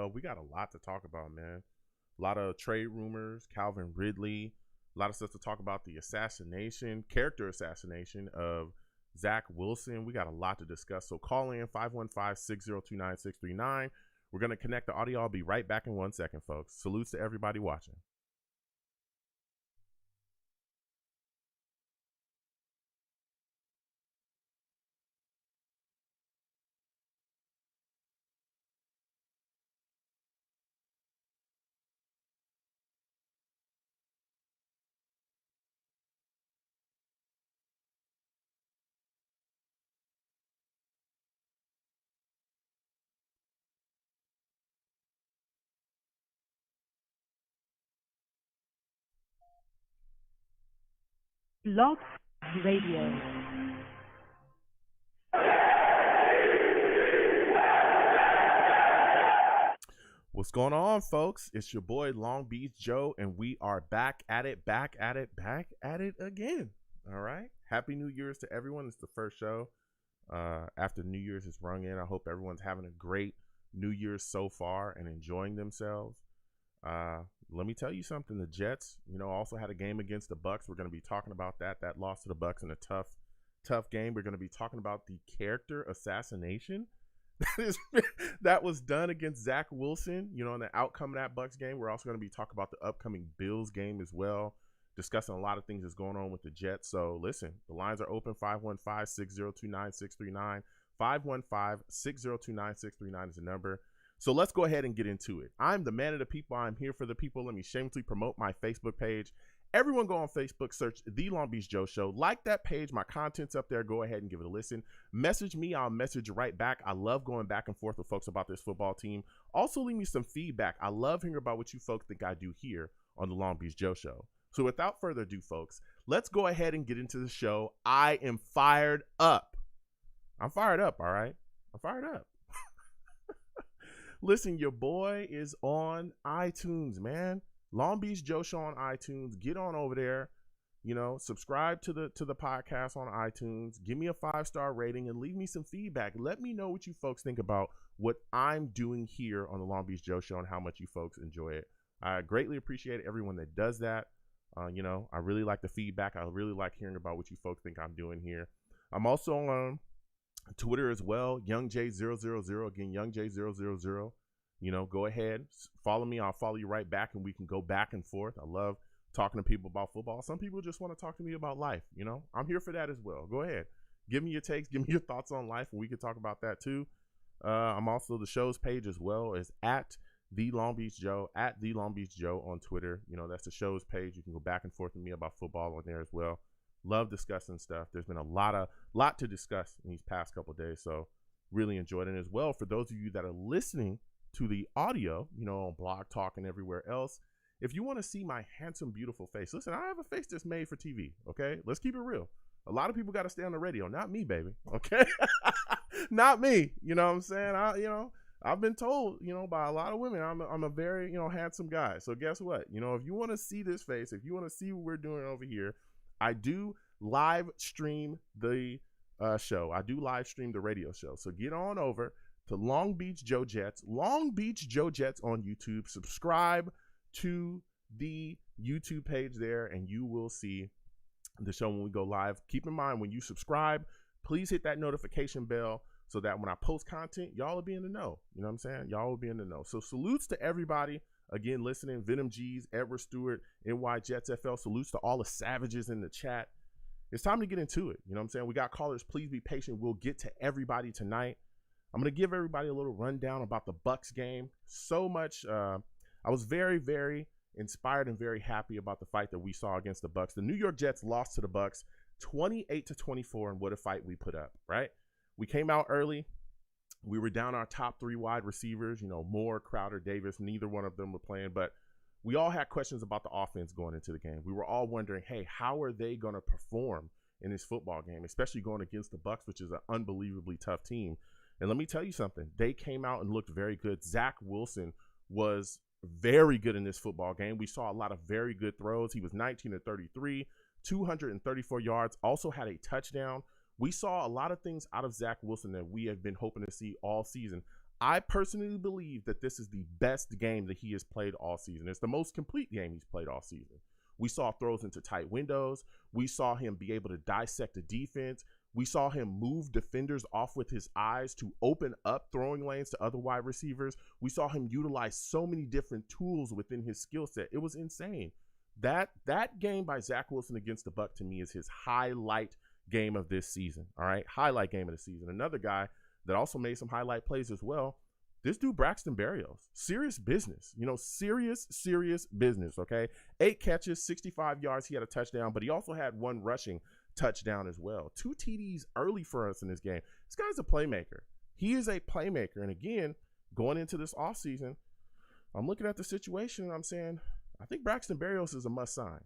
NFL. We got a lot to talk about, man. A lot of trade rumors, Calvin Ridley, a lot of stuff to talk about, the character assassination of Zach Wilson. We got a lot to discuss. So call in 515-602-9639. We're going to connect the audio. I'll be right back in 1 second, folks. Salutes to everybody watching. Blog Radio. What's going on, folks? It's your boy Long Beach Joe, and we are back at it again. All right. Happy New Year's to everyone. It's the first show after New Year's is rung in. I hope everyone's having a great New Year's so far and enjoying themselves. Let me tell you something. The Jets, also had a game against the Bucs. We're going to be talking about that. That loss to the Bucs in a tough game. We're going to be talking about the character assassination that was done against Zach Wilson, and the outcome of that Bucs game. We're also going to be talking about the upcoming Bills game as well, discussing a lot of things that's going on with the Jets. So listen, the lines are open. 515-602-9639. 515-602-9639 is the number. So let's go ahead and get into it. I'm the man of the people. I'm here for the people. Let me shamelessly promote my Facebook page. Everyone go on Facebook, search The Long Beach Joe Show. Like that page. My content's up there. Go ahead and give it a listen. Message me. I'll message you right back. I love going back and forth with folks about this football team. Also, leave me some feedback. I love hearing about what you folks think I do here on The Long Beach Joe Show. So without further ado, folks, let's go ahead and get into the show. I am fired up. I'm fired up, all right? I'm fired up. Listen, your boy is on iTunes, man. Long Beach Joe Show on iTunes. Get on over there. Subscribe to the podcast on iTunes. Give me a 5-star rating and leave me some feedback. Let me know what you folks think about what I'm doing here on the Long Beach Joe Show and how much you folks enjoy it. I greatly appreciate everyone that does that. I really like the feedback. I really like hearing about what you folks think I'm doing here. I'm also on Twitter as well, YoungJ000. Again, YoungJ000. Go ahead, follow me. I'll follow you right back, and we can go back and forth. I love talking to people about football. Some people just want to talk to me about life. I'm here for that as well. Go ahead, give me your takes, give me your thoughts on life, and we can talk about that too. I'm also the show's page as well as at The Long Beach Joe, at The Long Beach Joe on Twitter. That's the show's page. You can go back and forth with me about football on there as well. Love discussing stuff. There's been a lot to discuss in these past couple of days, so really enjoyed it as well. For those of you that are listening to the audio, on Blog Talk and everywhere else, if you want to see my handsome, beautiful face, listen, I have a face that's made for TV, okay? Let's keep it real. A lot of people got to stay on the radio, not me, baby, okay? Not me, you know what I'm saying? I've been told, by a lot of women, I'm a very, handsome guy. So guess what? If you want to see this face, if you want to see what we're doing over here, I do live stream the show. I do live stream the radio show. So get on over to Long Beach Joe Jets on YouTube. Subscribe to the YouTube page there, and you will see the show when we go live. Keep in mind, when you subscribe, please hit that notification bell so that when I post content, y'all will be in the know. You know what I'm saying? Y'all will be in the know. So salutes to everybody. Again, listening, Venom G's, Edward Stewart, NY Jets FL. Salutes to all the savages in the chat. It's time to get into it. You know what I'm saying? We got callers. Please be patient. We'll get to everybody tonight. I'm going to give everybody a little rundown about the Bucs game. So much. I was very, very inspired and very happy about the fight that we saw against the Bucs. The New York Jets lost to the Bucs 28-24, and what a fight we put up, right? We came out early. We were down our top 3 wide receivers, Moore, Crowder, Davis. Neither one of them were playing, but we all had questions about the offense going into the game. We were all wondering, hey, how are they going to perform in this football game, especially going against the Bucs, which is an unbelievably tough team. And let me tell you something. They came out and looked very good. Zach Wilson was very good in this football game. We saw a lot of very good throws. He was 19-33, 234 yards, also had a touchdown. We saw a lot of things out of Zach Wilson that we have been hoping to see all season. I personally believe that this is the best game that he has played all season. It's the most complete game he's played all season. We saw throws into tight windows. We saw him be able to dissect the defense. We saw him move defenders off with his eyes to open up throwing lanes to other wide receivers. We saw him utilize so many different tools within his skill set. It was insane. That game by Zach Wilson against the Bucs to me is his highlight game of this season. All right, highlight game of the season. Another guy that also made some highlight plays as well. This dude, Braxton Barrios, serious business, serious business, okay? 8 catches, 65 yards. He had a touchdown, but he also had 1 rushing touchdown as well. 2 TDs early for us in this game. This guy's a playmaker. He is a playmaker. And again, going into this offseason, I'm looking at the situation and I'm saying, I think Braxton Barrios is a must sign.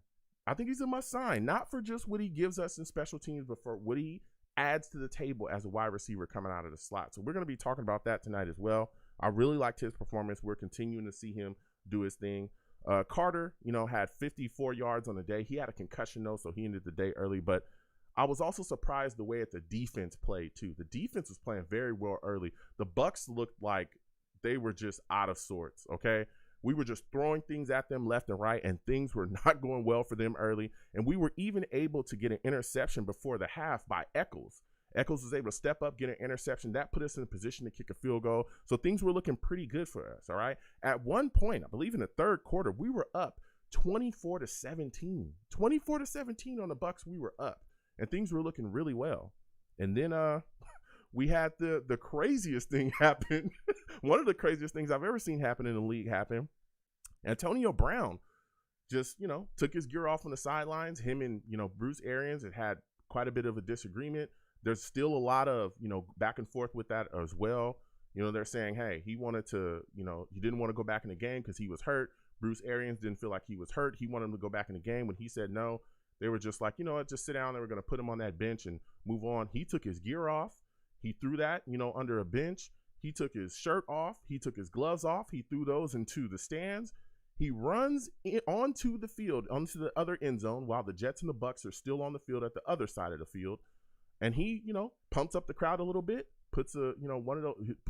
I think he's a must sign, not for just what he gives us in special teams, but for what he adds to the table as a wide receiver coming out of the slot. So we're going to be talking about that tonight as well. I really liked his performance. We're continuing to see him do his thing. Carter, had 54 yards on the day. He had a concussion though, so he ended the day early. But I was also surprised the way that the defense played too. The defense was playing very well early. The Bucs looked like they were just out of sorts, okay? We were just throwing things at them left and right, and things were not going well for them early. And we were even able to get an interception before the half by Echols. Echols was able to step up, get an interception. That put us in a position to kick a field goal. So things were looking pretty good for us, all right? At one point, I believe in the third quarter, we were up 24-17. 24-17 on the Bucs, we were up. And things were looking really well. And then we had the craziest thing happen. One of the craziest things I've ever seen happen in the league happen. Antonio Brown just, took his gear off on the sidelines. Him and, Bruce Arians had quite a bit of a disagreement. There's still a lot of, back and forth with that as well. They're saying, hey, he wanted to, he didn't want to go back in the game because he was hurt. Bruce Arians didn't feel like he was hurt. He wanted him to go back in the game. When he said no, they were just like, you know what, just sit down. They were going to put him on that bench and move on. He took his gear off. He threw that, under a bench. He took his shirt off. He took his gloves off. He threw those into the stands. He runs onto the field, onto the other end zone while the Jets and the Bucs are still on the field at the other side of the field. And he, pumps up the crowd a little bit, puts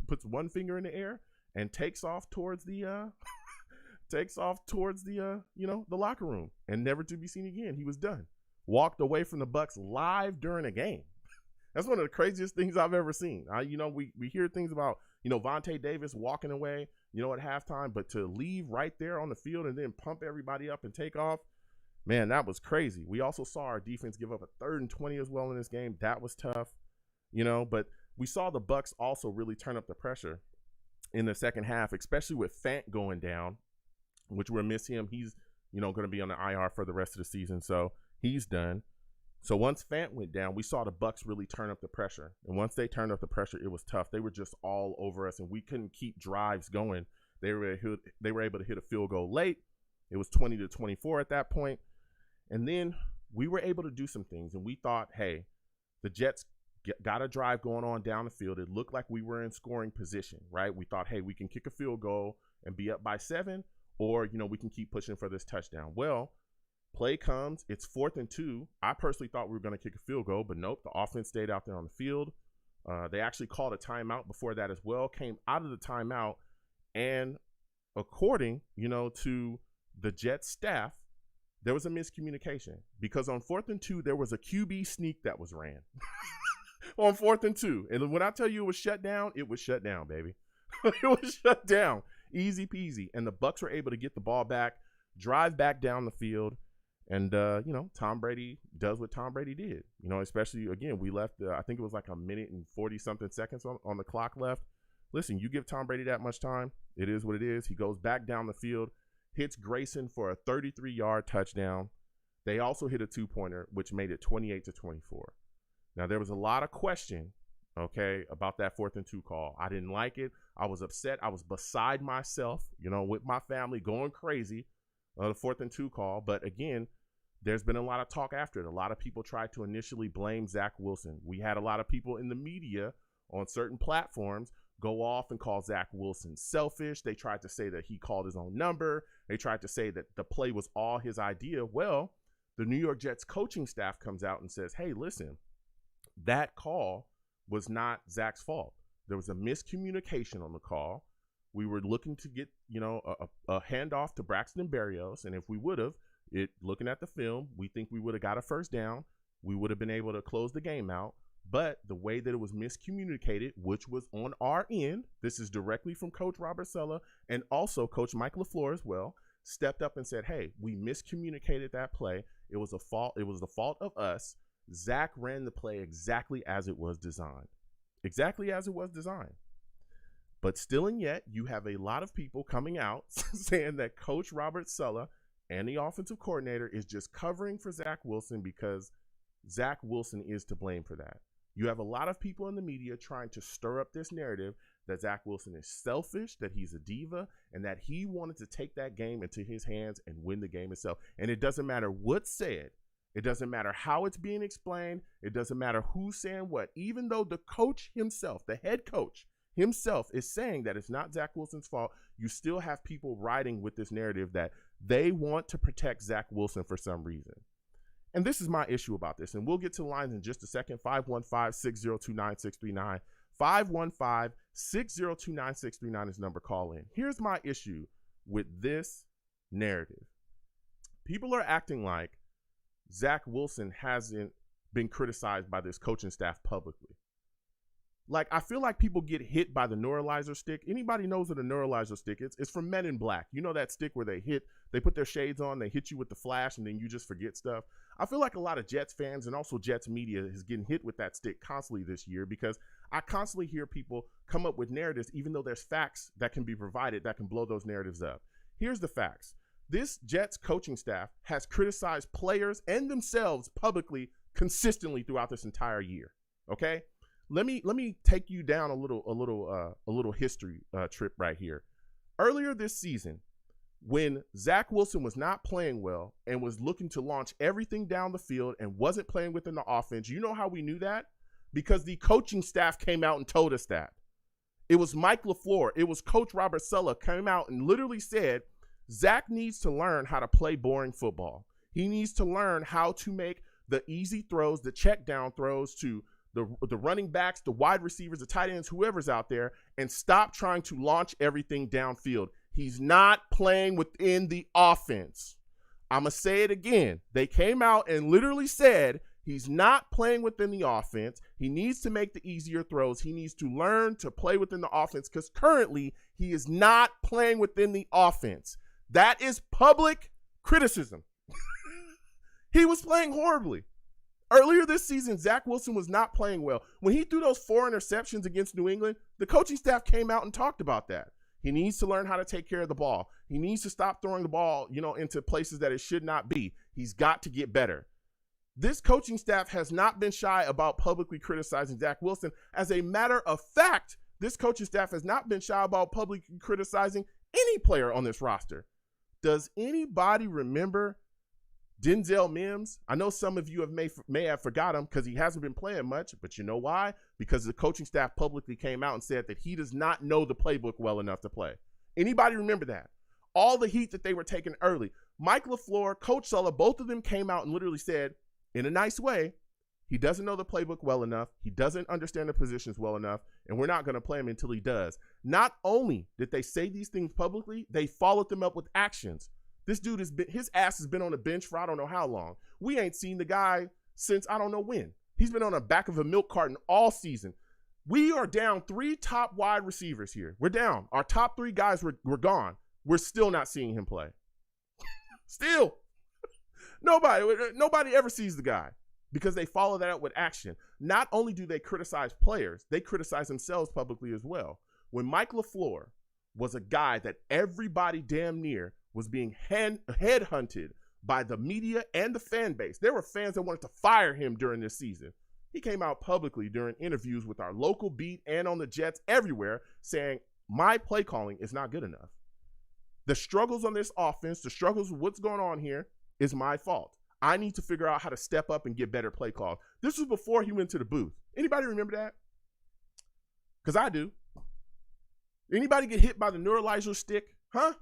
puts one finger in the air and takes off towards the the locker room, and never to be seen again. He was done. Walked away from the Bucs live during a game. That's one of the craziest things I've ever seen. We hear things about, Vontae Davis walking away, at halftime, but to leave right there on the field and then pump everybody up and take off, man, that was crazy. We also saw our defense give up a 3rd and 20 as well in this game. That was tough, but we saw the Bucs also really turn up the pressure in the second half, especially with Fant going down, which we'll miss him. He's, going to be on the IR for the rest of the season, so he's done. So once Fant went down, we saw the Bucs really turn up the pressure. And once they turned up the pressure, it was tough. They were just all over us, and we couldn't keep drives going. They were able to hit a field goal late. It was 20-24 at that point. And then we were able to do some things, and we thought, hey, the Jets got a drive going on down the field. It looked like we were in scoring position, right? We thought, hey, we can kick a field goal and be up by 7, or, we can keep pushing for this touchdown. Well, play comes, it's 4th and 2. I personally thought we were going to kick a field goal, but nope, the offense stayed out there on the field. They actually called a timeout before that as well, came out of the timeout, and according, to the Jets staff, there was a miscommunication because on 4th and 2, there was a QB sneak that was ran on 4th and 2. And when I tell you it was shut down, baby. It was shut down. Easy peasy. And the Bucs were able to get the ball back, drive back down the field. And, Tom Brady does what Tom Brady did, especially, again, we left, I think it was like a minute and 40-something seconds on the clock left. Listen, you give Tom Brady that much time, it is what it is. He goes back down the field, hits Grayson for a 33-yard touchdown. They also hit a 2-pointer, which made it 28-24. Now, there was a lot of question, about that 4th and 2 call. I didn't like it. I was upset. I was beside myself, with my family going crazy. The 4th and 2 call. But again, there's been a lot of talk after it. A lot of people tried to initially blame Zach Wilson. We had a lot of people in the media on certain platforms go off and call Zach Wilson selfish. They tried to say that he called his own number. They tried to say that the play was all his idea. Well, the New York Jets coaching staff comes out and says, hey, listen, that call was not Zach's fault. There was a miscommunication on the call. We were looking to get, a handoff to Braxton Barrios. And if we would have, looking at the film, we think we would have got a first down. We would have been able to close the game out. But the way that it was miscommunicated, which was on our end, this is directly from Coach Robert Saleh and also Coach Mike LaFleur as well, stepped up and said, hey, we miscommunicated that play. It was a fault. It was the fault of us. Zach ran the play exactly as it was designed. Exactly as it was designed. But still and yet, you have a lot of people coming out saying that Coach Robert Saleh and the offensive coordinator is just covering for Zach Wilson because Zach Wilson is to blame for that. You have a lot of people in the media trying to stir up this narrative that Zach Wilson is selfish, that he's a diva, and that he wanted to take that game into his hands and win the game itself. And it doesn't matter what's said. It doesn't matter how it's being explained. It doesn't matter who's saying what. Even though the coach himself, the head coach himself, is saying that it's not Zach Wilson's fault, you still have people riding with this narrative that they want to protect Zach Wilson for some reason. And this is my issue about this. And we'll get to the lines in just a second. 515-602-9639. 515-602-9639 is number call in. Here's my issue with this narrative. People are acting like Zach Wilson hasn't been criticized by this coaching staff publicly. Like, I feel like people get hit by the neuralizer stick. Anybody knows what a neuralizer stick is? It's from Men in Black. You know that stick where they put their shades on, they hit you with the flash, and then you just forget stuff. I feel like a lot of Jets fans and also Jets media is getting hit with that stick constantly this year because I constantly hear people come up with narratives, even though there's facts that can be provided that can blow those narratives up. Here's the facts. This Jets coaching staff has criticized players and themselves publicly consistently throughout this entire year. Okay? Let me take you down a little history trip right here. Earlier this season, when Zach Wilson was not playing well and was looking to launch everything down the field and wasn't playing within the offense, you know how we knew that? Because the coaching staff came out and told us that. It was Mike LaFleur. It was Coach Robert Saleh came out and literally said, Zach needs to learn how to play boring football. He needs to learn how to make the easy throws, the check down throws to the running backs, the wide receivers, the tight ends, whoever's out there, and stop trying to launch everything downfield. He's not playing within the offense. I'm going to say it again. They came out and literally said he's not playing within the offense. He needs to make the easier throws. He needs to learn to play within the offense because currently he is not playing within the offense. That is public criticism. He was playing horribly. Earlier this season, Zach Wilson was not playing well. When he threw those 4 interceptions against New England, the coaching staff came out and talked about that. He needs to learn how to take care of the ball. He needs to stop throwing the ball, into places that it should not be. He's got to get better. This coaching staff has not been shy about publicly criticizing Zach Wilson. As a matter of fact, this coaching staff has not been shy about publicly criticizing any player on this roster. Does anybody remember Denzel Mims? I know some of you may have forgot him because he hasn't been playing much, but you know why? Because the coaching staff publicly came out and said that he does not know the playbook well enough to play. Anybody remember that? All the heat that they were taking early. Mike LaFleur, Coach Saleh, both of them came out and literally said, in a nice way, he doesn't know the playbook well enough. He doesn't understand the positions well enough, and we're not going to play him until he does. Not only did they say these things publicly, they followed them up with actions. This dude his ass has been on the bench for I don't know how long. We ain't seen the guy since I don't know when. He's been on the back of a milk carton all season. We are down 3 top wide receivers here. We're down. Our top 3 guys were gone. We're still not seeing him play. Still. Nobody ever sees the guy because they follow that up with action. Not only do they criticize players, they criticize themselves publicly as well. When Mike LaFleur was a guy that everybody damn near was being headhunted by the media and the fan base. There were fans that wanted to fire him during this season. He came out publicly during interviews with our local beat and on the Jets everywhere saying, my play calling is not good enough. The struggles on this offense, the struggles with what's going on here is my fault. I need to figure out how to step up and get better play calls. This was before he went to the booth. Anybody remember that? Because I do. Anybody get hit by the neuralizer stick? Huh?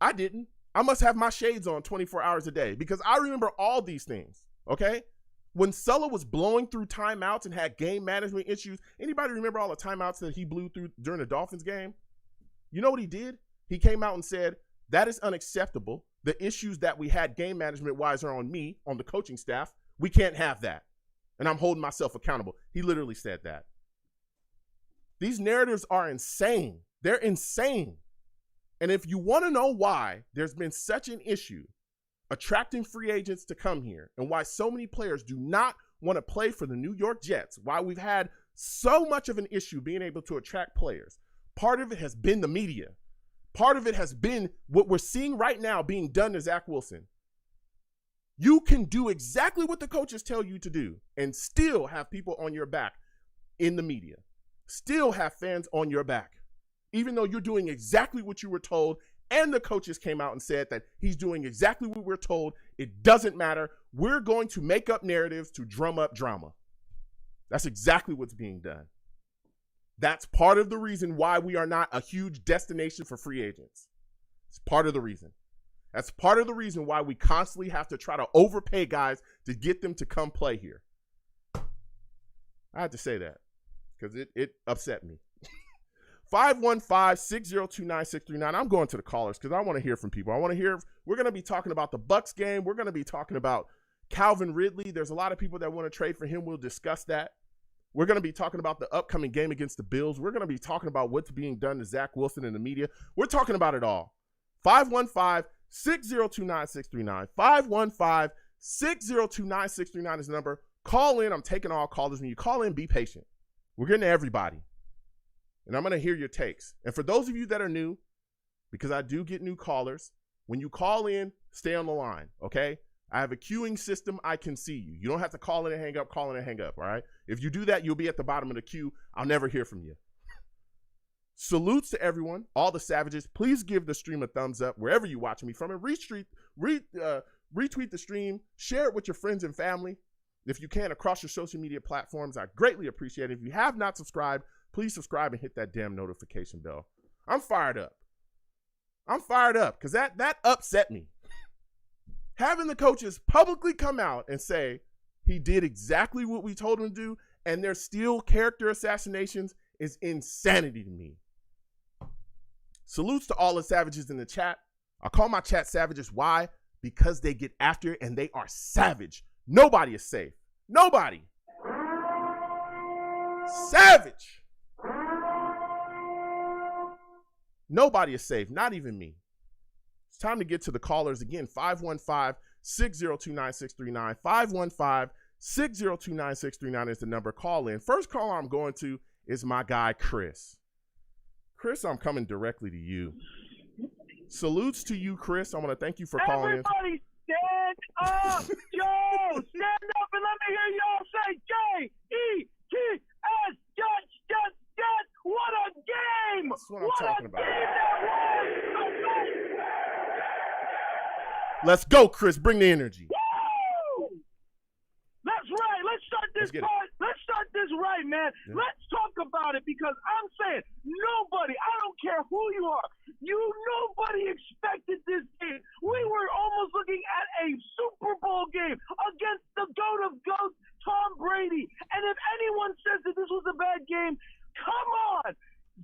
I didn't. I must have my shades on 24 hours a day because I remember all these things, okay? When Sulla was blowing through timeouts and had game management issues, anybody remember all the timeouts that he blew through during the Dolphins game? You know what he did? He came out and said, that is unacceptable. The issues that we had game management-wise are on me, on the coaching staff. We can't have that. And I'm holding myself accountable. He literally said that. These narratives are insane. They're insane. And if you want to know why there's been such an issue attracting free agents to come here and why so many players do not want to play for the New York Jets, why we've had so much of an issue being able to attract players, part of it has been the media. Part of it has been what we're seeing right now being done to Zach Wilson. You can do exactly what the coaches tell you to do and still have people on your back in the media. Still have fans on your back. Even though you're doing exactly what you were told and the coaches came out and said that he's doing exactly what we're told. It doesn't matter. We're going to make up narratives to drum up drama. That's exactly what's being done. That's part of the reason why we are not a huge destination for free agents. It's part of the reason. That's part of the reason why we constantly have to try to overpay guys to get them to come play here. I had to say that because it upset me. 515-602-9639. I'm going to the callers because I want to hear from people. I want to hear. We're going to be talking about the Bucs game. We're going to be talking about Calvin Ridley. There's a lot of people that want to trade for him. We'll discuss that. We're going to be talking about the upcoming game against the Bills. We're going to be talking about what's being done to Zach Wilson in the media. We're talking about it all. 515-602-9639. 515-602-9639 is the number. Call in. I'm taking all callers. When you call in, be patient. We're getting to everybody. And I'm going to hear your takes. And for those of you that are new, because I do get new callers, when you call in, stay on the line, okay? I have a queuing system. I can see you. You don't have to call in and hang up, call in and hang up, all right? If you do that, you'll be at the bottom of the queue. I'll never hear from you. Salutes to everyone, all the savages. Please give the stream a thumbs up wherever you're watching me from, and retweet the stream. Share it with your friends and family if you can across your social media platforms. I greatly appreciate it. If you have not subscribed, please subscribe and hit that damn notification bell. I'm fired up. I'm fired up because that upset me. Having the coaches publicly come out and say he did exactly what we told him to do and there's still character assassinations is insanity to me. Salutes to all the savages in the chat. I call my chat savages. Why? Because they get after it and they are savage. Nobody is safe. Nobody. Savage. Nobody is safe. Not even me. It's time to get to the callers again. 515-602-9639. 515-602-9639 is the number. Call in. First caller I'm going to is my guy, Chris. Chris, I'm coming directly to you. Salutes to you, Chris. I want to thank you for calling in. Everybody stand up. Joe, stand up and let me hear y'all say J-E-T-S. Just. What a game. That's what I'm talking about. Game that was. Let's go, Chris. Bring the energy. Woo! That's right. Let's start this part. Let's start this right, man. Yeah. Let's talk about it because I'm saying nobody, I don't care who you are, nobody expected this game. We were almost looking at a Super Bowl game against the GOAT of GOATs, Tom Brady. And if anyone says that this was a bad game, come on.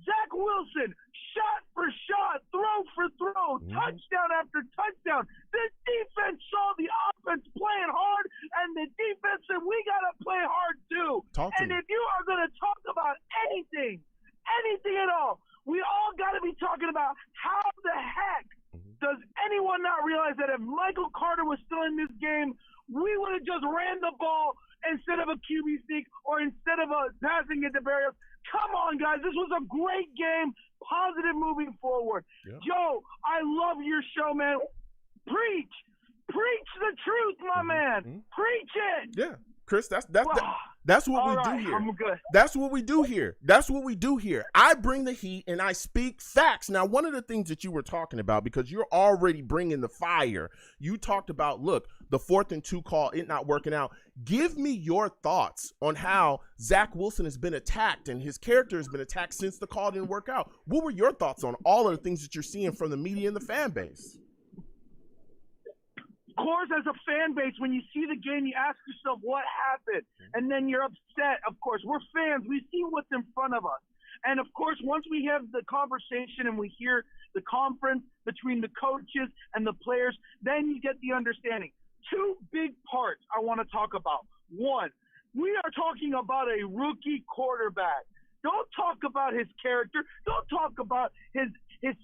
Zach Wilson, shot for shot, throw for throw, touchdown after touchdown. The defense saw the offense playing hard, and the defense said, we got to play hard too. And if you are going to talk about anything at all, we all got to be talking about how the heck does anyone not realize that if Michael Carter was still in this game, we would have just ran the ball instead of a QB sneak or instead of a passing it to Barrios. Come on, guys. This was a great game. Positive moving forward. Yeah. Joe, I love your show, man. Preach the truth, my man. Preach it. Yeah. Chris, that's what we do here. I'm good. That's what we do here. That's what we do here. I bring the heat and I speak facts. Now, one of the things that you were talking about, because you're already bringing the fire, you talked about, look, the 4th and 2 call, it not working out. Give me your thoughts on how Zach Wilson has been attacked and his character has been attacked since the call didn't work out. What were your thoughts on all of the things that you're seeing from the media and the fan base? course, as a fan base, when you see the game, you ask yourself what happened, and then you're upset. Of course, we're fans. We see what's in front of us. And, of course, once we have the conversation and we hear the conference between the coaches and the players, then you get the understanding. Two big parts I want to talk about. One, we are talking about a rookie quarterback. Don't talk about his character. Don't talk about his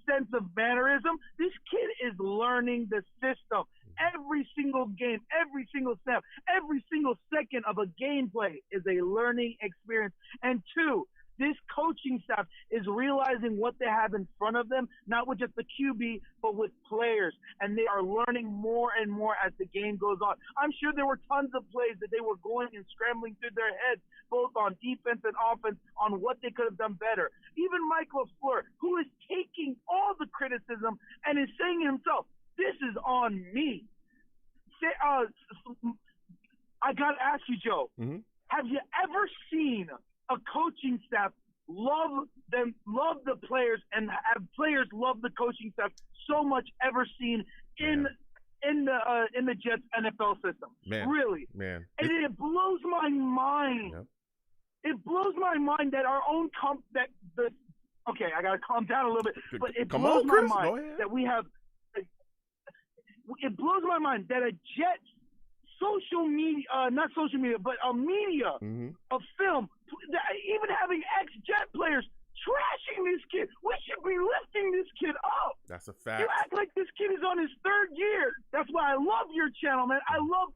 sense of mannerism. This kid is learning the system. Every single game, every single snap, every single second of a gameplay is a learning experience. And two, this coaching staff is realizing what they have in front of them, not with just the QB, but with players. And they are learning more and more as the game goes on. I'm sure there were tons of plays that they were going and scrambling through their heads, both on defense and offense, on what they could have done better. Even Mike LaFleur, who is taking all the criticism and is saying himself, this is on me. I got to ask you, Joe, have you ever seen a coaching staff love the players, and have players love the coaching staff so much ever seen in the Jets NFL system? Really? Man. And it blows my mind. Yep. It blows my mind that our own okay, I gotta calm down a little bit, but it blows my mind that we have. It blows my mind that a Jets social media, not social media, but a media of film, even having ex-Jet players trashing this kid. We should be lifting this kid up. That's a fact. You act like this kid is on his third year. That's why I love your channel, man. I love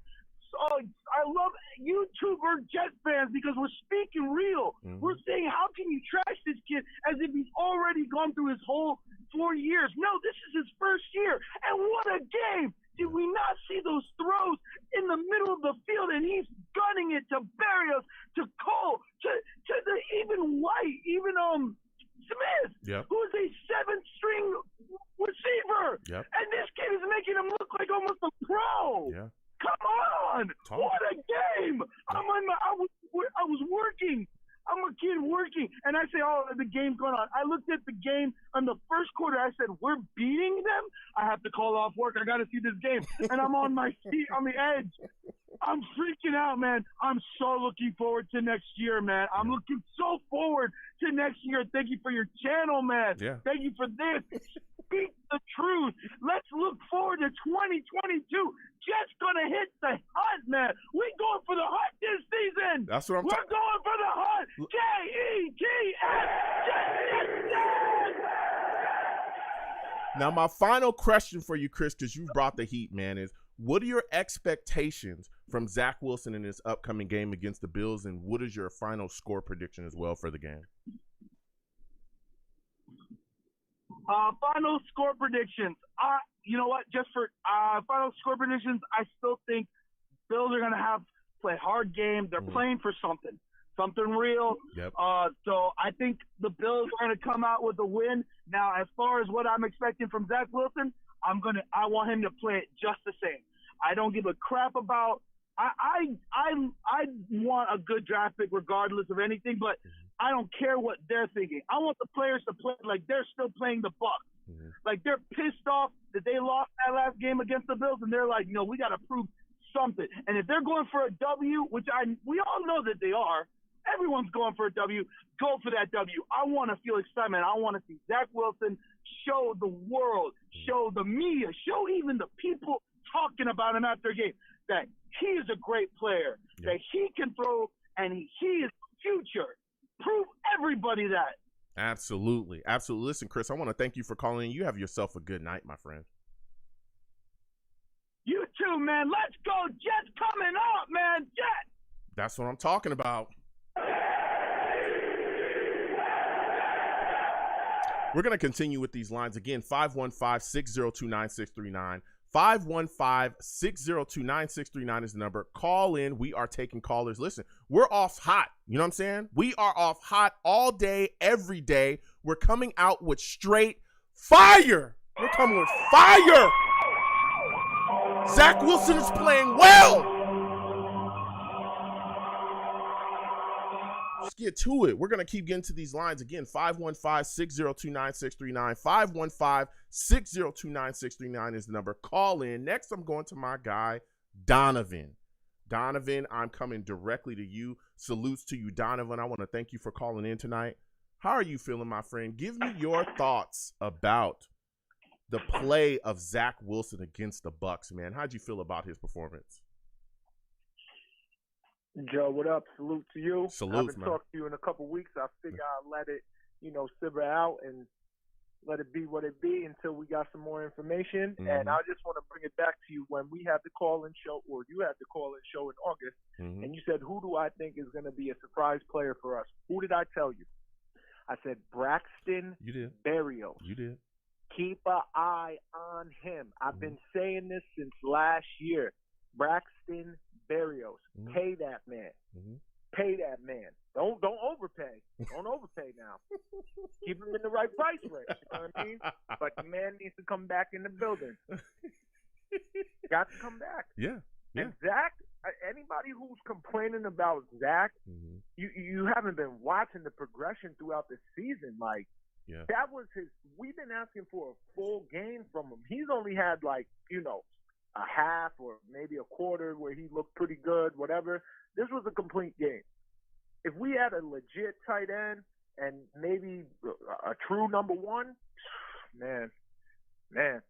YouTuber Jet fans because we're speaking real. We're saying, how can you trash this kid as if he's already gone through his whole 4 years? No, this is his first year. And what a game. Did we not see those throws in the middle of the field, and he's gunning it to Barrios, to Cole, to the even White, even Smith, who is a 7th-string receiver. And this kid is making him look like almost a pro. Come on! What a game! I was working. I'm a kid working, and I say, oh, the game's going on. I looked at the game in the first quarter. I said, we're beating them? I have to call off work. I got to see this game. And I'm on my seat, on the edge. I'm freaking out, man. I'm so looking forward to next year, man. I'm looking so forward to next year. Thank you for your channel, man. Thank you for this. Speak the truth. Let's look forward to 2022. Jets gonna hit the hunt, man. We going for the hunt this season. That's what I'm We're going for the hunt. Jets. Now, my final question for you, Chris, because you brought the heat, man, is what are your expectations from Zach Wilson in this upcoming game against the Bills, and what is your final score prediction as well for the game? Final score predictions. You know what? Just for final score predictions, I still think Bills are going to play a hard game. They're playing for something real. So I think the Bills are going to come out with a win. Now, as far as what I'm expecting from Zach Wilson, I want him to play it just the same. I don't give a crap about. I want a good draft pick regardless of anything, but I don't care what they're thinking. I want the players to play like they're still playing the Bucs. Like they're pissed off that they lost that last game against the Bills, and they're like, no, we got to prove something. And if they're going for a W, which we all know that they are, everyone's going for a W, go for that W. I want to feel excitement. I want to see Zach Wilson show the world, show the media, show even the people talking about him after a game that he is a great player, that he can throw, and he is the future. Prove everybody that. Absolutely. Absolutely. Listen, Chris, I want to thank you for calling in. You have yourself a good night, my friend. You too, man. Let's go. Jets coming up, man. Jets. That's what I'm talking about. We're going to continue with these lines. Again, 515-602-9639. 515-602-9639 is the number. Call in. We are taking callers. Listen, we're off hot. You know what I'm saying? We are off hot all day, every day. We're coming out with straight fire. We're coming with fire. Zach Wilson is playing well. Let's get to it. We're going to keep getting to these lines again. 515-602-9639. 515-602-9639 is the number. Call in. Next, I'm going to my guy, Donovan. Donovan, I'm coming directly to you. Salutes to you, Donovan. I want to thank you for calling in tonight. How are you feeling, my friend? Give me your thoughts about the play of Zach Wilson against the Bucs, man. How'd you feel about his performance? Joe, what up? Salute to you. Salute, I haven't man. talked to you in a couple weeks. I figure I'll let it, simmer out and let it be what it be until we got some more information. Mm-hmm. And I just want to bring it back to you when we had the call-in show, or you had the call-in show in August, Mm-hmm. and you said, who do I think is going to be a surprise player for us? Who did I tell you? I said Braxton Barrios. You did. Keep an eye on him. I've been saying this since last year. Braxton Barrios. Mm-hmm. Pay that man. Mm-hmm. Pay that man. Don't overpay. Don't overpay now. Keep him in the right price range. You know what I mean? But the man needs to come back in the building. Got to come back. Yeah. And Zach, anybody who's complaining about Zach, Mm-hmm. you haven't been watching the progression throughout the season. Like, that was his. We've been asking for a full game from him. He's only had a half or maybe a quarter where he looked pretty good, whatever. This was a complete game. If we had a legit tight end and maybe a true number one, man, the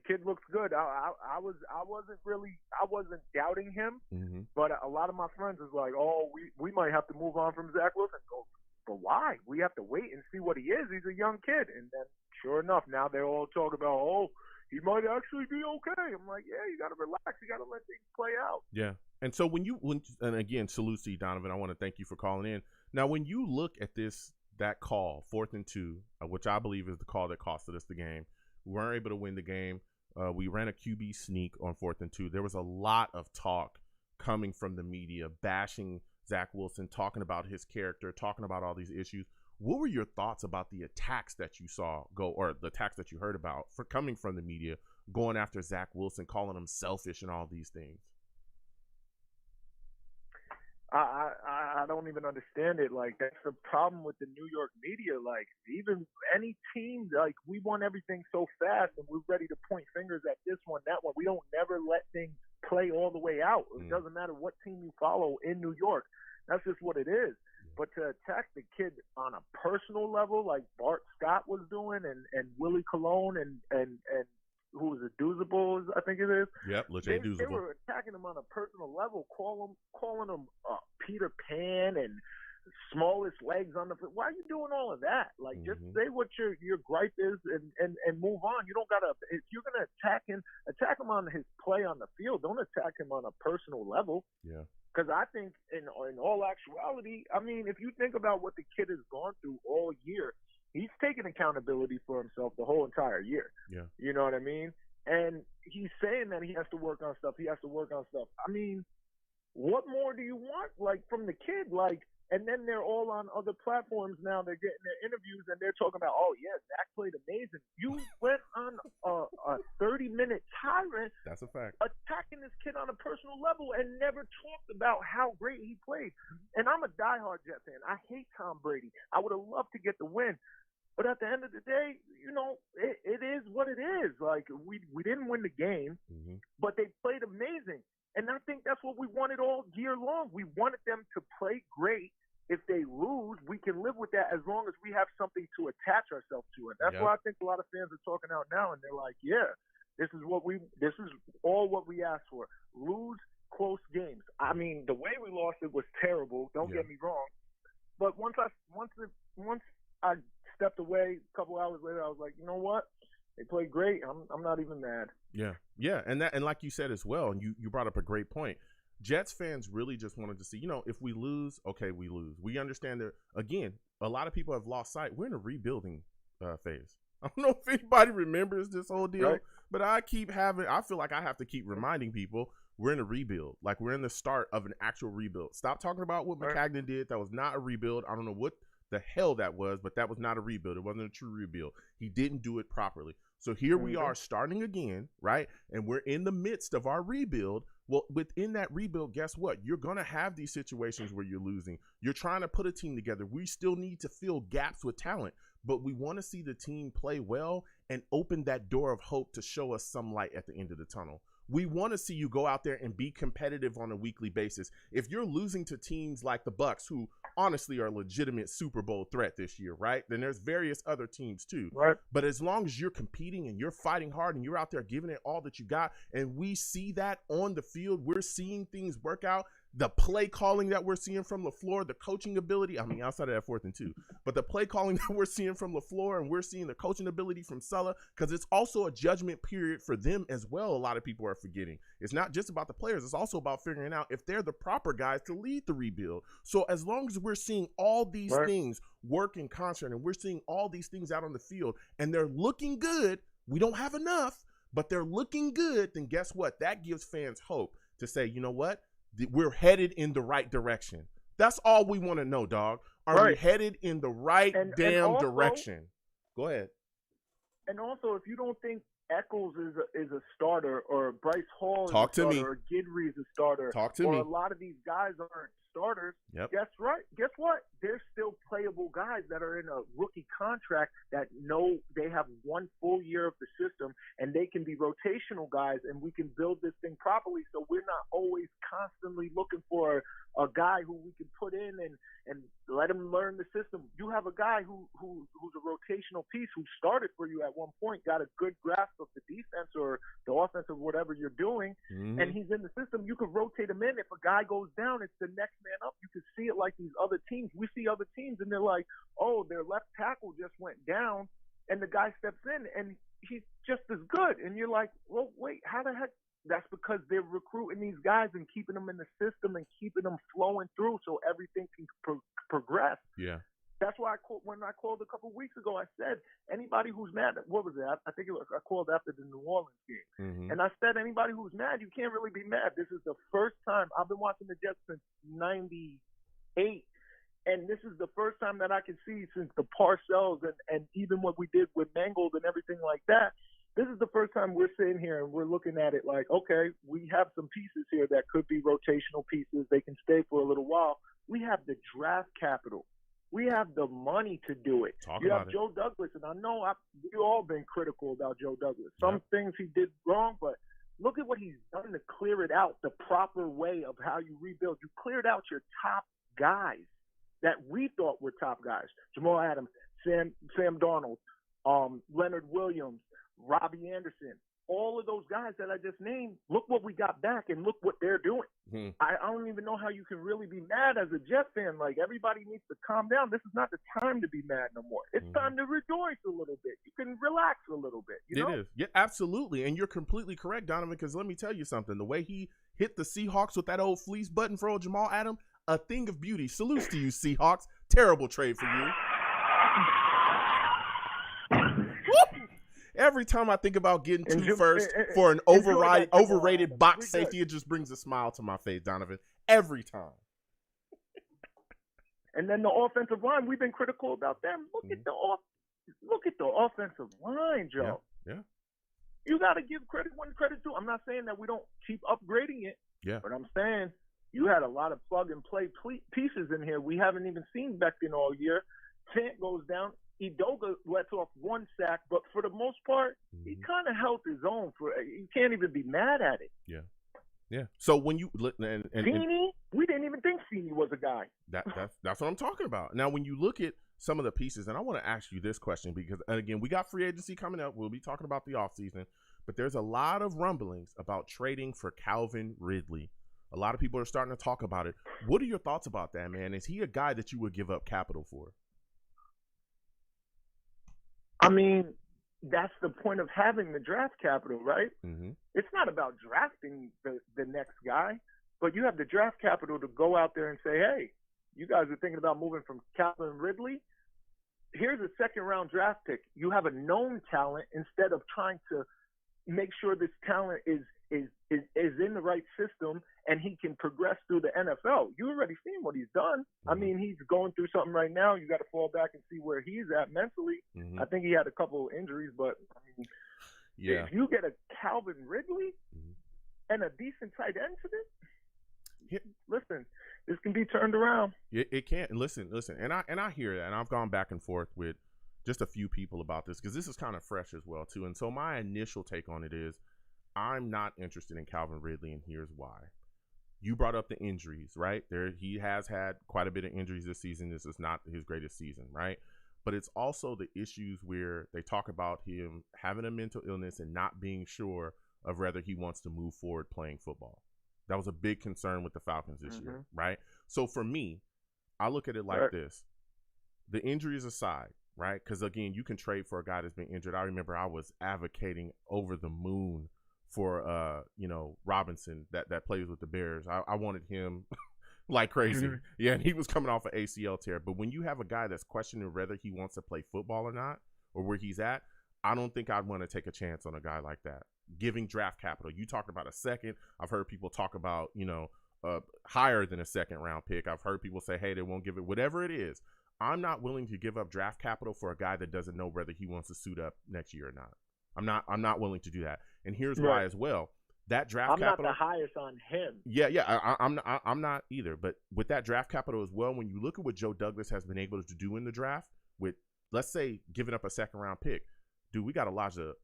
kid looks good. I wasn't doubting him, Mm-hmm. but a lot of my friends is like, oh, we might have to move on from Zach Wilson. Go, but why? We have to wait and see what he is. He's a young kid, and then sure enough, now they're all talking about, oh, he might actually be okay. I'm like, yeah, you got to relax. You got to let things play out. Yeah. And so and again, salute to you, Donovan. I want to thank you for calling in. Now, when you look at that call, 4th and 2, which I believe is the call that costed us the game, we weren't able to win the game. We ran a QB sneak on 4th and 2. There was a lot of talk coming from the media, bashing Zach Wilson, talking about his character, talking about all these issues. What were your thoughts about the attacks that you saw or the attacks that you heard about for coming from the media, going after Zach Wilson, calling him selfish and all these things? I don't even understand it. Like, that's the problem with the New York media. Like, even any team, like, we want everything so fast and we're ready to point fingers at this one, that one. We don't never let things play all the way out. It doesn't matter what team you follow in New York. That's just what it is. But to attack the kid on a personal level, like Bart Scott was doing, and Willie Colon and who was it, Doozables, I think it is. Yep, Legit Doozable. They were attacking him on a personal level, calling him Peter Pan and smallest legs on the field. Why are you doing all of that? Like, just say what your gripe is and move on. You don't gotta. If you're gonna attack him on his play on the field. Don't attack him on a personal level. Yeah. Because I think in all actuality, I mean, if you think about what the kid has gone through all year, he's taken accountability for himself the whole entire year. Yeah. You know what I mean? And he's saying that he has to work on stuff. I mean, what more do you want, like, from the kid? Like, and then they're all on other platforms now. They're getting their interviews, and they're talking about, oh, yeah, Zach played amazing. You went on a 30-minute tirade. That's a fact. Attacking this kid on a personal level and never talked about how great he played. And I'm a diehard Jet fan. I hate Tom Brady. I would have loved to get the win. But at the end of the day, it is what it is. Like, we didn't win the game, but they played amazing. And I think that's what we wanted all year long. We wanted them to play great. If they lose, we can live with that as long as we have something to attach ourselves to. And that's why I think a lot of fans are talking out now, and they're like, yeah, this is all what we asked for. Lose close games. I mean, the way we lost it was terrible. Don't get me wrong. But once I stepped away a couple hours later, I was like, you know what? They played great. I'm not even mad. Yeah, and like you said as well, and you brought up a great point. Jets fans really just wanted to see, if we lose, okay, we lose. We understand that, again, a lot of people have lost sight. We're in a rebuilding phase. I don't know if anybody remembers this whole deal, right? But I feel like I have to keep reminding people we're in a rebuild. Like, we're in the start of an actual rebuild. Stop talking about what McCagnon did. That was not a rebuild. I don't know what the hell that was, but that was not a rebuild. It wasn't a true rebuild. He didn't do it properly. So here we are starting again, right? And we're in the midst of our rebuild. Well, within that rebuild, guess what? You're going to have these situations where you're losing. You're trying to put a team together. We still need to fill gaps with talent, but we want to see the team play well and open that door of hope to show us some light at the end of the tunnel. We want to see you go out there and be competitive on a weekly basis. If you're losing to teams like the Bucs, who honestly are a legitimate Super Bowl threat this year, right? Then there's various other teams too. Right. But as long as you're competing and you're fighting hard and you're out there giving it all that you got, and we see that on the field, we're seeing things work out. The play calling that we're seeing from LaFleur, the coaching ability, I mean, outside of that 4th and 2, but the play calling that we're seeing from LaFleur, and we're seeing the coaching ability from Sulla, because it's also a judgment period for them as well. A lot of people are forgetting. It's not just about the players. It's also about figuring out if they're the proper guys to lead the rebuild. So as long as we're seeing all these things work in concert, and we're seeing all these things out on the field, and they're looking good, we don't have enough, but they're looking good, then guess what? That gives fans hope to say, you know what? We're headed in the right direction. That's all we want to know, dog. Are we headed in the right direction? Go ahead. And also, if you don't think Echols is a starter, or Bryce Hall is a starter, or Guidry is a starter, or a lot of these guys aren't starters, guess what? They're still playable guys that are in a rookie contract that know they have one full year of the system, and they can be rotational guys, and we can build this thing properly, so we're not always constantly looking for a guy who we can put in and let him learn the system. You have a guy who's a rotational piece, who started for you at one point, got a good grasp of the defense or the offense or whatever you're doing, and he's in the system. You can rotate him in. If a guy goes down, it's the next man up. You can see it like these other teams. We see other teams, and they're like, oh, their left tackle just went down, and the guy steps in, and he's just as good. And you're like, well, wait, how the heck? That's because they're recruiting these guys and keeping them in the system and keeping them flowing through so everything can progress. Yeah. That's why when I called a couple of weeks ago, I said, anybody who's mad, what was it? I think I called after the New Orleans game. And I said, anybody who's mad, you can't really be mad. This is the first time. I've been watching the Jets since 98. And this is the first time that I can see since the Parcells and even what we did with Mangold and everything like that. This is the first time we're sitting here and we're looking at it like, okay, we have some pieces here that could be rotational pieces. They can stay for a little while. We have the draft capital. We have the money to do it. You have Joe Douglas, and I know we've all been critical about Joe Douglas. Some things he did wrong, but look at what he's done to clear it out the proper way of how you rebuild. You cleared out your top guys that we thought were top guys. Jamal Adams, Sam Darnold, Leonard Williams, Robbie Anderson, all of those guys that I just named. Look what we got back, and look what they're doing. I don't even know how you can really be mad as a Jet fan. Like, everybody needs to calm down. This is not the time to be mad no more. It's time to rejoice a little bit. You can relax a little bit. You know? It is. Yeah, absolutely. And you're completely correct, Donovan, because let me tell you something. The way he hit the Seahawks with that old fleece button for old Jamal Adams, a thing of beauty. Salutes to you, Seahawks. Terrible trade for you. Every time I think about getting two first for an overrated box safety, it just brings a smile to my face, Donovan. Every time. And then the offensive line, we've been critical about them. Look at the offensive line, Joe. Yeah. You got to give credit when credit's due. I'm not saying that we don't keep upgrading it. Yeah. But I'm saying you had a lot of plug and play pieces in here. We haven't even seen Becton all year. Fant goes down. Edoga lets off one sack, but for the most part, he kind of held his own. You can't even be mad at it. Yeah. So when you Feeney, we didn't even think Feeney was a guy. That's what I'm talking about. Now, when you look at some of the pieces, and I want to ask you this question because, again, we got free agency coming up. We'll be talking about the offseason, but there's a lot of rumblings about trading for Calvin Ridley. A lot of people are starting to talk about it. What are your thoughts about that, man? Is he a guy that you would give up capital for? I mean, that's the point of having the draft capital, right? It's not about drafting the next guy, but you have the draft capital to go out there and say, hey, you guys are thinking about moving from Calvin Ridley. Here's a second-round draft pick. You have a known talent instead of trying to make sure this talent is is in the right system and he can progress through the NFL. You already seen what he's done. I mean, he's going through something right now. You got to fall back and see where he's at mentally. I think he had a couple of injuries, but I mean, if you get a Calvin Ridley and a decent tight end to this, listen, this can be turned around. It can. Listen, and I hear that, and I've gone back and forth with just a few people about this because this is kind of fresh as well too. And so my initial take on it is, I'm not interested in Calvin Ridley, and here's why. You brought up the injuries, right? He has had quite a bit of injuries this season. This is not his greatest season, right? But it's also the issues where they talk about him having a mental illness and not being sure of whether he wants to move forward playing football. That was a big concern with the Falcons this year, right? So for me, I look at it like this. The injuries aside, right? Because, again, you can trade for a guy that's been injured. I remember I was advocating over the moon for Robinson that plays with the Bears. I wanted him like crazy. Yeah, and he was coming off an ACL tear. But when you have a guy that's questioning whether he wants to play football or not, or where he's at, I don't think I'd want to take a chance on a guy like that. Giving draft capital. You talked about a second. I've heard people talk about, higher than a second round pick. I've heard people say, hey, they won't give it. Whatever it is, I'm not willing to give up draft capital for a guy that doesn't know whether he wants to suit up next year or not. I'm not willing to do that. And here's why as well. That draft capital. I'm not the highest on him. Yeah. I'm not either. But with that draft capital as well, when you look at what Joe Douglas has been able to do in the draft with, let's say, giving up a second round pick, dude, we got Elijah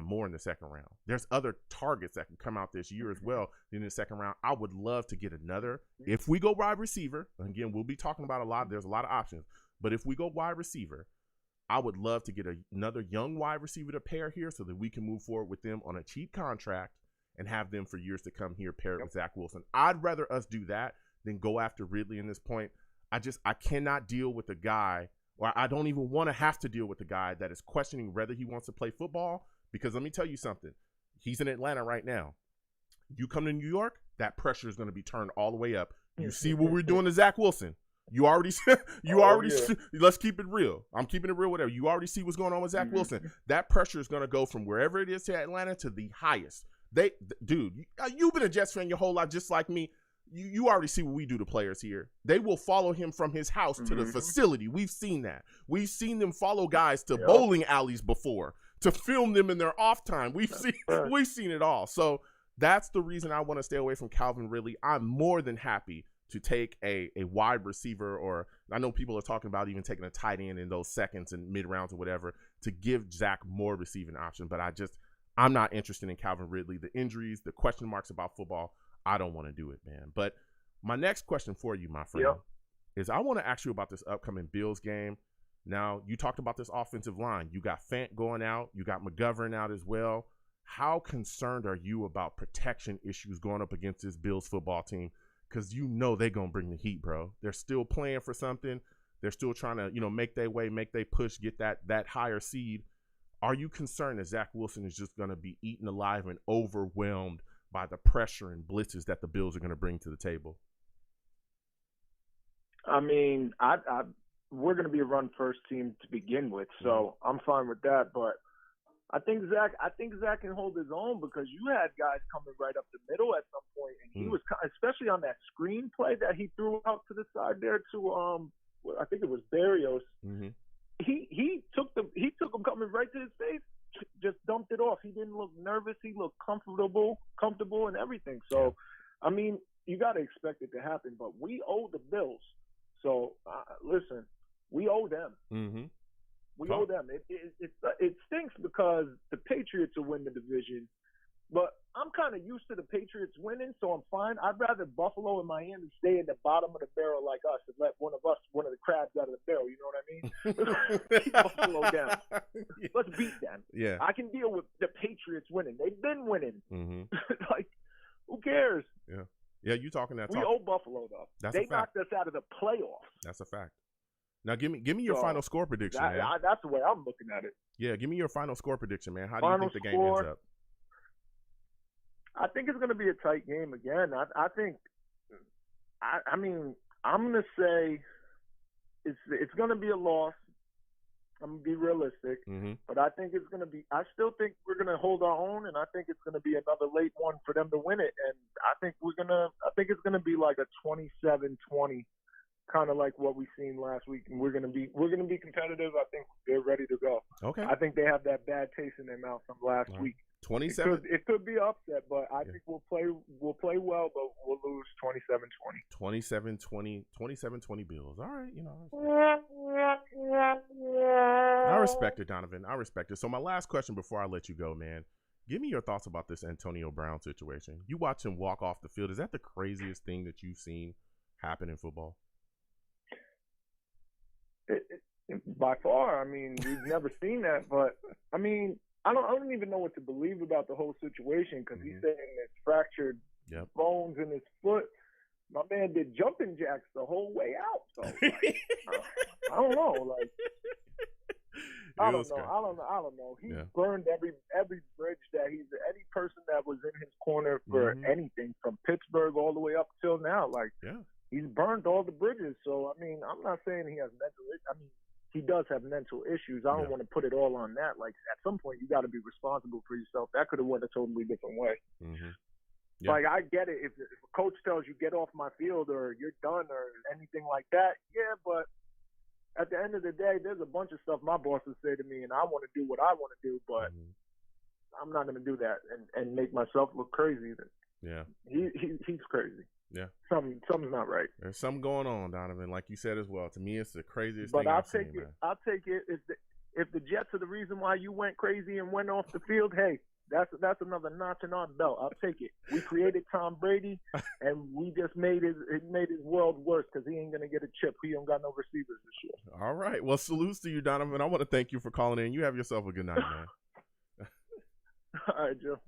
Moore in the second round. There's other targets that can come out this year as well in the second round. I would love to get another. If we go wide receiver, again, we'll be talking about there's a lot of options. But if we go wide receiver, I would love to get another young wide receiver to pair here so that we can move forward with them on a cheap contract and have them for years to come here paired with Zach Wilson. I'd rather us do that than go after Ridley in this point. I cannot deal with a guy, or I don't even want to have to deal with a guy that is questioning whether he wants to play football, because let me tell you something. He's in Atlanta right now. You come to New York, that pressure is going to be turned all the way up. You see what we're doing to Zach Wilson. You already let's keep it real. I'm keeping it real, whatever. You already see what's going on with Zach Wilson. That pressure is going to go from wherever it is to Atlanta to the highest. Dude, you've been a Jets fan your whole life, just like me. You already see what we do to players here. They will follow him from his house to the facility. We've seen that. We've seen them follow guys to bowling alleys before to film them in their off time. We've seen it all. So that's the reason I want to stay away from Calvin Ridley. I'm more than happy to take a wide receiver, or I know people are talking about even taking a tight end in those seconds and mid rounds or whatever to give Zach more receiving option. But I'm not interested in Calvin Ridley. The injuries, the question marks about football, I don't want to do it, man. But my next question for you, my friend, is I want to ask you about this upcoming Bills game. Now, you talked about this offensive line. You got Fant going out. You got McGovern out as well. How concerned are you about protection issues going up against this Bills football team? Because they're going to bring the heat, bro. They're still playing for something. They're still trying to, make their way, make their push, get that higher seed. Are you concerned that Zach Wilson is just going to be eaten alive and overwhelmed by the pressure and blitzes that the Bills are going to bring to the table? I mean, we're going to be a run-first team to begin with, so I'm fine with that. But I think Zach can hold his own, because you had guys coming right up the middle at some point, and he was, especially on that screen play that he threw out to the side there to I think it was Barrios. He took him coming right to his face, just dumped it off. He didn't look nervous. He looked comfortable and everything. So, I mean, you got to expect it to happen. But we owe the Bills. So, listen, we owe them. We owe them. It stinks because the Patriots will win the division, but I'm kind of used to the Patriots winning, so I'm fine. I'd rather Buffalo and Miami stay in the bottom of the barrel like us and let one of the crabs out of the barrel. You know what I mean? Keep Buffalo down. Let's beat them. Yeah. I can deal with the Patriots winning. They've been winning. Like, who cares? Yeah. Yeah, you talking that talk. We owe Buffalo, though. They knocked us out of the playoffs. That's a fact. Now, give me your final score prediction, man. That's the way I'm looking at it. Yeah, give me your final score prediction, man. How do you think the game ends up? I think it's going to be a tight game again. I mean, I'm going to say it's going to be a loss. I'm gonna be realistic, but I think it's gonna be. I still think we're gonna hold our own, and I think it's gonna be another late one for them to win it. And I think it's gonna be like a 27-20, kind of like what we seen last week. And we're gonna be competitive. I think they're ready to go. Okay. I think they have that bad taste in their mouth from last week. 27. It could be upset, but I think we'll play well, but we'll lose 27-20. 27-20 Bills. All right, I respect it, Donovan. I respect it. So my last question before I let you go, man. Give me your thoughts about this Antonio Brown situation. You watch him walk off the field. Is that the craziest thing that you've seen happen in football? By far. I mean, we've never seen that, but I mean, I don't even know what to believe about the whole situation because he's saying it's fractured bones in his foot. My man did jumping jacks the whole way out. So I don't know. Like I don't know. He burned every bridge that any person that was in his corner for anything from Pittsburgh all the way up till now. Like he's burned all the bridges. So I mean, I'm not saying he has mental. I mean, he does have mental issues. I don't want to put it all on that. Like, at some point, you got to be responsible for yourself. That could have went a totally different way. Like, I get it. If a coach tells you, get off my field or you're done or anything like that, yeah, but at the end of the day, there's a bunch of stuff my bosses say to me, and I want to do what I want to do, but I'm not going to do that and make myself look crazy. Yeah. He's crazy. Yeah. Something's not right. There's something going on, Donovan, like you said as well. To me, it's the craziest thing I've seen, man. I'll take it. If the Jets are the reason why you went crazy and went off the field, hey, that's another notch in our belt. I'll take it. We created Tom Brady, and we just made his world worse because he ain't going to get a chip. He don't got no receivers this year. All right. Well, salutes to you, Donovan. I want to thank you for calling in. You have yourself a good night, man. All right, Joe.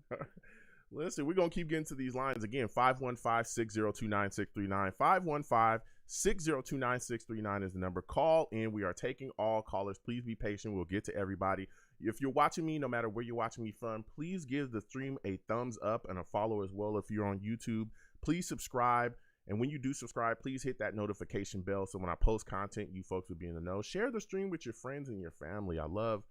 Listen, we're going to keep getting to these lines again. 515-602-9639. 515-602-9639 is the number. Call in. We are taking all callers. Please be patient. We'll get to everybody. If you're watching me, no matter where you're watching me from, please give the stream a thumbs up and a follow as well. If you're on YouTube, please subscribe. And when you do subscribe, please hit that notification bell so when I post content, you folks will be in the know. Share the stream with your friends and your family. I love,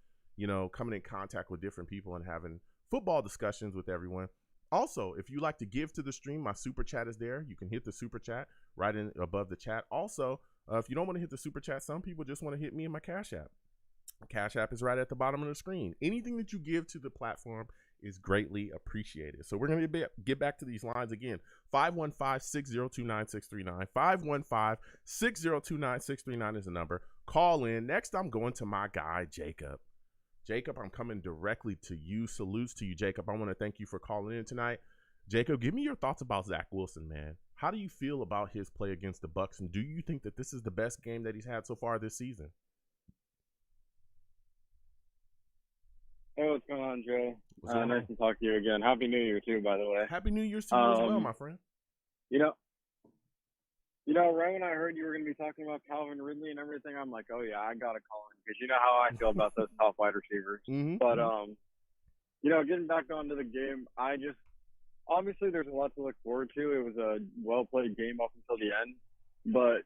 coming in contact with different people and having football discussions with everyone. Also, if you like to give to the stream, my super chat is there. You can hit the super chat right in above the chat. Also, if you don't want to hit the super chat, some people just want to hit me in my Cash App. Cash App is right at the bottom of the screen. Anything that you give to the platform is greatly appreciated. So we're going to get back to these lines again. 515-602-9639. 515-602-9639 is the number. Call in. Next, I'm going to my guy, Jacob. Jacob, I'm coming directly to you. Salutes to you, Jacob. I want to thank you for calling in tonight. Jacob, give me your thoughts about Zach Wilson, man. How do you feel about his play against the Bucs, and do you think that this is the best game that he's had so far this season? Hey, what's going on, Joe? Nice to talk to you again. Happy New Year, too, by the way. Happy New Year to you as well, my friend. Right when I heard you were going to be talking about Calvin Ridley and everything, I'm like, oh, yeah, I got to call him because you know how I feel about those top wide receivers. But, getting back onto the game, obviously there's a lot to look forward to. It was a well-played game up until the end. But,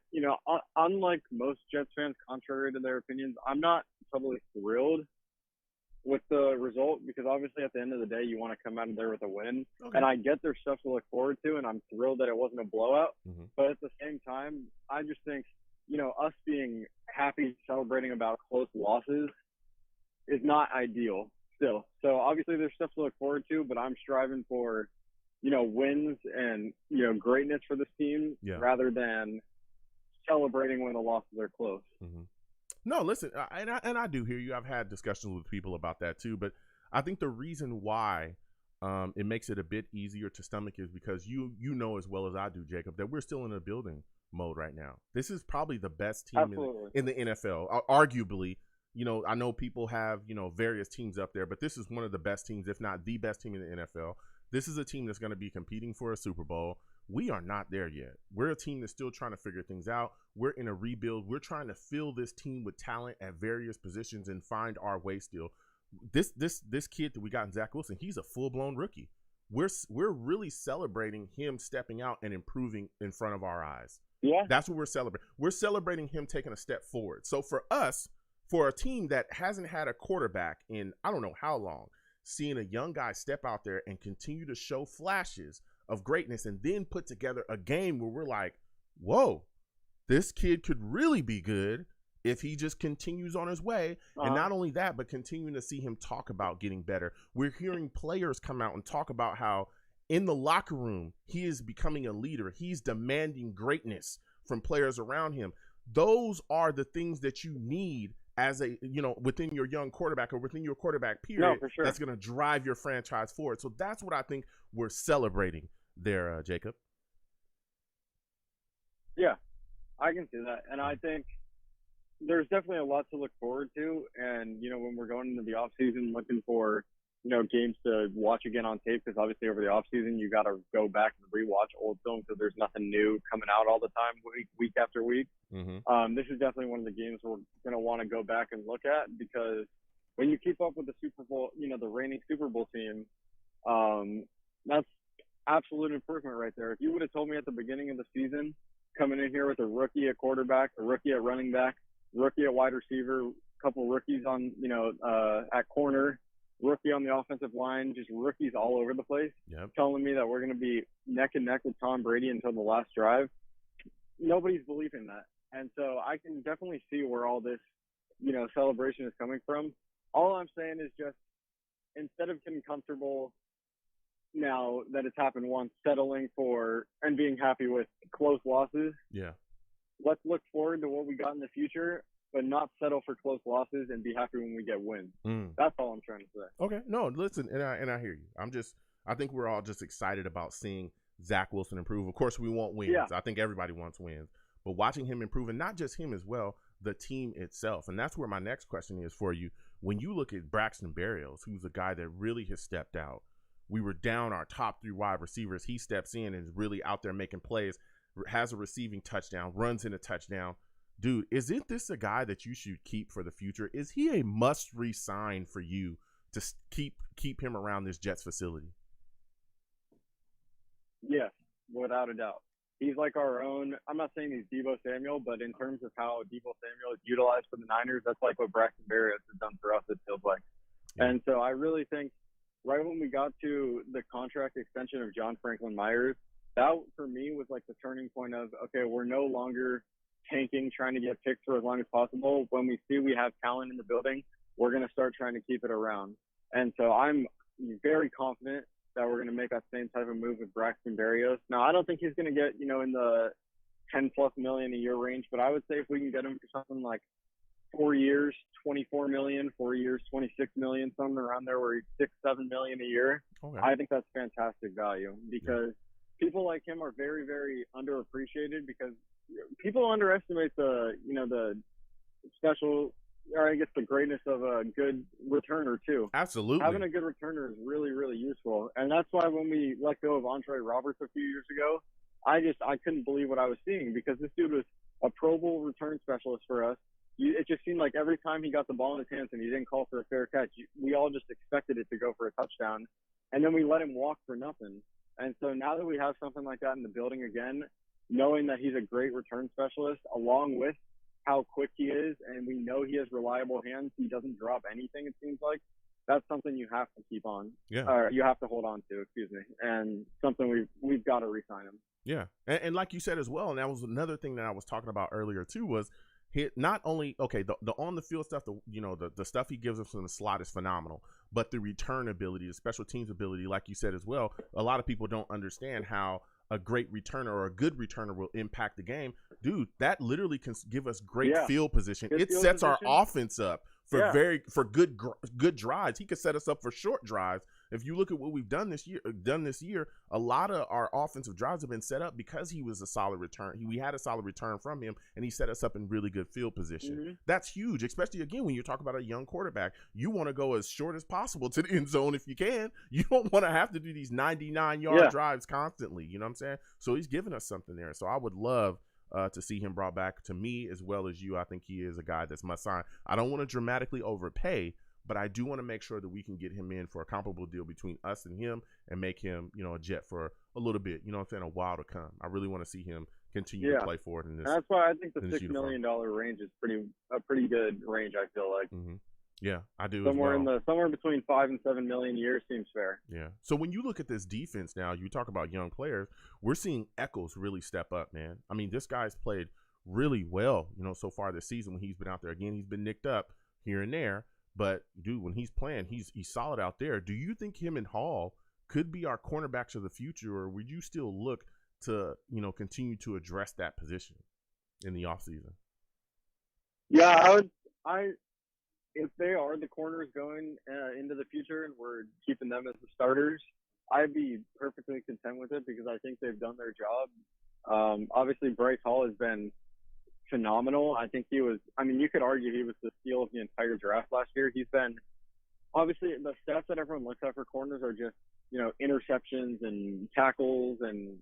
unlike most Jets fans, contrary to their opinions, I'm not totally thrilled with the result because obviously at the end of the day you want to come out of there with a win. Okay. And I get there's stuff to look forward to and I'm thrilled that it wasn't a blowout. But at the same time, I just think, us being happy celebrating about close losses is not ideal still. So obviously there's stuff to look forward to, but I'm striving for, wins and, greatness for this team rather than celebrating when the losses are close. No, listen, and I do hear you. I've had discussions with people about that too, but I think the reason why it makes it a bit easier to stomach is because you know as well as I do, Jacob, that we're still in a building mode right now. This is probably the best team in the NFL, arguably. I know people have, various teams up there, but this is one of the best teams, if not the best team in the NFL. This is a team that's going to be competing for a Super Bowl. We are not there yet. We're a team that's still trying to figure things out. We're in a rebuild. We're trying to fill this team with talent at various positions and find our way still. This kid that we got in Zach Wilson, he's a full-blown rookie. We're really celebrating him stepping out and improving in front of our eyes. Yeah. That's what we're celebrating. We're celebrating him taking a step forward. So for us, for a team that hasn't had a quarterback in I don't know how long, seeing a young guy step out there and continue to show flashes of greatness and then put together a game where we're like, whoa, this kid could really be good if he just continues on his way. And not only that, but continuing to see him talk about getting better. We're hearing players come out and talk about how in the locker room, he is becoming a leader. He's demanding greatness from players around him. Those are the things that you need as a, within your young quarterback or within your quarterback period. For sure. That's going to drive your franchise forward. So that's what I think we're celebrating there, Jacob. Yeah, I can see that. And I think there's definitely a lot to look forward to. And, when we're going into the off season looking for, games to watch again on tape, because obviously over the off season, you got to go back and rewatch old films because there's nothing new coming out all the time, week after week. This is definitely one of the games we're going to want to go back and look at, because when you keep up with the Super Bowl, the reigning Super Bowl team, that's absolute improvement right there. If you would have told me at the beginning of the season, coming in here with a rookie at quarterback, a rookie at running back, rookie at wide receiver, a couple rookies on, at corner, rookie on the offensive line, just rookies all over the place, telling me that we're going to be neck and neck with Tom Brady until the last drive, nobody's believing that. And so I can definitely see where all this, celebration is coming from. All I'm saying is just, instead of getting comfortable now that it's happened once, settling for and being happy with close losses, let's look forward to what we got in the future, but not settle for close losses and be happy when we get wins. That's all I'm trying to say. Okay. No, listen, and I hear you. I think we're all just excited about seeing Zach Wilson improve. Of course, we want wins. Yeah. I think everybody wants wins. But watching him improve, and not just him as well, the team itself. And that's where my next question is for you. When you look at Braxton Barrios, who's a guy that really has stepped out, we were down our top 3 wide receivers. He steps in and is really out there making plays, has a receiving touchdown, runs in a touchdown. Dude, isn't this a guy that you should keep for the future? Is he a must re-sign for you to keep him around this Jets facility? Yes, without a doubt. He's like our own. I'm not saying he's Deebo Samuel, but in terms of how Deebo Samuel is utilized for the Niners, that's like what Braxton Barrios has done for us, it feels like. And so I really think right when we got to the contract extension of John Franklin Myers, that for me was like the turning point of, okay, we're no longer tanking, trying to get picks for as long as possible. When we see we have talent in the building, we're going to start trying to keep it around. And so I'm very confident that we're going to make that same type of move with Braxton Barrios. Now, I don't think he's going to get, in the $10+ million a year range, but I would say if we can get him for something like 4 years, $24 million, 4 years, $26 million, something around there where he's $6-7 million a year, I think that's fantastic value, because people like him are very, very underappreciated, because people underestimate the special, or I guess the greatness of a good returner too. Absolutely. Having a good returner is really, really useful. And that's why when we let go of Andre Roberts a few years ago, I couldn't believe what I was seeing, because this dude was a Pro Bowl return specialist for us. It just seemed like every time he got the ball in his hands and he didn't call for a fair catch, we all just expected it to go for a touchdown. And then we let him walk for nothing. And so now that we have something like that in the building again, knowing that he's a great return specialist, along with how quick he is, and we know he has reliable hands, he doesn't drop anything, it seems like, that's something you have to keep on. Or you have to hold on to, and something we've got to re-sign him. Yeah. And like you said as well, and that was another thing that I was talking about earlier too, was not only, the on the field stuff, the stuff he gives us in the slot is phenomenal, but the return ability, the special teams ability, like you said as well, a lot of people don't understand how a great returner or a good returner will impact the game. Dude, that literally can give us great field position. It sets our offense up for good drives. He could set us up for short drives. If you look at what we've done this year, a lot of our offensive drives have been set up because he was a solid return. We had a solid return from him, and he set us up in really good field position. That's huge, especially, again, when you're talking about a young quarterback. You want to go as short as possible to the end zone if you can. You don't want to have to do these 99-yard drives constantly. You know what I'm saying? So he's giving us something there. So I would love to see him brought back. To me as well as you, I think he is a guy that's must sign. I don't want to dramatically overpay, but I do want to make sure that we can get him in for a comparable deal between us and him and make him, a Jet for a little bit, a while to come. I really want to see him continue to play for it in this. That's why I think the $6 million range is a pretty good range. I feel like. Mm-hmm. Yeah, I do. Somewhere between $5 and $7 million a year seems fair. Yeah. So when you look at this defense now, you talk about young players. We're seeing Echols really step up, man. I mean, this guy's played really well, so far this season when he's been out there. Again, he's been nicked up here and there, but dude, when he's playing, he's solid out there. Do you think him and Hall could be our cornerbacks of the future, or would you still look to continue to address that position in the offseason? Yeah, if they are the corners going into the future and we're keeping them as the starters, I'd be perfectly content with it because I think they've done their job. Obviously, Bryce Hall has been phenomenal. I think you could argue he was the steal of the entire draft last year. He's been, obviously, the stats that everyone looks at for corners are just, interceptions and tackles and,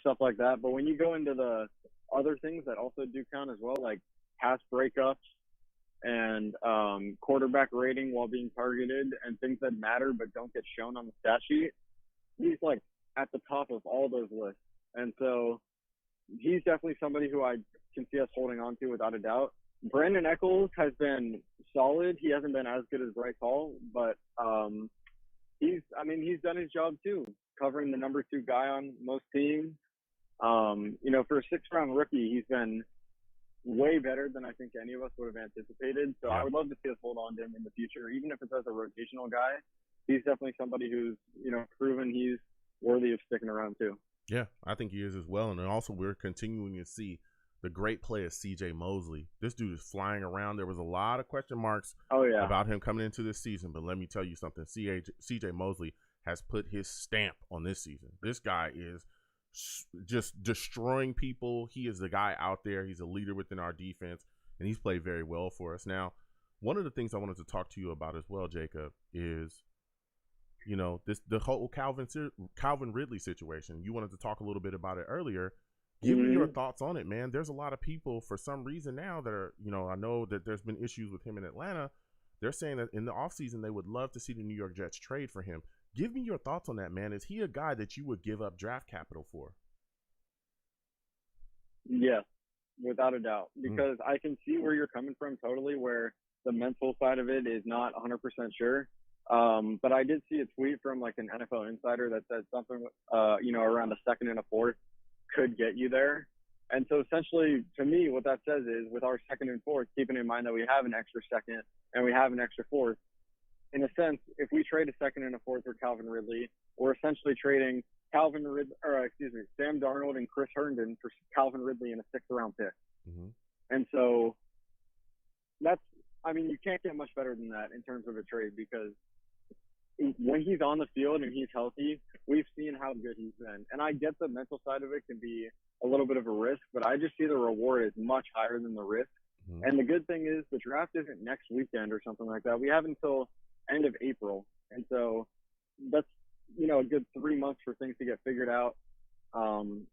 stuff like that. But when you go into the other things that also do count as well, like pass breakups, and quarterback rating while being targeted and things that matter but don't get shown on the stat sheet, he's like at the top of all those lists. And so he's definitely somebody who I can see us holding on to without a doubt. Brandon Echols has been solid. He hasn't been as good as Bryce Hall, but he's done his job too, covering the number 2 guy on most teams. For a 6th-round rookie, he's been way better than I think any of us would have anticipated. So I would love to see us hold on to him in the future, even if it's as a rotational guy. He's definitely somebody who's, proven he's worthy of sticking around too. Yeah, I think he is as well. And also we're continuing to see the great play of CJ Mosley. This dude is flying around. There was a lot of question marks about him coming into this season, but let me tell you something. CJ Mosley has put his stamp on this season. This guy is just destroying people. He is the guy out there. He's a leader within our defense, and he's played very well for us. Now, one of the things I wanted to talk to you about as well, Jacob, is the whole Calvin Ridley situation. You wanted to talk a little bit about it earlier. Give me your thoughts on it, man. There's a lot of people for some reason now that are, I know that there's been issues with him in Atlanta. They're saying that in the offseason they would love to see the New York Jets trade for him. Give me your thoughts on that, man. Is he a guy that you would give up draft capital for? Yes, without a doubt. Because I can see where you're coming from totally, where the mental side of it is not 100% sure. But I did see a tweet from like an NFL insider that said something, around a 2nd and a 4th could get you there. And so essentially, to me, what that says is with our 2nd and 4th, keeping in mind that we have an extra 2nd and we have an extra 4th, in a sense, if we trade a 2nd and a 4th for Calvin Ridley, we're essentially trading Sam Darnold and Chris Herndon for Calvin Ridley in a 6th-round pick. Mm-hmm. And so you can't get much better than that in terms of a trade, because when he's on the field and he's healthy, we've seen how good he's been. And I get the mental side of it can be a little bit of a risk, but I just see the reward is much higher than the risk. Mm-hmm. And the good thing is the draft isn't next weekend or something like that. We have until end of April. And so that's, a good 3 months for things to get figured out. And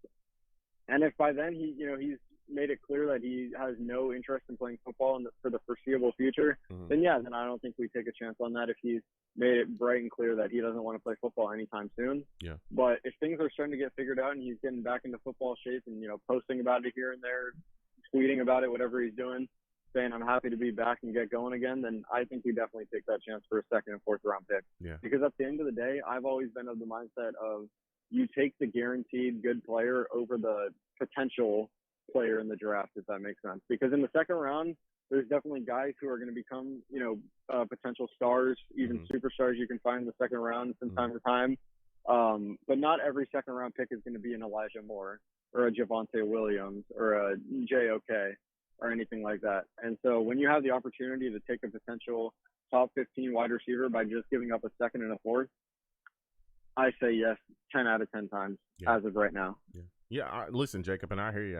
if by then he's made it clear that he has no interest in playing football for the foreseeable future, then I don't think we take a chance on that if he's made it bright and clear that he doesn't want to play football anytime soon. Yeah. But if things are starting to get figured out and he's getting back into football shape and, posting about it here and there, tweeting about it, whatever he's doing, saying I'm happy to be back and get going again, then I think we definitely take that chance for a 2nd and 4th round pick. Yeah. Because at the end of the day, I've always been of the mindset of you take the guaranteed good player over the potential player in the draft, if that makes sense. Because in the 2nd round, there's definitely guys who are going to become, potential stars, even superstars you can find in the 2nd round from time to time. But not every 2nd round pick is going to be an Elijah Moore or a Javonte Williams or a J.O.K. or anything like that. And so when you have the opportunity to take a potential top 15 wide receiver by just giving up a 2nd and a 4th, I say yes 10 out of 10 times as of right now. Yeah. Listen, Jacob, and I hear you.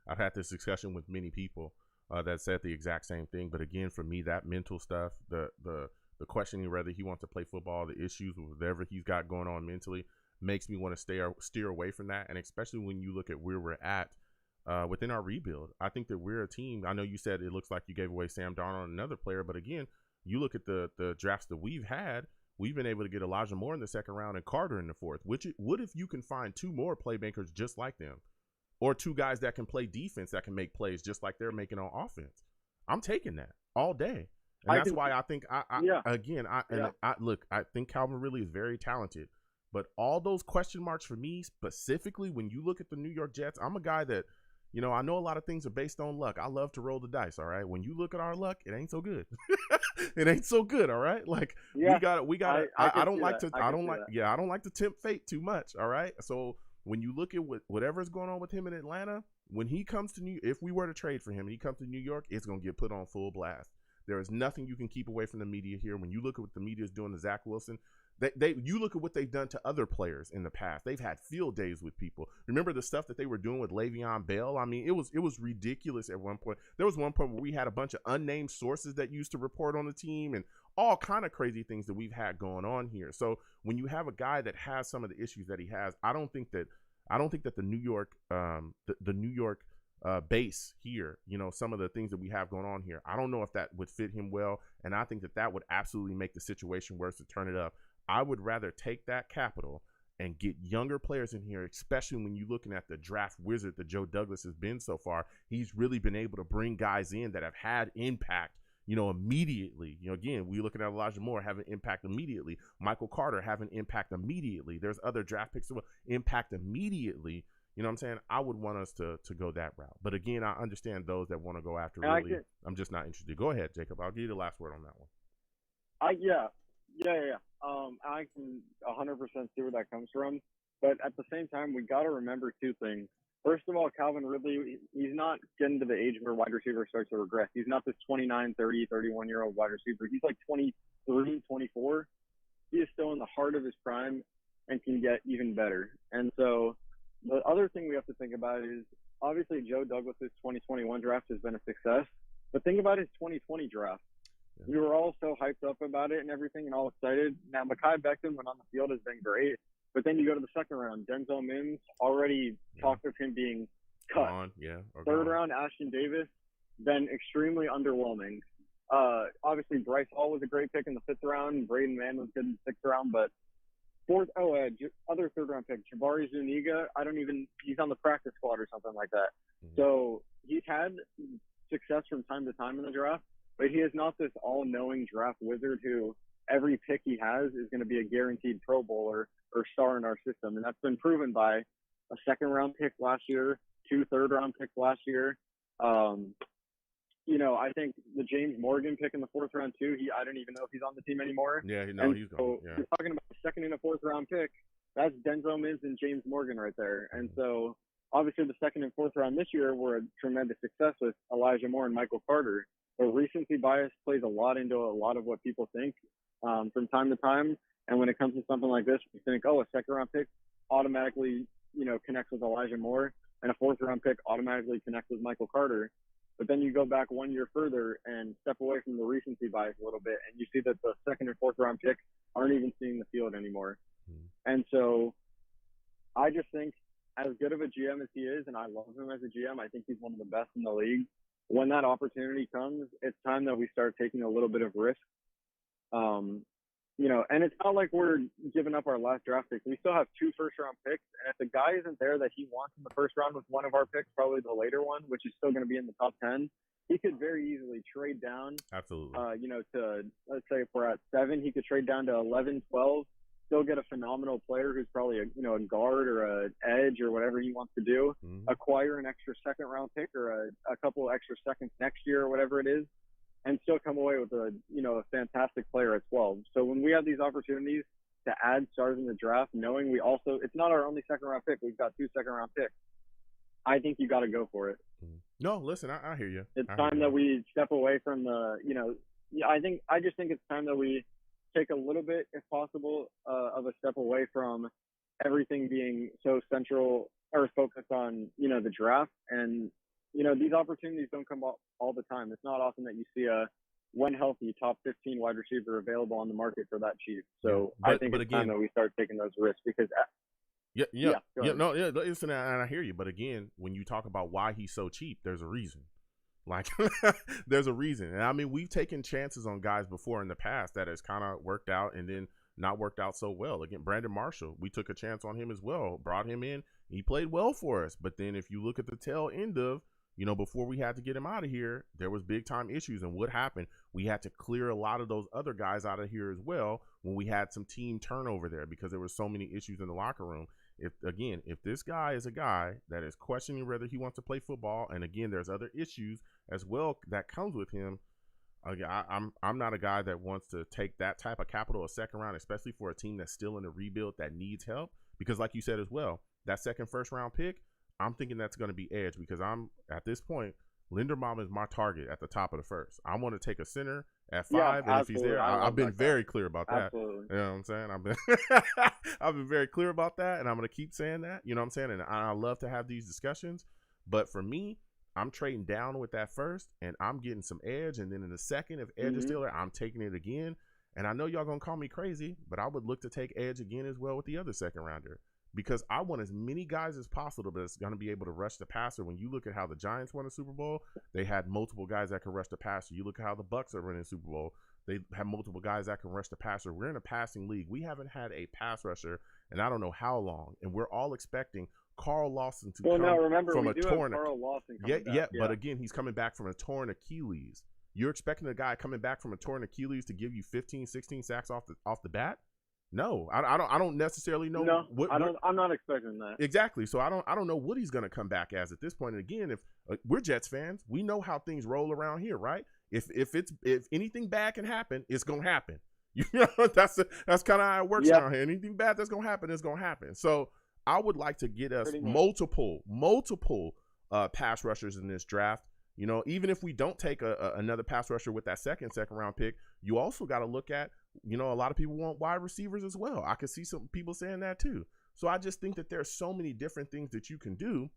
I've had this discussion with many people that said the exact same thing. But again, for me, that mental stuff, the questioning whether he wants to play football, the issues with whatever he's got going on mentally, makes me want to steer away from that. And especially when you look at where we're at within our rebuild, I think that we're a team. I know you said it looks like you gave away Sam Darnold and another player, but again, you look at the drafts that we've had we've been able to get Elijah Moore in the second round and Carter in the fourth. What if you can find two more playmakers just like them, or two guys that can play defense that can make plays just like they're making on offense? I'm taking that all day. And that's why I think I think Calvin Ridley is very talented, but all those question marks for me specifically when you look at the New York Jets, I'm a guy that, I know a lot of things are based on luck. I love to roll the dice. All right. When you look at our luck, it ain't so good. It ain't so good. All right. Like we got I don't like to tempt fate too much. All right. So when you look at whatever's going on with him in Atlanta, when he comes to if we were to trade for him and he comes to New York, it's going to get put on full blast. There is nothing you can keep away from the media here. When you look at what the media is doing to Zach Wilson, you look at what they've done to other players in the past. They've had field days with people. Remember the stuff that they were doing with Le'Veon Bell? I mean, it was ridiculous at one point. There was one point where we had a bunch of unnamed sources that used to report on the team and all kind of crazy things that we've had going on here. So when you have a guy that has some of the issues that he has, I don't think that the New York base here, some of the things that we have going on here, I don't know if that would fit him well. And I think that would absolutely make the situation worse to turn it up. I would rather take that capital and get younger players in here, especially when you're looking at the draft wizard that Joe Douglas has been so far. He's really been able to bring guys in that have had impact, immediately. Again, we're looking at Elijah Moore having impact immediately. Michael Carter having impact immediately. There's other draft picks that will impact immediately. You know what I'm saying? I would want us to go that route. But again, I understand those that want to go after Ridley. I'm just not interested. Go ahead, Jacob. I'll give you the last word on that one. Yeah. I can 100% see where that comes from. But at the same time, we got to remember two things. First of all, Calvin Ridley, he's not getting to the age where wide receiver starts to regress. He's not this 29, 30, 31-year-old wide receiver. He's like 23, 24. He is still in the heart of his prime and can get even better. And so the other thing we have to think about is, obviously, Joe Douglas's 2021 draft has been a success. But think about his 2020 draft. We were all so hyped up about it and everything and all excited. Now, Mekhi Becton, when on the field, has been great. But then you go to the second round. Denzel Mims already talked of him being cut. Third round, Ashton Davis, been extremely underwhelming. Obviously, Bryce Hall was a great pick in the fifth round. Braden Mann was good in the sixth round. But other third round pick, Jabari Zuniga, he's on the practice squad or something like that. Mm-hmm. So he's had success from time to time in the draft. But he is not this all-knowing draft wizard who every pick he has is going to be a guaranteed Pro Bowler or star in our system. And that's been proven by a second-round pick last year, 2 third-round picks last year. I think the James Morgan pick in the fourth round, too, I don't even know if he's on the team anymore. Yeah, he's gone. Yeah. You're talking about a second and a fourth-round pick. That's Denzel Mims and James Morgan right there. And so, obviously, the second and fourth round this year were a tremendous success with Elijah Moore and Michael Carter. But recency bias plays a lot into a lot of what people think from time to time. And when it comes to something like this, we think, a second-round pick automatically, connects with Elijah Moore, and a fourth-round pick automatically connects with Michael Carter. But then you go back 1 year further and step away from the recency bias a little bit, and you see that the second and fourth-round picks aren't even seeing the field anymore. Mm-hmm. And so I just think, as good of a GM as he is, and I love him as a GM, I think he's one of the best in the league. When that opportunity comes, it's time that we start taking a little bit of risk. And it's not like we're giving up our last draft picks. We still have 2 first-round picks, and if the guy isn't there that he wants in the first round with one of our picks, probably the later one, which is still going to be in the top 10, he could very easily trade down. Absolutely. To, let's say if we're at 7, he could trade down to 11, 12, still get a phenomenal player who's probably a guard or an edge or whatever he wants to do, acquire an extra second-round pick or a couple of extra seconds next year or whatever it is, and still come away with a fantastic player at 12. So when we have these opportunities to add stars in the draft, knowing it's not our only second-round pick. We've got 2 second-round picks. I think you got to go for it. No, listen, I hear you. It's time that we step away from I just think it's time that we take a little bit, if possible, of a step away from everything being so central or focused on, the draft. And, these opportunities don't come up all the time. It's not often that you see one healthy top 15 wide receiver available on the market for that cheap. So I think it's time that we start taking those risks because listen, and I hear you. But again, when you talk about why he's so cheap, there's a reason. Like, there's a reason. And I mean, we've taken chances on guys before in the past that has kind of worked out, and then not worked out so well. Again, Brandon Marshall, we took a chance on him as well, brought him in. He played well for us. But then if you look at the tail end of, before we had to get him out of here, there was big time issues. And what happened? We had to clear a lot of those other guys out of here as well when we had some team turnover there because there were so many issues in the locker room. If this guy is a guy that is questioning whether he wants to play football, and again, there's other issues as well that comes with him. I'm not a guy that wants to take that type of capital a second round, especially for a team that's still in a rebuild that needs help. Because like you said as well, that second first round pick, I'm thinking that's going to be edge because I'm at this point, Linderbaum is my target at the top of the first. I want to take a center at 5, and if he's there, I've been very clear about that. Absolutely. You know what I'm saying? I've been very clear about that, and I'm going to keep saying that. You know what I'm saying? And I love to have these discussions, but for me, I'm trading down with that first, and I'm getting some edge, and then in the second, if edge is still there, I'm taking it again. And I know y'all going to call me crazy, but I would look to take edge again as well with the other second rounder. Because I want as many guys as possible that's going to be able to rush the passer. When you look at how the Giants won a Super Bowl, they had multiple guys that can rush the passer. You look at how the Bucs are winning Super Bowl, they have multiple guys that can rush the passer. We're in a passing league. We haven't had a pass rusher, and I don't know how long. And we're all expecting Carl Lawson to come from a torn. Carl Lawson back. But again, he's coming back from a torn Achilles. You're expecting a guy coming back from a torn Achilles to give you 15, 16 sacks off the bat? No, I don't necessarily know. No, I'm not expecting that. Exactly. So I don't know what he's going to come back as at this point. And again, if we're Jets fans, we know how things roll around here, right? If anything bad can happen, it's going to happen. That's kind of how it works around here. Anything bad that's going to happen is going to happen. So I would like to get us multiple pass rushers in this draft. Even if we don't take another pass rusher with that second round pick, you also got to look at, a lot of people want wide receivers as well. I could see some people saying that too. So I just think that there's so many different things that you can do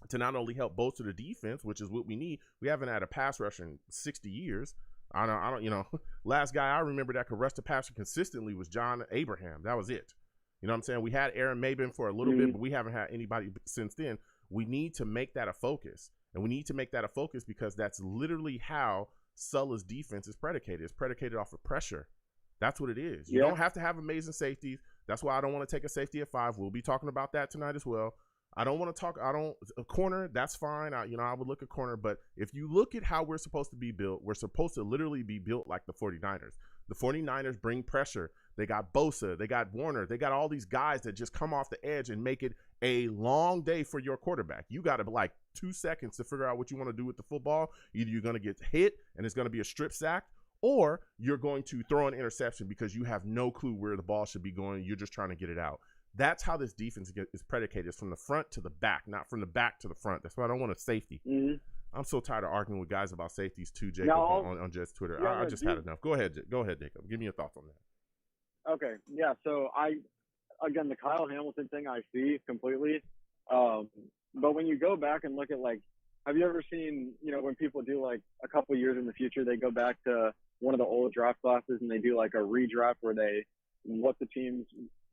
to not only help bolster the defense, which is what we need. We haven't had a pass rusher in 60 years. I don't, last guy I remember that could rush the passer consistently was John Abraham. That was it. You know what I'm saying? We had Aaron Maben for a little bit, but we haven't had anybody since then. We need to make that a focus. And we need to make that a focus because that's literally how Sulla's defense is predicated. It's predicated off of pressure. That's what it is. You don't have to have amazing safeties. That's why I don't want to take a safety at 5. We'll be talking about that tonight as well. A corner, that's fine. I would look at corner, but if you look at how we're supposed to be built, we're supposed to literally be built like the 49ers. The 49ers bring pressure. They got Bosa, they got Warner, they got all these guys that just come off the edge and make it a long day for your quarterback. You got to like 2 seconds to figure out what you want to do with the football. Either you're going to get hit and it's going to be a strip sack, or you're going to throw an interception because you have no clue where the ball should be going. You're just trying to get it out. That's how this defense is predicated. It's from the front to the back, not from the back to the front. That's why I don't want a safety. Mm-hmm. I'm so tired of arguing with guys about safeties too, Jacob, on Jets Twitter. I just had enough. Go ahead, Jacob. Give me your thoughts on that. Okay, yeah. So again, the Kyle Hamilton thing I see completely. But when you go back and look at, like, have you ever seen, when people do, like, a couple years in the future, they go back to one of the old draft classes and they do like a redraft where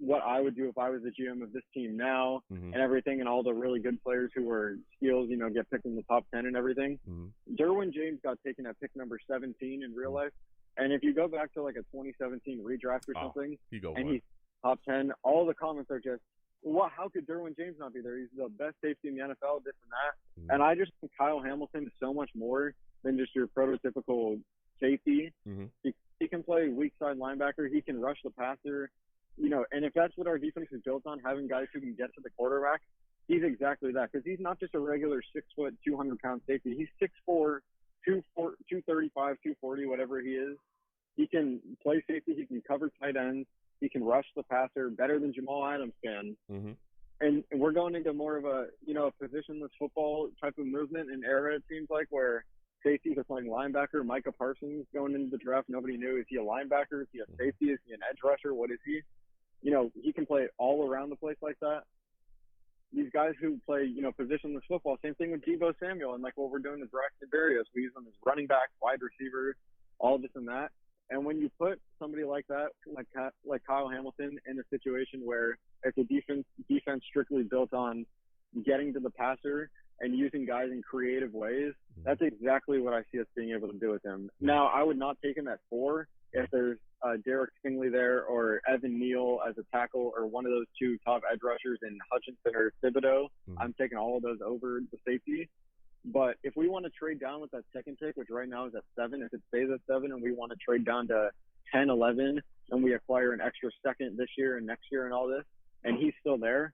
what I would do if I was the GM of this team now, and everything, and all the really good players who were steals, get picked in the top 10 and everything. Derwin James got taken at pick number 17 in real life. And if you go back to like a 2017 redraft or something, he's top 10, all the comments are just, how could Derwin James not be there? He's the best safety in the NFL, this and that. And I just think Kyle Hamilton is so much more than just your prototypical safety. He can play weak side linebacker. He can rush the passer. And if that's what our defense is built on, having guys who can get to the quarterback, he's exactly that. Because he's not just a regular 6 foot, 200-pound safety. He's 6'4", 235, 240, whatever he is. He can play safety. He can cover tight ends. He can rush the passer better than Jamal Adams can. And we're going into more of a positionless football type of movement and era, it seems like, where safeties are playing linebacker. Micah Parsons going into the draft, nobody knew. Is he a linebacker? Is he a safety? Is he an edge rusher? What is he? He can play all around the place like that. These guys who play, positionless football, same thing with Deebo Samuel and like what we're doing with Braxton Barrios. We use them as running back, wide receiver, all this and that. And when you put somebody like that, like Kyle Hamilton, in a situation where it's a defense strictly built on getting to the passer and using guys in creative ways, that's exactly what I see us being able to do with him. Now, I would not take him at 4 if there's Derek Stingley there or Evan Neal as a tackle or one of those two top edge rushers in Hutchinson or Thibodeau, I'm taking all of those over the safety. But if we want to trade down with that second pick, which right now is at 7, if it stays at 7 and we want to trade down to 10, 11, and we acquire an extra second this year and next year and all this, and he's still there,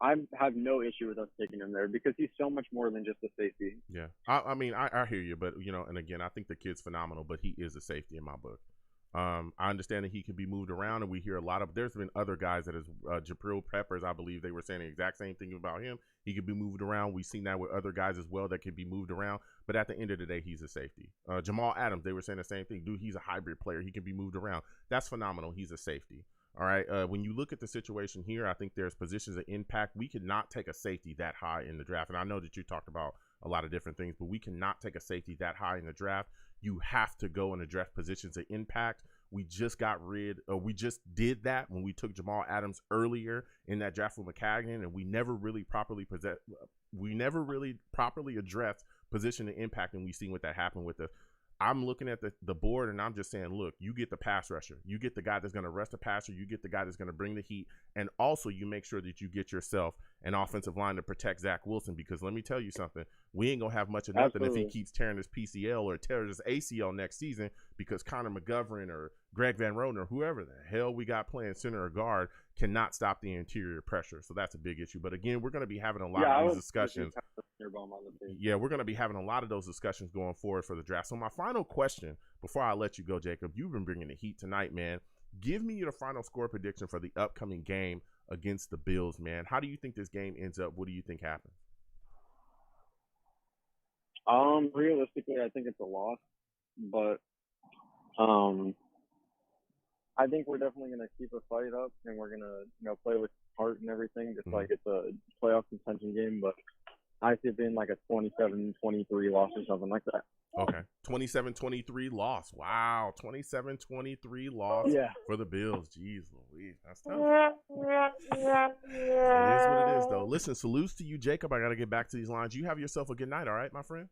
I have no issue with us taking him there because he's so much more than just a safety. Yeah. I mean, I hear you, but, you know, and again, I think the kid's phenomenal, but he is a safety in my book. I understand that he can be moved around, and we hear a lot of. There's been other guys that is Jabril Peppers. I believe they were saying the exact same thing about him. He could be moved around. We've seen that with other guys as well that can be moved around. But at the end of the day, he's a safety. Jamal Adams, they were saying the same thing. Dude, he's a hybrid player. He can be moved around. That's phenomenal. He's a safety. All right. When you look at the situation here, I think there's positions of impact. We could not take a safety that high in the draft. And I know that you talked about a lot of different things, but we cannot take a safety that high in the draft. You have to go and address positions of impact. We just did that when we took Jamal Adams earlier in that draft with McCagnon, and we never really properly addressed position of impact, and we've seen what that happened with the. I'm looking at the board, and I'm just saying, look, you get the pass rusher. You get the guy that's going to rush the passer. You get the guy that's going to bring the heat. And also you make sure that you get yourself an offensive line to protect Zach Wilson, because let me tell you something. We ain't going to have much of nothing if he keeps tearing his PCL or tears his ACL next season, because Connor McGovern or Greg Van Roten or whoever the hell we got playing center or guard cannot stop the interior pressure. So that's a big issue. But again, we're going to be having a lot of these discussions. Yeah, we're going to be having a lot of those discussions going forward for the draft. So my final question before I let you go, Jacob, you've been bringing the heat tonight, man. Give me your final score prediction for the upcoming game against the Bills, man. How do you think this game ends up? What do you think happens? Realistically, I think it's a loss, but I think we're definitely going to keep a fight up, and we're going to, play with heart and everything, just like it's a playoff contention game. But I see it being like a 27-23 loss or something like that. Okay. 27-23 loss. Wow. 27-23 loss for the Bills. Jeez Louise. That's tough. It is what it is, though. Listen, salutes to you, Jacob. I got to get back to these lines. You have yourself a good night, all right, my friend?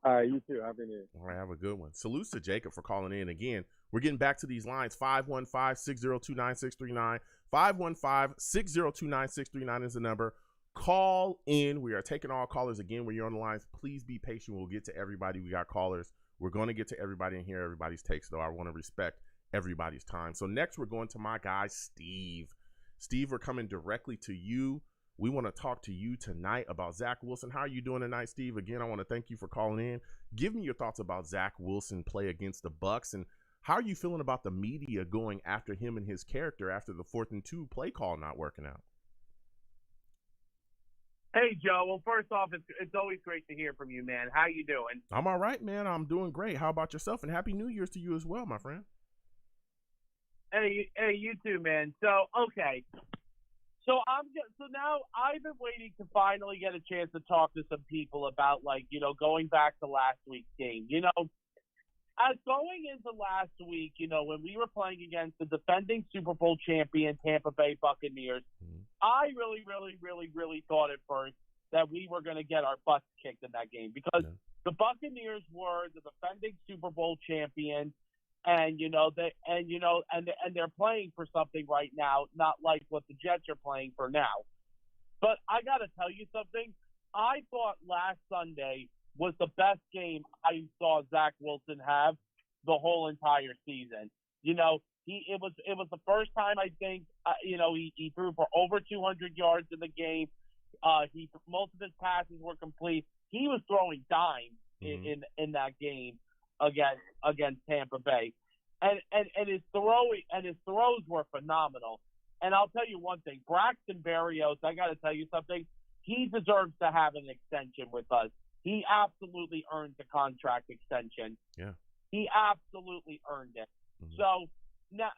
All right, you too. Happy New Year. All right, have a good one. Salutes to Jacob for calling in. Again, we're getting back to these lines. 515-602-9639. 515-602-9639 is the number. Call in. We are taking all callers again. When you're on the lines, please be patient. We'll get to everybody. We got callers. We're going to get to everybody and hear everybody's takes, though. I want to respect everybody's time. So next, we're going to my guy, Steve. Steve, we're coming directly to you. We want to talk to you tonight about Zach Wilson. How are you doing tonight, Steve? Again, I want to thank you for calling in. Give me your thoughts about Zach Wilson play against the Bucs, and how are you feeling about the media going after him and his character after the 4th and 2 play call not working out? Hey, Joe. Well, first off, it's always great to hear from you, man. How you doing? I'm all right, man. I'm doing great. How about yourself? And Happy New Year's to you as well, my friend. Hey, you too, man. So, okay. So now I've been waiting to finally get a chance to talk to some people about, going back to last week's game. As going into last week, when we were playing against the defending Super Bowl champion Tampa Bay Buccaneers, I really, really, really, really thought at first that we were going to get our butts kicked in that game because the Buccaneers were the defending Super Bowl champion, and they're playing for something right now, not like what the Jets are playing for now. But I got to tell you something. I thought last Sunday was the best game I saw Zach Wilson have the whole entire season. It was the first time I think he threw for over 200 yards in the game. Most of his passes were complete. He was throwing dimes in that game against Tampa Bay, and his throws were phenomenal. And I'll tell you one thing, Braxton Barrios, I got to tell you something. He deserves to have an extension with us. He absolutely earned the contract extension. Yeah. He absolutely earned it. So now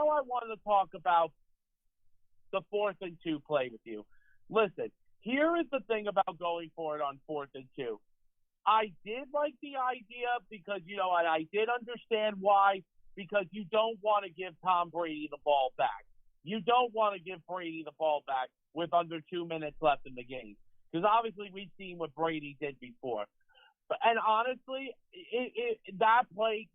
I wanted to talk about the 4th and 2 play with you. Listen, here is the thing about going for it on 4th and 2. I did like the idea because, and I did understand why, because you don't want to give Tom Brady the ball back. You don't want to give Brady the ball back with under 2 minutes left in the game. Because obviously we've seen what Brady did before. And honestly, that play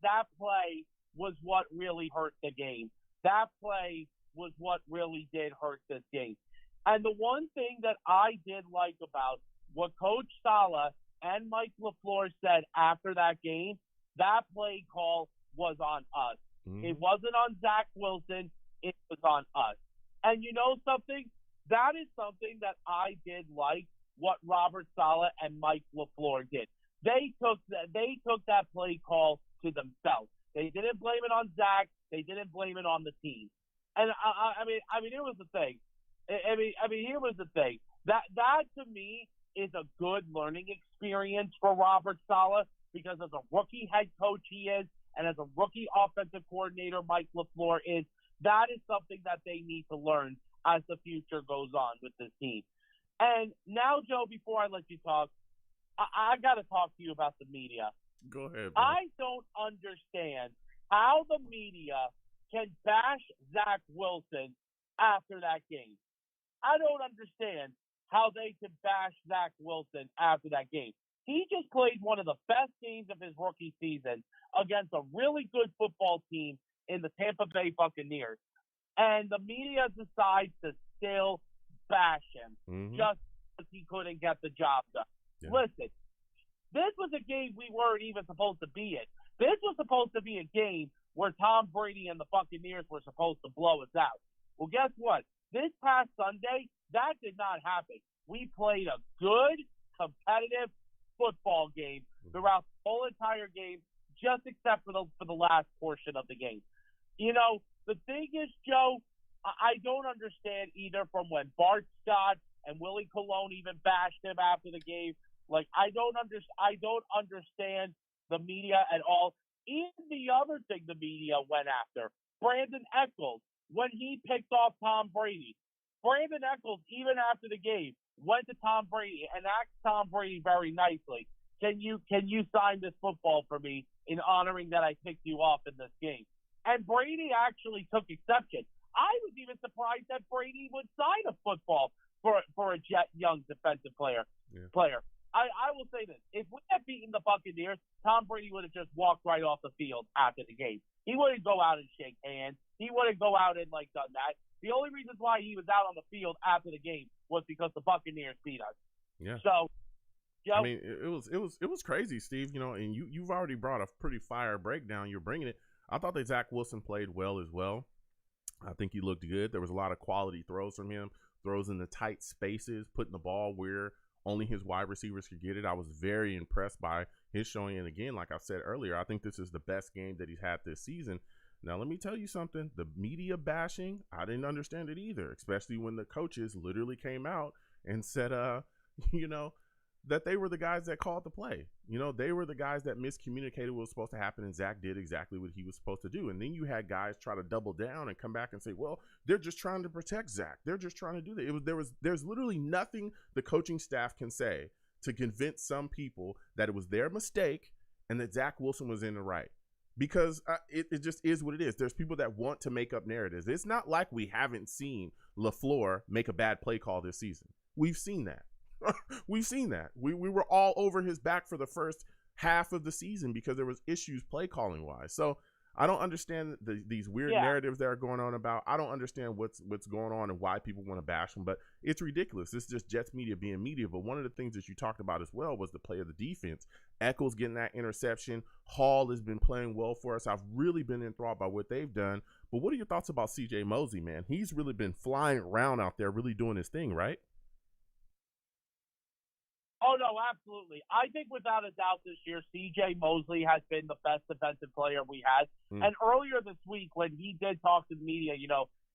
was what really hurt the game. That play was what really did hurt this game. And the one thing that I did like about what Coach Saleh and Mike LaFleur said after that game, that play call was on us. Mm-hmm. It wasn't on Zach Wilson. It was on us. And you know something? That is something that I did like what Robert Saleh and Mike LaFleur did. They took that play call to themselves. They didn't blame it on Zach. They didn't blame it on the team. And I mean, here was the thing. Here was the thing. That to me is a good learning experience for Robert Saleh, because as a rookie head coach he is, and as a rookie offensive coordinator Mike LaFleur is, that is something that they need to learn as the future goes on with this team. And now, Joe, before I let you talk, I got to talk to you about the media. Go ahead, bro. I don't understand how the media can bash Zach Wilson after that game. I don't understand how they can bash Zach Wilson after that game. He just played one of the best games of his rookie season against a really good football team in the Tampa Bay Buccaneers. And the media decides to still bash him just because he couldn't get the job done. Yeah. Listen, this was a game we weren't even supposed to be in. This was supposed to be a game where Tom Brady and the Buccaneers were supposed to blow us out. Well, guess what? This past Sunday, that did not happen. We played a good, competitive football game throughout the whole entire game, just except for the last portion of the game. You know, the thing is, Joe, I don't understand either from when Bart Scott and Willie Colon even bashed him after the game. Like, I don't understand the media at all. Even the other thing the media went after, Brandon Echols, when he picked off Tom Brady. Brandon Echols, even after the game, went to Tom Brady and asked Tom Brady very nicely, can you sign this football for me in honoring that I picked you off in this game? And Brady actually took exception. I was even surprised that Brady would sign a football for a young defensive player. Yeah. I will say this. If we had beaten the Buccaneers, Tom Brady would have just walked right off the field after the game. He wouldn't go out and shake hands. He wouldn't go out and, done that. The only reason why he was out on the field after the game was because the Buccaneers beat us. Yeah. So, Joe, I mean, it was crazy, Steve, and you've already brought a pretty fire breakdown. You're bringing it. I thought that Zach Wilson played well as well. I think he looked good. There was a lot of quality throws from him, throws in the tight spaces, putting the ball where only his wide receivers could get it. I was very impressed by his showing. And again, like I said earlier, I think this is the best game that he's had this season. Now, let me tell you something. The media bashing, I didn't understand it either, especially when the coaches literally came out and said, that they were the guys that called the play. They were the guys that miscommunicated what was supposed to happen, and Zach did exactly what he was supposed to do. And then you had guys try to double down and come back and say, well, they're just trying to protect Zach. They're just trying to do that. There's literally nothing the coaching staff can say to convince some people that it was their mistake and that Zach Wilson was in the right. Because it just is what it is. There's people that want to make up narratives. It's not like we haven't seen LaFleur make a bad play call this season. We've seen that. We've seen that. We were all over his back for the first half of the season because there was issues play calling wise. So I don't understand these weird narratives that are going on about. I don't understand what's going on and why people want to bash him, but it's ridiculous. It's just Jets media being media. But one of the things that you talked about as well was the play of the defense. Echols getting that interception. Hall has been playing well for us. I've really been enthralled by what they've done. But what are your thoughts about C.J. Mosley, man? He's really been flying around out there, really doing his thing, right? Oh, no, absolutely. I think without a doubt this year, C.J. Mosley has been the best defensive player we had. And earlier this week when he did talk to the media,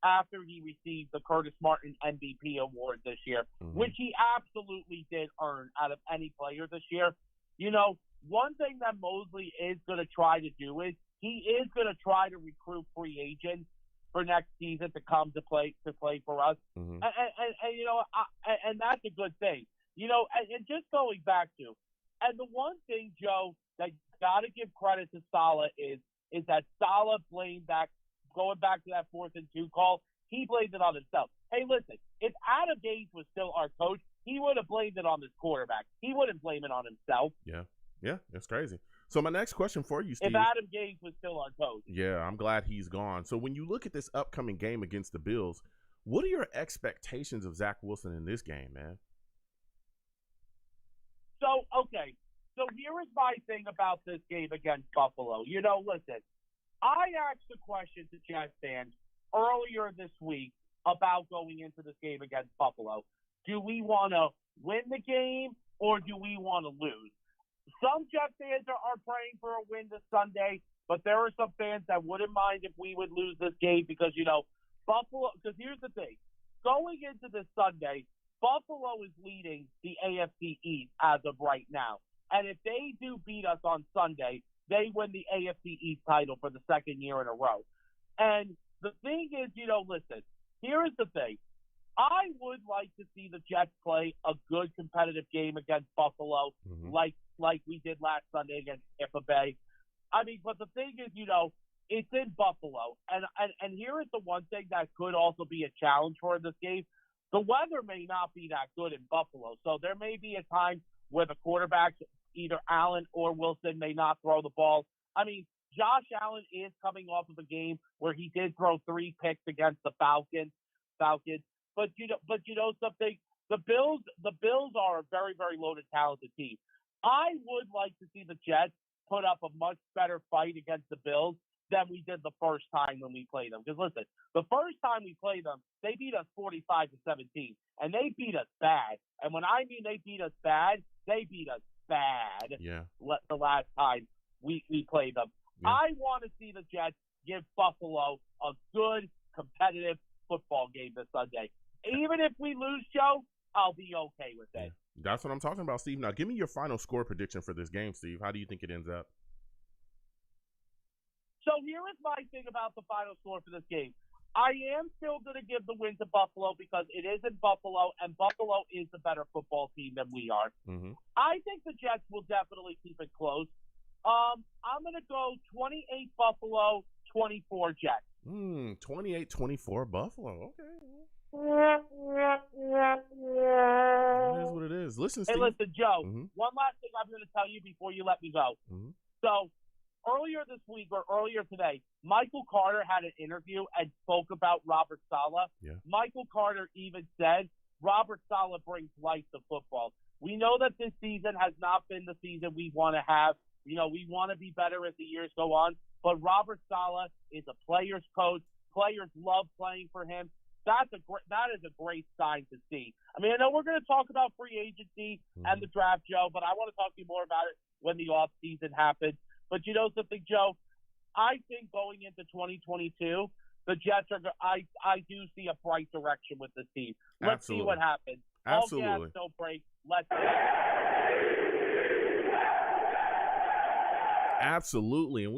after he received the Curtis Martin MVP award this year, which he absolutely did earn out of any player this year, one thing that Mosley is going to try to do is he is going to try to recruit free agents for next season to come to play for us. And that's a good thing. And just going back to, and the one thing, Joe, that you got to give credit to Saleh is that Saleh blamed that, going back to that 4th and 2 call, he blamed it on himself. Hey, listen, if Adam Gase was still our coach, he would have blamed it on his quarterback. He wouldn't blame it on himself. Yeah, it's crazy. So my next question for you, Steve. If Adam Gase was still on coach. Yeah, I'm glad he's gone. So when you look at this upcoming game against the Bills, what are your expectations of Zach Wilson in this game, man? So, okay. So here is my thing about this game against Buffalo. Listen, I asked a question to Jets fans earlier this week about going into this game against Buffalo. Do we want to win the game or do we want to lose? Some Jets fans are praying for a win this Sunday, but there are some fans that wouldn't mind if we would lose this game because, Buffalo, because here's the thing. Going into this Sunday, Buffalo is leading the AFC East as of right now. And if they do beat us on Sunday, they win the AFC East title for the second year in a row. And the thing is, listen, here is the thing. I would like to see the Jets play a good competitive game against Buffalo, like we did last Sunday against Tampa Bay. I mean, but the thing is, it's in Buffalo. And here is the one thing that could also be a challenge for this game. The weather may not be that good in Buffalo. So there may be a time where the quarterbacks, either Allen or Wilson, may not throw the ball. I mean, Josh Allen is coming off of a game where he did throw 3 picks against the Falcons. But you know something? The Bills are a very, very loaded, talented team. I would like to see the Jets put up a much better fight against the Bills than we did the first time when we played them. Because listen, the first time we played them, they beat us 45-17, and they beat us bad. And when I mean they beat us bad, they beat us bad. Yeah. The last time we played them, I want to see the Jets give Buffalo a good competitive football game this Sunday. Even if we lose, Joe, I'll be okay with it. Yeah. That's what I'm talking about, Steve. Now, give me your final score prediction for this game, Steve. How do you think it ends up? So here is my thing about the final score for this game. I am still going to give the win to Buffalo because it is in Buffalo, and Buffalo is a better football team than we are. Mm-hmm. I think the Jets will definitely keep it close. I'm going to go 28 Buffalo, 24 Jets. 28-24 Buffalo. Okay. It is what it is. Listen, Steve. Hey, listen, Joe, one last thing I'm going to tell you before you let me go. So earlier this week or earlier today, Michael Carter had an interview and spoke about Robert Saleh. Yeah. Michael Carter even said Robert Saleh brings life to football. We know that this season has not been the season we want to have. We want to be better as the years go on. But Robert Saleh is a player's coach. Players love playing for him. That is a great sign to see. I mean, I know we're going to talk about free agency and the draft, Joe, but I want to talk to you more about it when the off season happens. But you know something, Joe? I think going into 2022, the Jets are. I do see a bright direction with this team. Let's see what happens. Absolutely. All gas, no break. Let's. Absolutely, and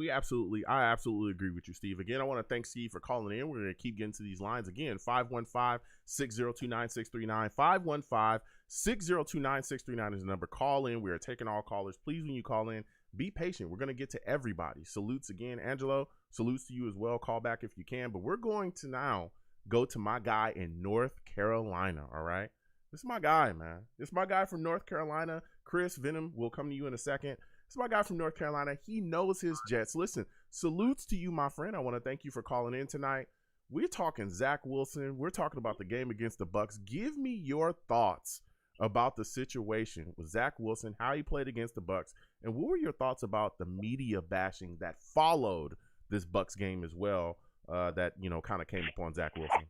I absolutely agree with you, Steve. Again, I want to thank Steve for calling in. We're going to keep getting to these lines. Again, 515-602-9639. 515-602-9639 is the number. Call in. We are taking all callers. Please, when you call in, be patient. We're going to get to everybody. Salutes again. Angelo, salutes to you as well. Call back if you can. But we're going to now go to my guy in North Carolina, all right? This is my guy, man. This is my guy from North Carolina. Chris Venom will come to you in a second. This is my guy from North Carolina. He knows his Jets. Listen, salutes to you, my friend. I want to thank you for calling in tonight. We're talking Zach Wilson. We're talking about the game against the Bucs. Give me your thoughts about the situation with Zach Wilson, how he played against the Bucs, and what were your thoughts about the media bashing that followed this Bucs game as well, that kind of came upon Zach Wilson?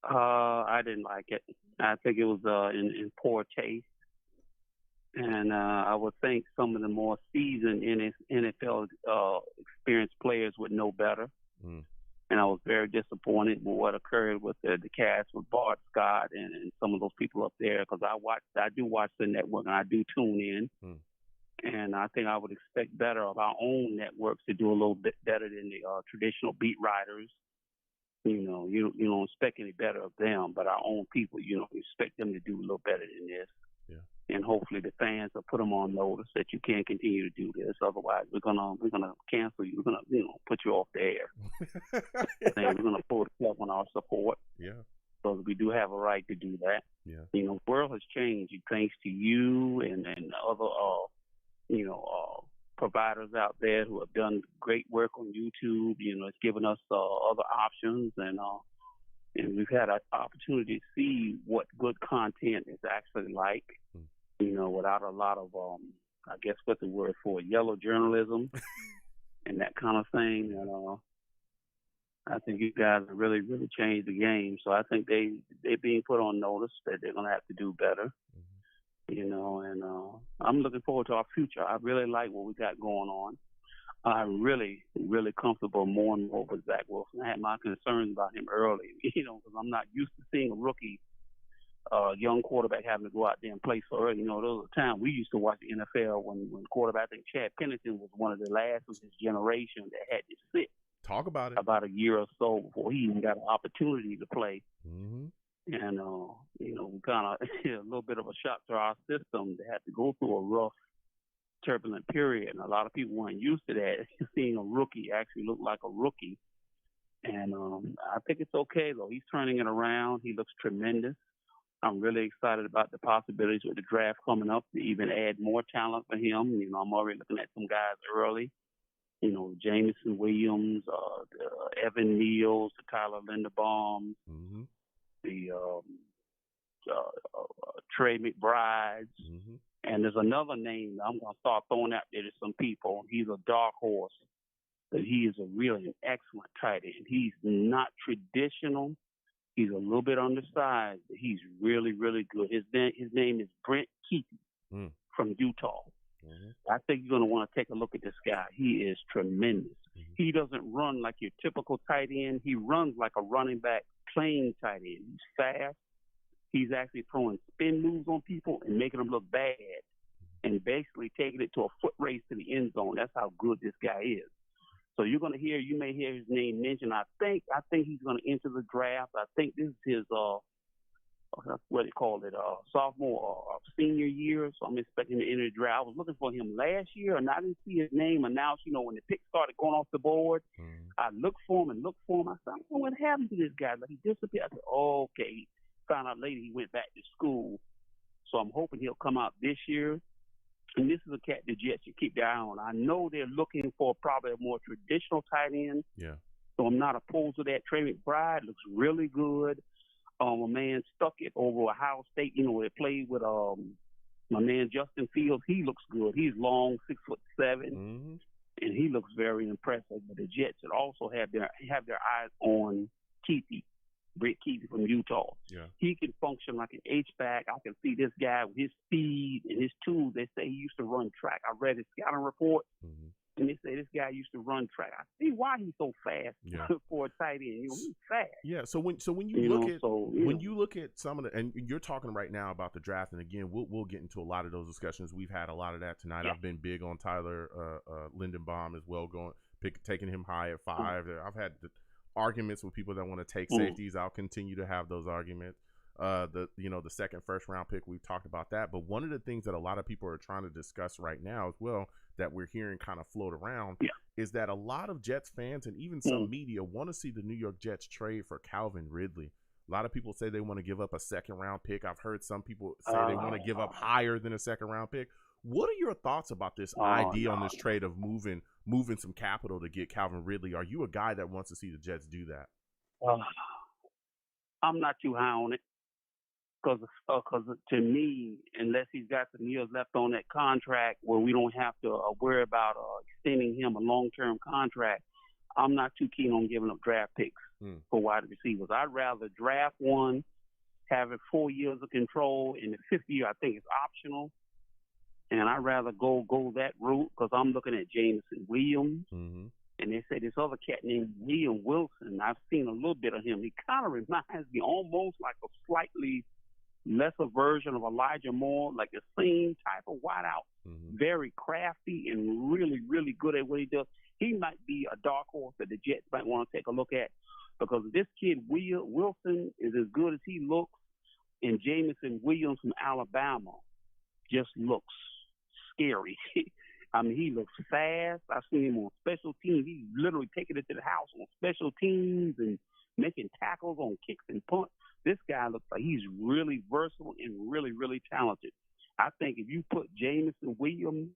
I didn't like it. I think it was in poor taste. And I would think some of the more seasoned NFL experienced players would know better. And I was very disappointed with what occurred with the cast with Bart Scott and some of those people up there, because I do watch the network and I do tune in. And I think I would expect better of our own networks to do a little bit better than the traditional beat writers. You don't expect any better of them, but our own people, you expect them to do a little better than this. Yeah. And hopefully the fans will put them on notice that you can't continue to do this. Otherwise, we're gonna cancel you. We're gonna put you off the air. And we're gonna pull the plug on our support. Yeah. Because we do have a right to do that. Yeah. The world has changed thanks to you and other providers out there who have done great work on YouTube. It's given us other options, and we've had an opportunity to see what good content is actually like, without a lot of, I guess what's the word for it, yellow journalism and that kind of thing. And I think you guys have really, really changed the game. So I think they're being put on notice that they're going to have to do better. And I'm looking forward to our future. I really like what we got going on. I'm really, really comfortable more and more with Zach Wilson. I had my concerns about him early, because I'm not used to seeing a rookie, young quarterback having to go out there and play so early. There was a time we used to watch the NFL when quarterback, I think Chad Pennington was one of the last of his generation that had to sit. Talk about it. About a year or so before he even got an opportunity to play. Mm-hmm. And, we kind of a little bit of a shock to our system to have to go through a rough, turbulent period. And a lot of people weren't used to that, seeing a rookie actually look like a rookie. And I think it's okay, though. He's turning it around. He looks tremendous. I'm really excited about the possibilities with the draft coming up to even add more talent for him. I'm already looking at some guys early. Jameson Williams, Evan Neals, the Tyler Linderbaums, mm-hmm. the Trey McBrides, mm-hmm. and there's another name that I'm going to start throwing out there to some people. He's a dark horse, but he is a really an excellent tight end. He's not traditional. He's a little bit undersized, but he's really, really good. His name is Brent Keaton from Utah. Mm-hmm. I think you're going to want to take a look at this guy. He is tremendous. Mm-hmm. He doesn't run like your typical tight end. He runs like a running back playing tight end. He's fast. He's actually throwing spin moves on people and making them look bad and basically taking it to a foot race to the end zone. That's how good this guy is. So you may hear his name mentioned. I think he's going to enter the draft. I think this is his what they call it, sophomore or senior year. So I'm expecting to enter the draft. I was looking for him last year, and I didn't see his name announced. When the picks started going off the board, I looked for him. I said, I don't know what happened to this guy. Like, he disappeared. I said, oh, okay. Found out later he went back to school. So I'm hoping he'll come out this year. And this is a cat the Jets should keep their eye on. I know they're looking for probably a more traditional tight end. Yeah. So I'm not opposed to that. Trey McBride looks really good. My man Stuckett over Ohio State, they played with my man Justin Fields. He looks good. He's long, 6'7", and he looks very impressive. But the Jets should also have their eyes on Brett Keaton from Utah. Yeah. He can function like an H-back. I can see this guy with his speed and his tools. They say he used to run track. I read his scouting report. And they say this guy used to run track. I see why he's so fast for a tight end. He's fast. Yeah. So when you look at some of the, and you're talking right now about the draft, and again, we'll get into a lot of those discussions. We've had a lot of that tonight. Yeah. I've been big on Tyler Linderbaum as well, taking him high at 5. I've had the arguments with people that want to take safeties. I'll continue to have those arguments. The second first round pick, we've talked about that. But one of the things that a lot of people are trying to discuss right now as well, that we're hearing kind of float around, is that a lot of Jets fans and even some media want to see the New York Jets trade for Calvin Ridley. A lot of people say they want to give up a second round pick. I've heard some people say they want to give up higher than a second round pick. What are your thoughts about this idea on this trade of moving some capital to get Calvin Ridley? Are you a guy that wants to see the Jets do that? I'm not too high on it. Because to me, unless he's got some years left on that contract where we don't have to worry about extending him a long-term contract, I'm not too keen on giving up draft picks for wide receivers. I'd rather draft one, have it 4 years of control, in the fifth year I think it's optional, and I'd rather go that route because I'm looking at Jameson Williams, and they say this other cat named William Wilson. I've seen a little bit of him. He kind of reminds me almost like a slightly lesser version of Elijah Moore, like the same type of wideout, very crafty and really, really good at what he does. He might be a dark horse that the Jets might want to take a look at because this kid Wilson is as good as he looks, and Jameson Williams from Alabama just looks scary. I mean, he looks fast. I've seen him on special teams. He's literally taking it to the house on special teams and making tackles on kicks and punts. This guy looks like he's really versatile and really, really talented. I think if you put Jameson Williams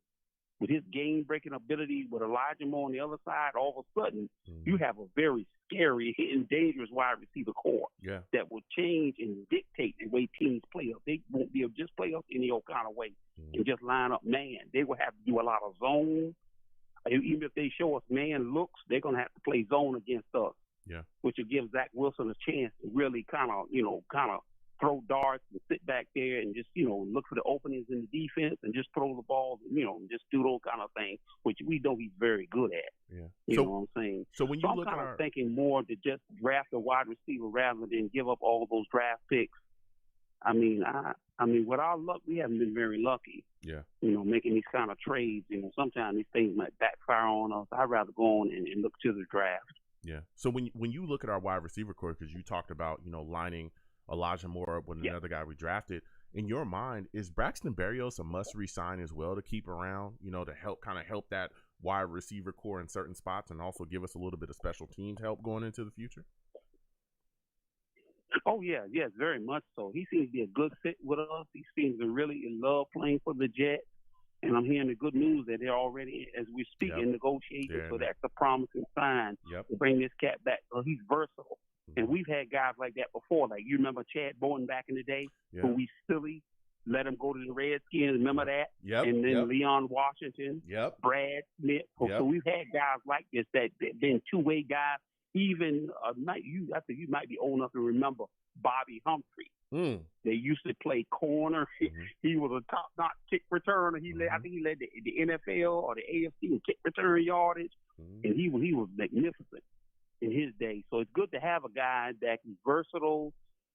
with his game-breaking ability, with Elijah Moore on the other side, all of a sudden, you have a very scary and dangerous wide receiver core that will change and dictate the way teams play up. They won't be able to just play up any old kind of way and just line up man. They will have to do a lot of zone. Even if they show us man looks, they're going to have to play zone against us, which will give Zach Wilson a chance to really kind of throw darts and sit back there and just, look for the openings in the defense and just throw the ball, and just do those kind of things, which we know he's very good at. Yeah. You know what I'm saying? So when you look at I'm thinking more to just draft a wide receiver rather than give up all those draft picks. I mean, with our luck, we haven't been very lucky. Yeah. Making these kind of trades, sometimes these things might backfire on us. I'd rather go on and look to the draft. Yeah. So when you look at our wide receiver core, because you talked about, lining Elijah Moore up with another guy we drafted, in your mind, is Braxton Barrios a must re-sign as well to keep around, to help that wide receiver core in certain spots and also give us a little bit of special teams help going into the future? Oh, yes, very much so. He seems to be a good fit with us. He seems to really love playing for the Jets. And I'm hearing the good news that they're already, as we speak, in negotiations. So that's a promising sign to bring this cat back. So he's versatile. And we've had guys like that before. Like, you remember Chad Bowen back in the day, who we silly let him go to the Redskins. Remember that? And then Leon Washington, Brad Smith. So we've had guys like this that been two-way guys. Even I think you might be old enough to remember Bobby Humphrey. They used to play corner. He was a top-notch kick returner. I think he led the NFL or the AFC in kick return yardage, and he was magnificent in his day. So it's good to have a guy that is versatile.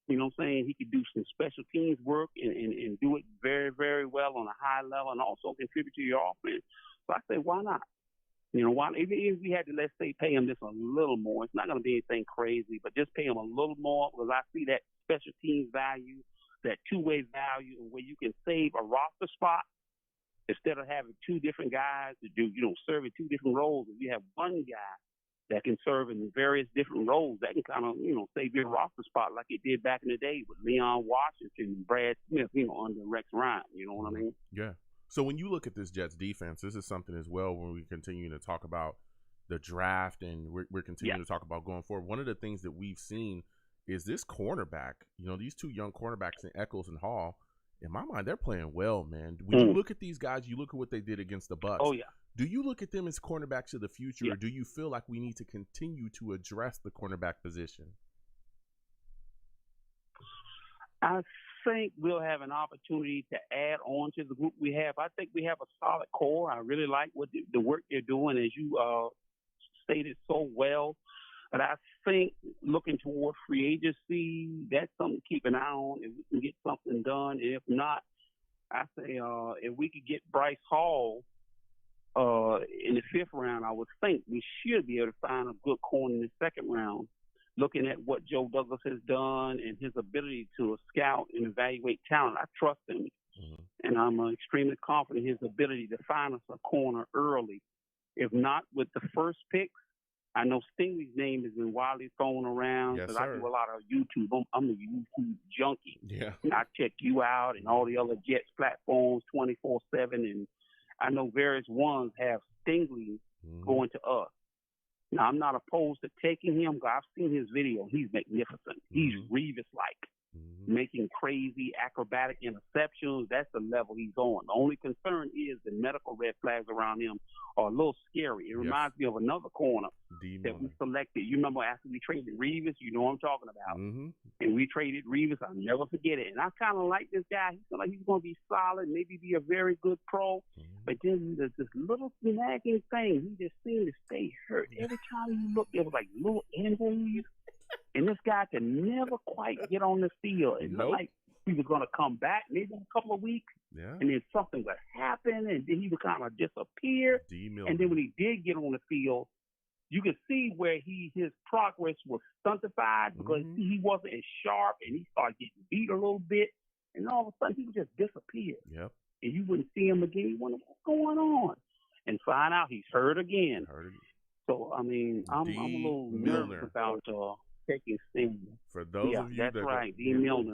You know what I'm saying? He could do some special teams work and do it very, very well on a high level and also contribute to your offense. So I say, why not? Why, even if we had to, let's say, pay him just a little more, it's not going to be anything crazy, but just pay him a little more because I see that special teams value, that two-way value, where you can save a roster spot instead of having two different guys to do, serve in two different roles. If you have one guy that can serve in various different roles, that can kind of, save your roster spot like it did back in the day with Leon Washington and Brad Smith, under Rex Ryan. You know what I mean? Yeah. So when you look at this Jets defense, this is something as well when we continue to talk about the draft and we're continuing to talk about going forward. One of the things that we've seen is this cornerback, these two young cornerbacks in Echols and Hall, in my mind, they're playing well, man. When you look at these guys, you look at what they did against the Bucs. Oh, yeah. Do you look at them as cornerbacks of the future or do you feel like we need to continue to address the cornerback position? I think we'll have an opportunity to add on to the group we have. I think we have a solid core. I really like what the work they're doing, as you stated so well. But I think looking toward free agency, that's something to keep an eye on if we can get something done. And if not, I say if we could get Bryce Hall in the 5th round, I would think we should be able to find a good corner in the 2nd round. Looking at what Joe Douglas has done and his ability to scout and evaluate talent, I trust him. And I'm extremely confident in his ability to find us a corner early. If not with the first picks, I know Stingley's name has been widely thrown around because I do a lot of YouTube. I'm a YouTube junkie. Yeah. And I check you out and all the other Jets platforms 24/7. And I know various ones have Stingley going to us. Now, I'm not opposed to taking him. I've seen his video. He's magnificent. He's Revis-like, making crazy acrobatic interceptions. That's the level he's on. The only concern is the medical red flags around him are a little scary. It reminds me of another corner that we selected. You remember after we traded Revis? You know what I'm talking about. And we traded Revis. I'll never forget it. And I kind of like this guy. He's going to be solid, maybe be a very good pro. But then there's this little nagging thing. He just seemed to stay hurt. Every time you look, there was like little injuries. And this guy could never quite get on the field. It looked like he was going to come back maybe in a couple of weeks, and then something would happen, and then he would kind of disappear. And then when he did get on the field, you could see where his progress was stuntified because he wasn't as sharp, and he started getting beat a little bit, and all of a sudden he would just disappear. And you wouldn't see him again. You wonder what's going on, and find out he's hurt again. So I mean, I'm a little nervous about taking Stingley. For those of you that's that right, D. Milner.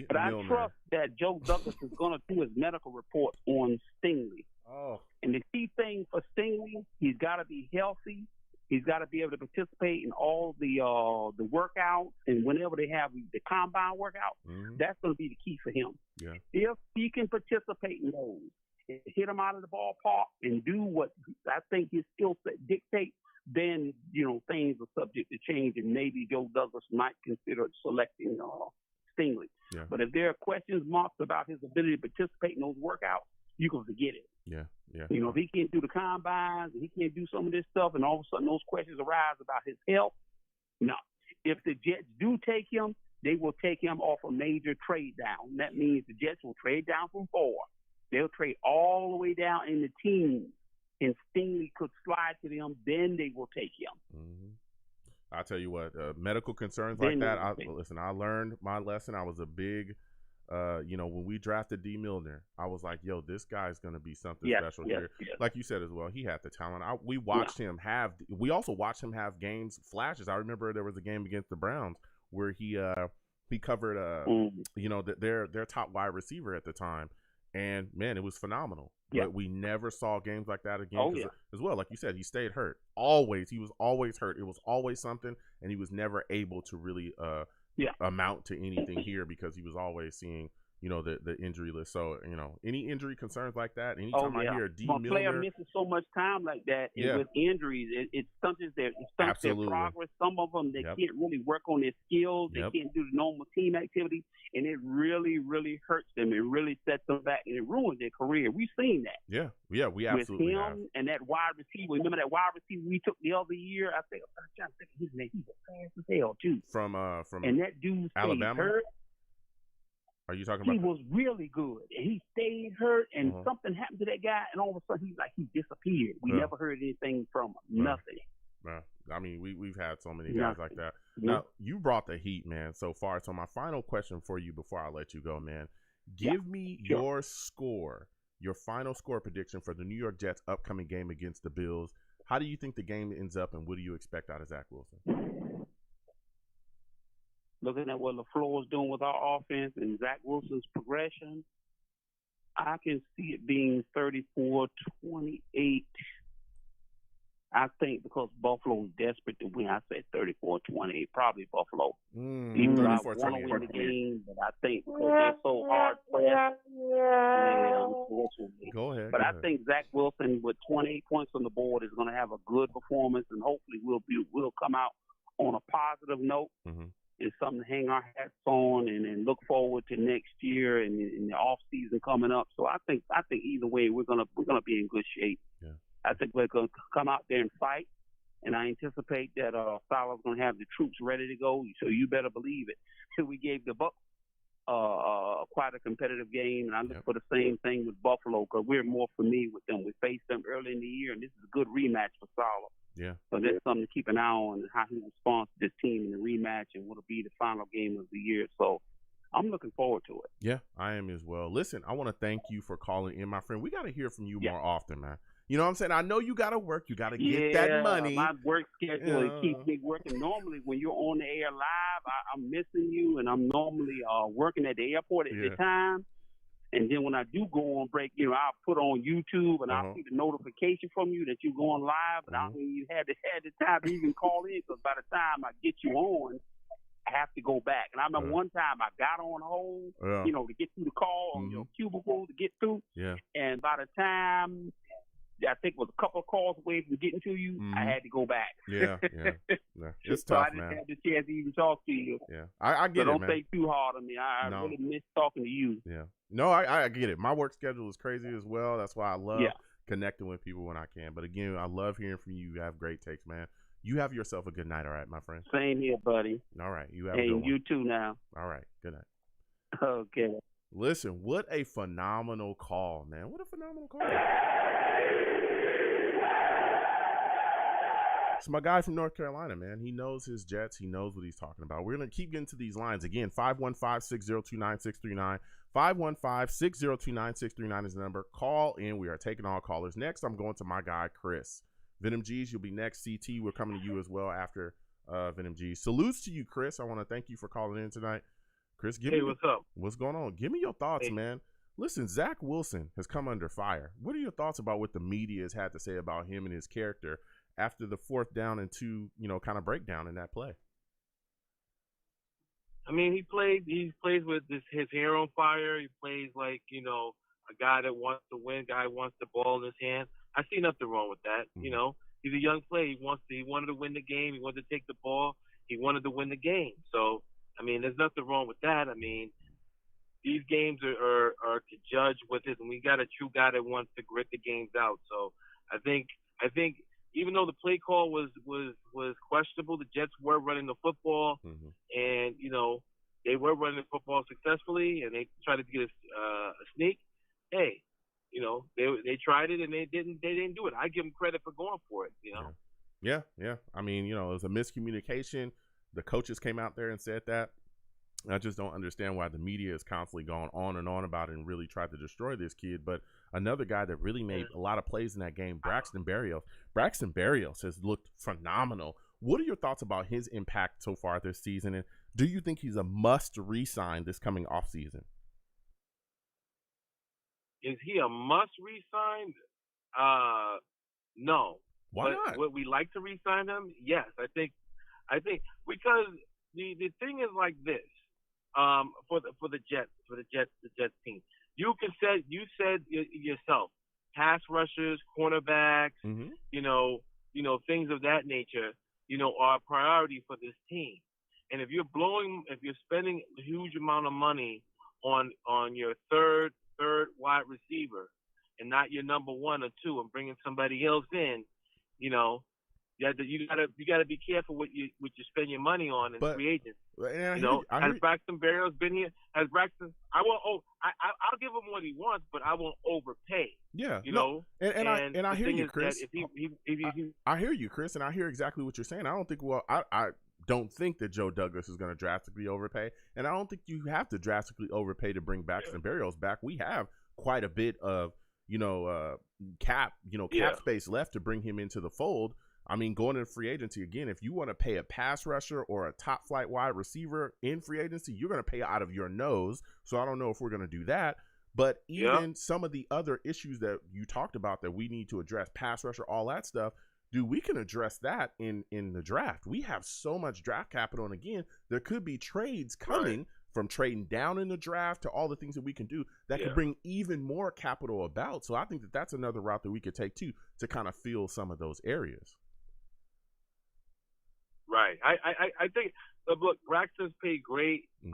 But I trust that Joe Douglas is going to do his medical reports on Stingley. Oh. And the key thing for Stingley, he's got to be healthy. He's got to be able to participate in all the workouts, and whenever they have the combine workout, that's going to be the key for him. Yeah. If he can participate in those, and hit him out of the ballpark, and do what I think his skill set dictates, then things are subject to change, and maybe Joe Douglas might consider selecting Stingley. Yeah. But if there are questions marks about his ability to participate in those workouts, you can forget it. Yeah, yeah. If he can't do the combines and he can't do some of this stuff, and all of a sudden those questions arise about his health, no. If the Jets do take him, they will take him off a major trade down. That means the Jets will trade down from 4. They'll trade all the way down in the teams, and Stingley could slide to them. Then they will take him. I'll tell you what, medical concerns like that. I learned my lesson. I was a big. When we drafted D. Milner, I was like, yo, this guy's going to be something special here. Yes. Like you said as well, he had the talent. We watched him we also watched him have games, flashes. I remember there was a game against the Browns where he covered, their top wide receiver at the time. And, man, it was phenomenal. But we never saw games like that again as well. Like you said, he stayed hurt. He was always hurt. It was always something, and he was never able to really amount to anything here because he was always seeing, the injury list. So, any injury concerns like that, anytime I hear D. Milner. Player misses so much time like that, and with injuries, it stunts their progress. Some of them, they can't really work on their skills. They can't do the normal team activity, and it really, really hurts them. It really sets them back, and it ruins their career. We've seen that. Yeah, we absolutely with him have. And that wide receiver. Remember that wide receiver we took the other year? I'm trying to think of his name. He was fast as hell, too. From and that dude Alabama? Hurt. Are you talking about? He was really good, and he stayed hurt, and something happened to that guy, and all of a sudden he disappeared. We never heard anything from him. Nothing. I mean, we've had so many guys like that. Now, you brought the heat, man, so far. So my final question for you before I let you go, man, give me your score, your final score prediction for the New York Jets' upcoming game against the Bills. How do you think the game ends up, and what do you expect out of Zach Wilson? Looking at what LaFleur is doing with our offense and Zach Wilson's progression, I can see it being 34-28. I think because Buffalo is desperate to win, I say 34-28, probably Buffalo. Even though I want to win the game, but I think because they're so hard pressed, unfortunately. Go ahead. But I think Zach Wilson with 28 points on the board is going to have a good performance, and hopefully we'll come out on a positive note. It's something to hang our hats on and look forward to next year and in the off season coming up. So I think either way we're gonna be in good shape. Yeah. I think we're gonna come out there and fight, and I anticipate that Salah's gonna have the troops ready to go. So you better believe it. So we gave the Bucs quite a competitive game, and I look for the same thing with Buffalo because we're more familiar with them. We faced them early in the year, and this is a good rematch for Salah. Yeah. So that's something to keep an eye on, how he responds to this team in the rematch and what'll be the final game of the year. So I'm looking forward to it. Yeah, I am as well. Listen, I want to thank you for calling in, my friend. We got to hear from you more often, man. You know what I'm saying? I know you got to work. You got to get that money. My work schedule keeps me working. Normally, when you're on the air live, I'm missing you, and I'm normally working at the airport at the time. And then when I do go on break, I'll put on YouTube and I'll see the notification from you that you're going live. And I don't even have the time to even call in because by the time I get you on, I have to go back. And I remember one time I got on hold, to get through the call on your cubicle to get through. Yeah. And by the time I think it was a couple of calls away from getting to you, I had to go back. Yeah. It's so tough, I didn't man. have the chance to even talk to you. Yeah, I get so it, don't man. think too hard on me. I really miss talking to you. Yeah. No, I get it. My work schedule is crazy as well. That's why I love connecting with people when I can. But again, I love hearing from you. You have great takes, man. You have yourself a good night, all right, my friend? Same here, buddy. All right. You have a good one. And you too now. All right. Good night. Okay. Listen, what a phenomenal call, man. What a phenomenal call. It's my guy from North Carolina, man. He knows his Jets. He knows what he's talking about. We're going to keep getting to these lines. Again, 515-602-9639. 515-602-9639 is the number. Call in. We are taking all callers. Next, I'm going to my guy, Chris. Venom G's, you'll be next. CT, we're coming to you as well after Venom G. Salutes to you, Chris. I want to thank you for calling in tonight. Chris, what's up? What's going on? Give me your thoughts, man. Listen, Zach Wilson has come under fire. What are your thoughts about what the media has had to say about him and his character after the 4th down and 2, kind of breakdown in that play? I mean, he plays with his hair on fire. He plays like, a guy that wants to win, guy wants the ball in his hand. I see nothing wrong with that. Mm-hmm. He's a young player. He wanted to win the game. He wanted to take the ball. He wanted to win the game. So, I mean, there's nothing wrong with that. I mean, these games are to judge with it, and we got a true guy that wants to grit the games out. So I think even though the play call was questionable, the Jets were running the football, and they were running the football successfully, and they tried to get a sneak. Hey, they tried it and they didn't do it. I give them credit for going for it. Yeah. I mean, it was a miscommunication. The coaches came out there and said that. I just don't understand why the media has constantly gone on and on about it and really tried to destroy this kid. But another guy that really made a lot of plays in that game, Braxton Barrios. Braxton Barrios has looked phenomenal. What are your thoughts about his impact so far this season? And do you think he's a must re-sign this coming offseason? Is he a must re-sign? No. Why not? Would we like to re-sign him? Yes, I think because the thing is like this. For the Jets team, you said yourself, pass rushers, cornerbacks, things of that nature, are a priority for this team. And if you're spending a huge amount of money on your third wide receiver and not your number 1 or 2, and bringing somebody else in, you gotta be careful what you spend your money on in free agents. Has Braxton Barrios been here? Has Braxton? I'll give him what he wants, but I won't overpay. Yeah, And I hear you, Chris. I hear you, Chris, and I hear exactly what you're saying. I don't think that Joe Douglas is going to drastically overpay, and I don't think you have to drastically overpay to bring Braxton Barrios back. We have quite a bit of cap space left to bring him into the fold. I mean, going into free agency again, if you want to pay a pass rusher or a top flight wide receiver in free agency, you're going to pay out of your nose. So I don't know if we're going to do that. But even some of the other issues that you talked about that we need to address, pass rusher, all that stuff, dude, we can address that in the draft. We have so much draft capital. And again, there could be trades coming from trading down in the draft to all the things that we can do that could bring even more capital about. So I think that that's another route that we could take too, to kind of fill some of those areas. Right. I think, look, Braxton's played great. He's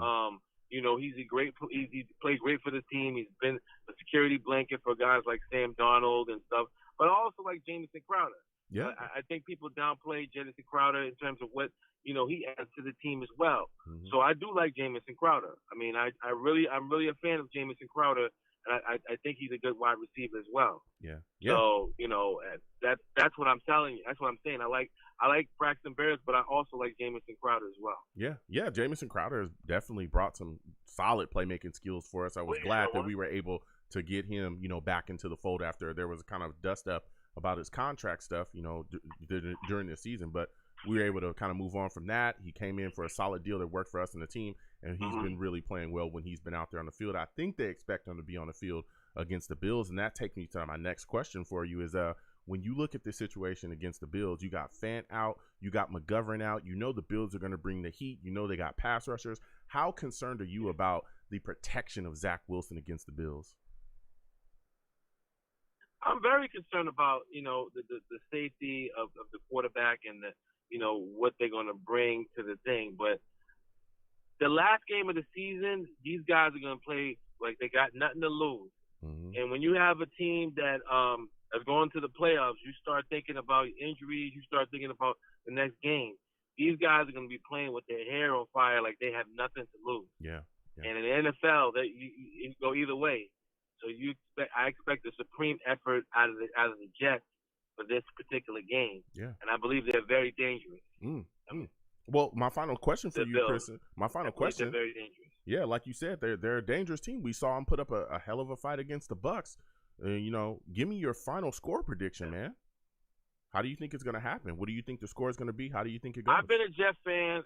played great for the team. He's been a security blanket for guys like Sam Darnold and stuff, but also like Jamison Crowder. Yeah. I think people downplay Jamison Crowder in terms of what, he adds to the team as well. Mm-hmm. So I do like Jamison Crowder. I mean, I'm really a fan of Jamison Crowder, and I think he's a good wide receiver as well. Yeah. So, that's what I'm telling you. That's what I'm saying. I like Braxton Barrios, but I also like Jamison Crowder as well. Yeah. Jamison Crowder has definitely brought some solid playmaking skills for us. I was glad that we were able to get him, back into the fold after there was a kind of dust up about his contract stuff, during the season. But we were able to kind of move on from that. He came in for a solid deal that worked for us and the team, and he's been really playing well when he's been out there on the field. I think they expect him to be on the field against the Bills, and that takes me to my next question for you is when you look at this situation against the Bills, you got Fant out, you got McGovern out, the Bills are going to bring the heat, they got pass rushers. How concerned are you about the protection of Zach Wilson against the Bills? I'm very concerned about, the safety of the quarterback and what they're going to bring to the thing. But the last game of the season, these guys are going to play like they got nothing to lose. Mm-hmm. And when you have a team that is going to the playoffs, you start thinking about injuries, you start thinking about the next game. These guys are going to be playing with their hair on fire like they have nothing to lose. Yeah. And in the NFL, you go either way. So I expect a supreme effort out of the Jets for this particular game. Yeah. And I believe they're very dangerous. Well, my final question for you, Chris. My final question. They're very dangerous. Yeah, like you said, they're a dangerous team. We saw them put up a hell of a fight against the Bucs. Give me your final score prediction, man. How do you think it's going to happen? What do you think the score is going to be? How do you think it goes? I've been a Jet fan.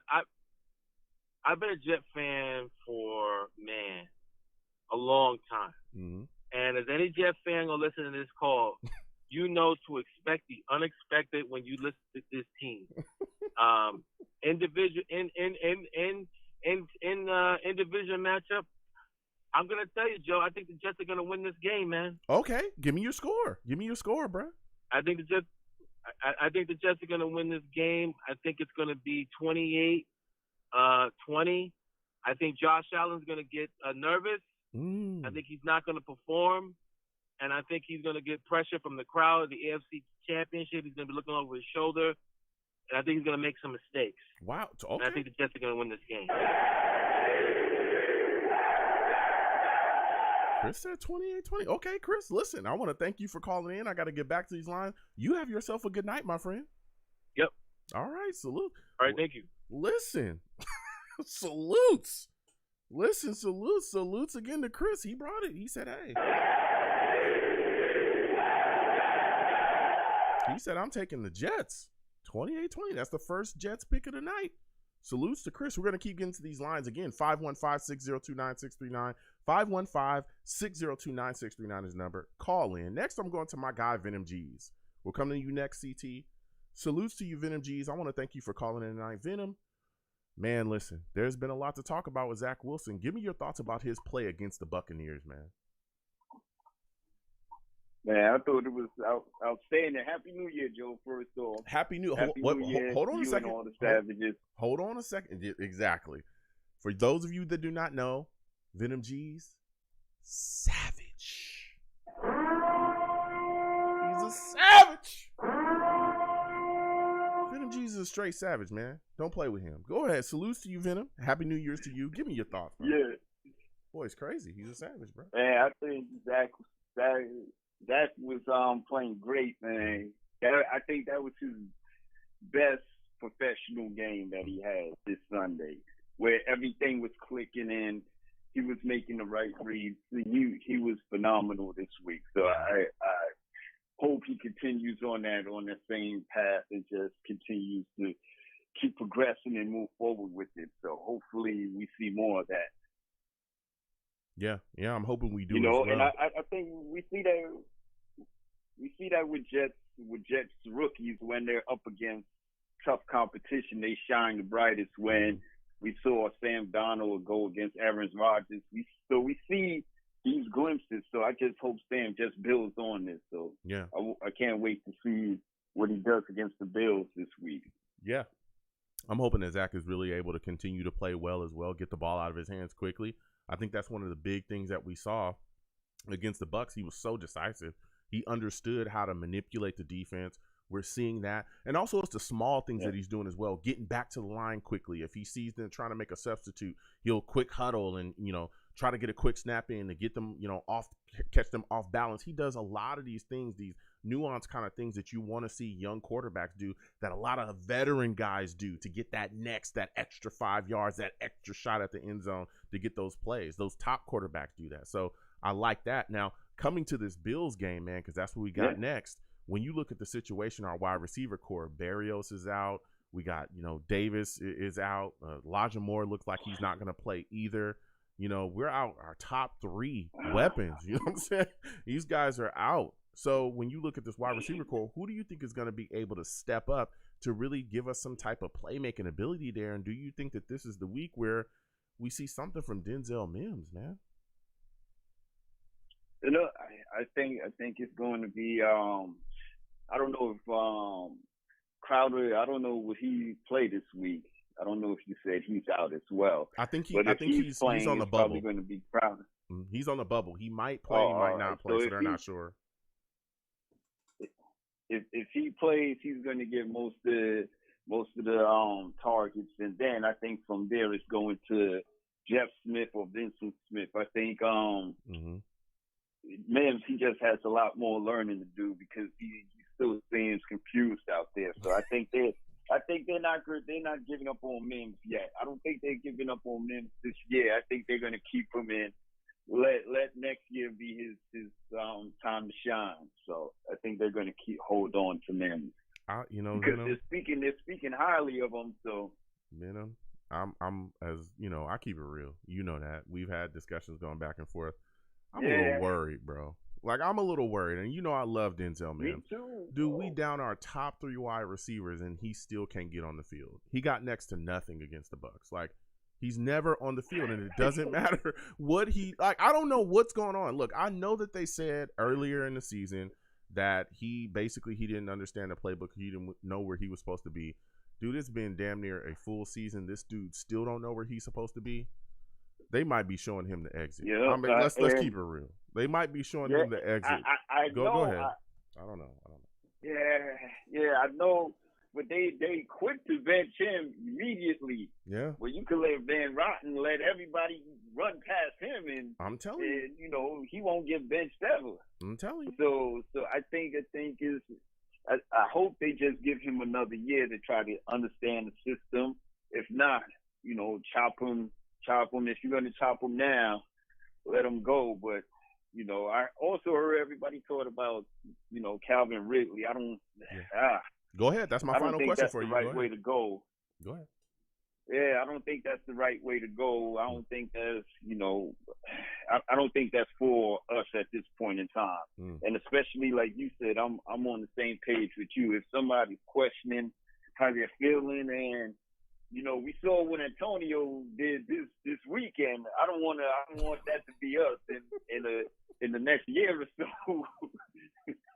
I've been a Jet fan for a long time. Mm-hmm. And as any Jet fan gonna listen to this call, you know to expect the unexpected when you listen to this team. Individual in division matchup. I'm gonna tell you, Joe. I think the Jets are gonna win this game, man. Okay, give me your score. Give me your score, bro. I think the Jets are gonna win this game. I think it's gonna be 28-20. I think Josh Allen's gonna get nervous. I think he's not gonna perform, and I think he's gonna get pressure from the crowd. The AFC Championship. He's gonna be looking over his shoulder, and I think he's gonna make some mistakes. Wow. Okay. And I think the Jets are gonna win this game. Chris said 28-20. Okay, Chris, listen, I want to thank you for calling in. I got to get back to these lines. You have yourself a good night, my friend. Yep. All right, salute. All right, thank you. Listen, salutes. Listen, salutes again to Chris. He brought it. He said, hey. He said, I'm taking the Jets. 28-20. That's the first Jets pick of the night. Salutes to Chris. We're going to keep getting to these lines again. 515-602-9639. 515-602-9639 is number. Call in. Next, I'm going to my guy, Venom G's. We'll come to you next, CT. Salutes to you, Venom G's. I want to thank you for calling in tonight. Venom, man, listen, there's been a lot to talk about with Zach Wilson. Give me your thoughts about his play against the Buccaneers, man. Man, I thought it was outstanding. Happy New Year, Joe, first off. Happy New Year. Hold on a second. And all the savages. Hold on a second. Exactly. For those of you that do not know, Venom G's savage. He's a savage. Venom G's is a straight savage, man. Don't play with him. Go ahead. Salutes to you, Venom. Happy New Year's to you. Give me your thoughts, bro. Yeah. Boy, it's crazy. He's a savage, bro. Man, I think Zach was playing great, man. I think that was his best professional game that he had this Sunday, where everything was clicking in. He was making the right reads. He was phenomenal this week. So I hope he continues on the same path and just continues to keep progressing and move forward with it. So hopefully we see more of that. Yeah, I'm hoping we do. You know, as well. and I think we see that with Jets rookies when they're up against tough competition, they shine the brightest. When we saw Sam Darnold go against Aaron Rodgers, we see these glimpses. So I just hope Sam just builds on this. So yeah, I can't wait to see what he does against the Bills this week. Yeah, I'm hoping that Zach is really able to continue to play well as well, get the ball out of his hands quickly. I think that's one of the big things that we saw against the Bucs. He was so decisive. He understood how to manipulate the defense. We're seeing that. And also it's the small things that he's doing as well, getting back to the line quickly. If he sees them trying to make a substitute, he'll quick huddle and, try to get a quick snap in to get them, catch them off balance. He does a lot of these things, these nuanced kind of things that you want to see young quarterbacks do, that a lot of veteran guys do to get that extra 5 yards, that extra shot at the end zone to get those plays. Those top quarterbacks do that. So I like that. Now, coming to this Bills game, man, because that's what we got next. When you look at the situation, our wide receiver core, Barrios is out. We got, Davis is out. Elijah Moore looks like he's not going to play either. We're out our top three weapons. You know what I'm saying? These guys are out. So when you look at this wide receiver core, who do you think is going to be able to step up to really give us some type of playmaking ability there? And do you think that this is the week where we see something from Denzel Mims, man? I think it's going to be. I don't know if Crowder. I don't know what he played this week. I don't know if you said he's out as well. I think he's playing, on the it's bubble. Probably going to be Crowder. He's on the bubble. He might play. He might not play. So they're not sure. If he plays, he's going to get most of the targets, and then I think from there it's going to Jeff Smith or Vincent Smith. I think Mims, he just has a lot more learning to do because he still seems confused out there. So I think they're not giving up on Mims yet. I don't think they're giving up on Mims this year. I think they're going to keep him in. Let next year be his time to shine. So I think they're going to hold on to Mims. Because they're speaking highly of him. So I'm as you know, I keep it real. You know that we've had discussions going back and forth. I'm a little worried, bro. Like I'm a little worried, and you know I love Denzel Mims. Me too. Dude, we down our top 3 wide receivers, and he still can't get on the field. He got next to nothing against the Bucs. Like he's never on the field, and it doesn't matter what he like. I don't know what's going on. Look, I know that they said earlier in the season that he didn't understand the playbook. He didn't know where he was supposed to be. Dude, it's been damn near a full season. This dude still don't know where he's supposed to be. They might be showing him the exit. Yeah, I mean, let's keep it real. They might be showing him the exit. Go ahead. I don't know. Yeah, I know. But they quit to bench him immediately. Yeah. Well, you could let Van Rotten let everybody run past him, and I'm telling you, you know, he won't get benched ever. I'm telling you. So I think is. I hope they just give him another year to try to understand the system. If not, you know, chop him. If you're going to chop him now, let him go. But, you know, I also heard everybody talk about, you know, Calvin Ridley. Go ahead. That's my final question for you. I don't think that's the right way to go. Go ahead. Yeah, I don't think that's the right way to go. I don't think that's, you know, I don't think that's for us at this point in time. And especially like you said, I'm on the same page with you. If somebody's questioning how they're feeling, and you know, we saw what Antonio did this weekend. I don't want that to be us in the next year or so.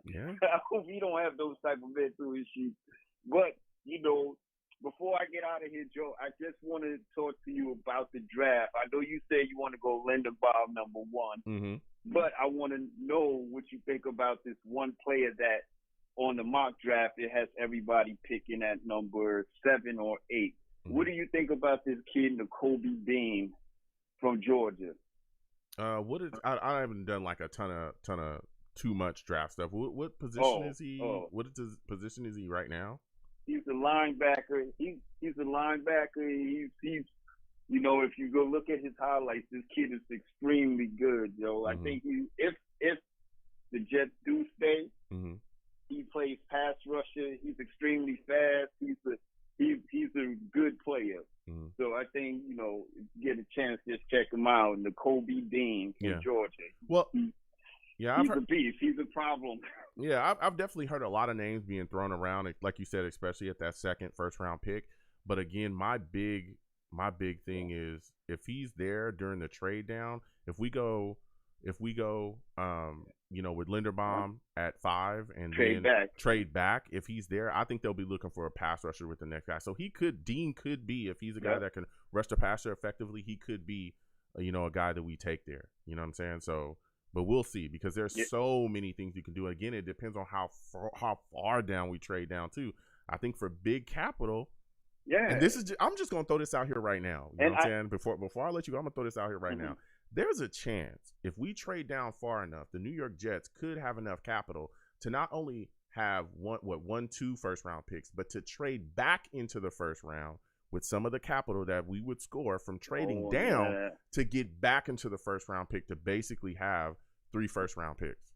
Yeah. I hope we don't have those type of mental issues. But you know, before I get out of here, Joe, I just want to talk to you about the draft. I know you said you want to go Linderbaum number 1, but I want to know what you think about this one player that on the mock draft it has everybody picking at number 7 or 8. What do you think about this kid, Nakobe Dean from Georgia? I haven't done like a ton of too much draft stuff. What position is he? What position is he right now? He's a linebacker. He's a linebacker. He's you know, if you go look at his highlights, this kid is extremely good, yo. I think if the Jets do stay, he plays pass rusher. He's extremely fast. He's a good player. So I think, you know, get a chance, just check him out. Nakobe Dean from Georgia. Well, he's a beast. He's a problem. Yeah, I've definitely heard a lot of names being thrown around, like you said, especially at that first round pick. But again, my big thing is if he's there during the trade down, if we go, you know, with Linderbaum at 5 and trade back, if he's there, I think they'll be looking for a pass rusher with the next guy. So Dean could be, if he's a guy that can rush the passer effectively, he could be, you know, a guy that we take there. You know what I'm saying? So. But we'll see, because there's so many things you can do. Again, it depends on how far down we trade down too. I think for big capital, and this is I'm just gonna throw this out here right now. You know what I'm saying? Before I let you go, I'm gonna throw this out here right now. There's a chance if we trade down far enough, the New York Jets could have enough capital to not only have 2 first round picks, but to trade back into the first round with some of the capital that we would score from trading down to get back into the first round pick, to basically have 3 first round picks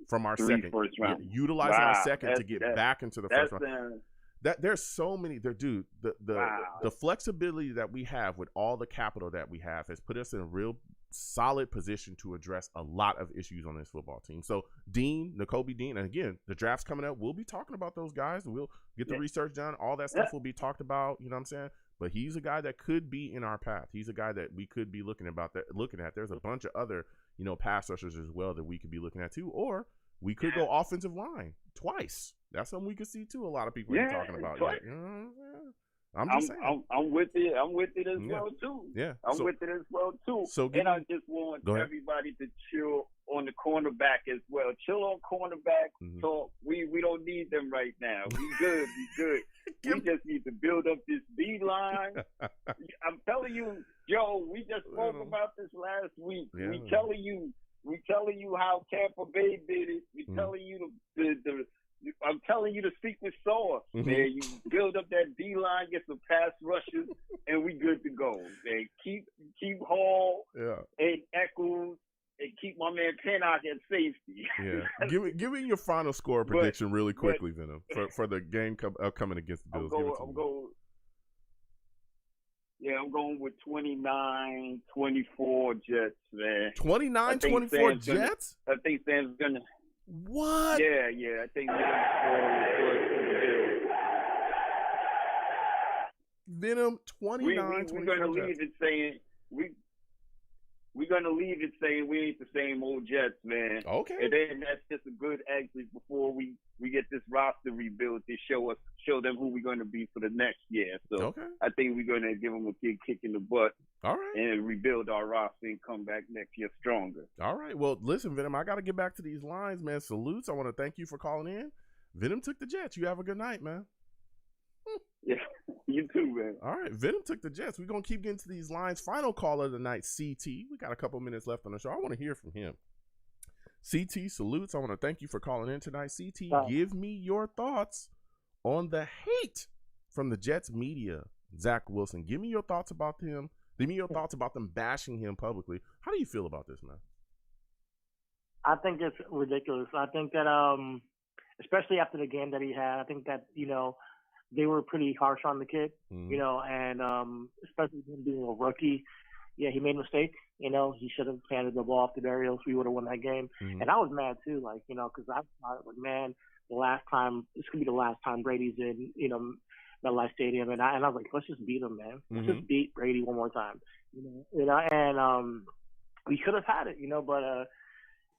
from our second, utilizing our second to get back into the first round. That there's so many there, dude. The flexibility that we have with all the capital that we have has put us in a real solid position to address a lot of issues on this football team. So Nakobe Dean, and again, the draft's coming up. We'll be talking about those guys, and we'll get the research done. All that stuff will be talked about. You know what I'm saying? But he's a guy that could be in our path. He's a guy that we could be looking at. There's a bunch of other, you know, pass rushers as well that we could be looking at too, or we could go offensive line twice. That's something we could see too. A lot of people are talking about. You know, I'm just saying. I'm with it. I'm with it as well too. Yeah, I'm with it as well too. So and I just want everybody to chill on the cornerback as well. Chill on cornerback. So we don't need them right now. We good. We just need to build up this D line. I'm telling you, Joe. We just spoke about this last week. Yeah. We telling you how Tampa Bay did it. We telling you I'm telling you the secret sauce, man. You build up that D line, get some pass rushes, and we good to go. Man, keep Hall and Echols, and keep my man Pinnock at safety. Yeah, give me your final score prediction really quickly, Venom, for the game coming against the Bills. Yeah, I'm going with 29-24 Jets, man. 29-24 Jets? I think Sam's gonna. What? Yeah. I think Venom 29-24. We're gonna leave it saying we're gonna leave it saying we ain't the same old Jets, man. Okay. And then that's just a good exit before we get this roster rebuilt to show them who we're gonna be for the next year. So I think we're gonna give them a big kick in the butt. All right. And rebuild our roster and come back next year stronger. All right. Well, listen, Venom, I got to get back to these lines, man. Salutes. I want to thank you for calling in. Venom took the Jets. You have a good night, man. Yeah, you too, man. All right, Venom took the Jets. We're going to keep getting to these lines. Final caller of the night, CT. We got a couple minutes left on the show. I want to hear from him. CT, salutes. I want to thank you for calling in tonight. CT, give me your thoughts on the hate from the Jets media, Zach Wilson. Give me your thoughts about him. Give me your thoughts about them bashing him publicly. How do you feel about this, man? I think it's ridiculous. I think that, especially after the game that he had, I think that, they were pretty harsh on the kid, and especially him being a rookie. Yeah, he made a mistake. He should have handed the ball off to Barrios. We would have won that game. And I was mad too, because I thought, man, this could be the last time Brady's in, MetLife Stadium, and I was like, let's just beat him, man. Let's just beat Brady one more time, and we could have had it, but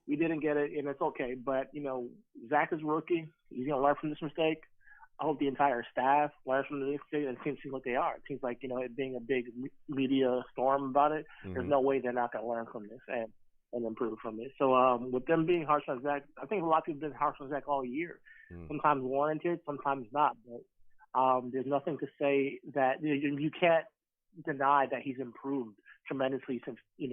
we didn't get it, and it's okay. But Zach is a rookie; he's gonna learn from this mistake. I hope the entire staff learns from this mistake, and it seems like they are. It seems like it being a big media storm about it. There's no way they're not gonna learn from this and improve from it. So with them being harsh on Zach, I think a lot of people have been harsh on Zach all year. Sometimes warranted, sometimes not, but. There's nothing to say that you can't deny that he's improved tremendously since the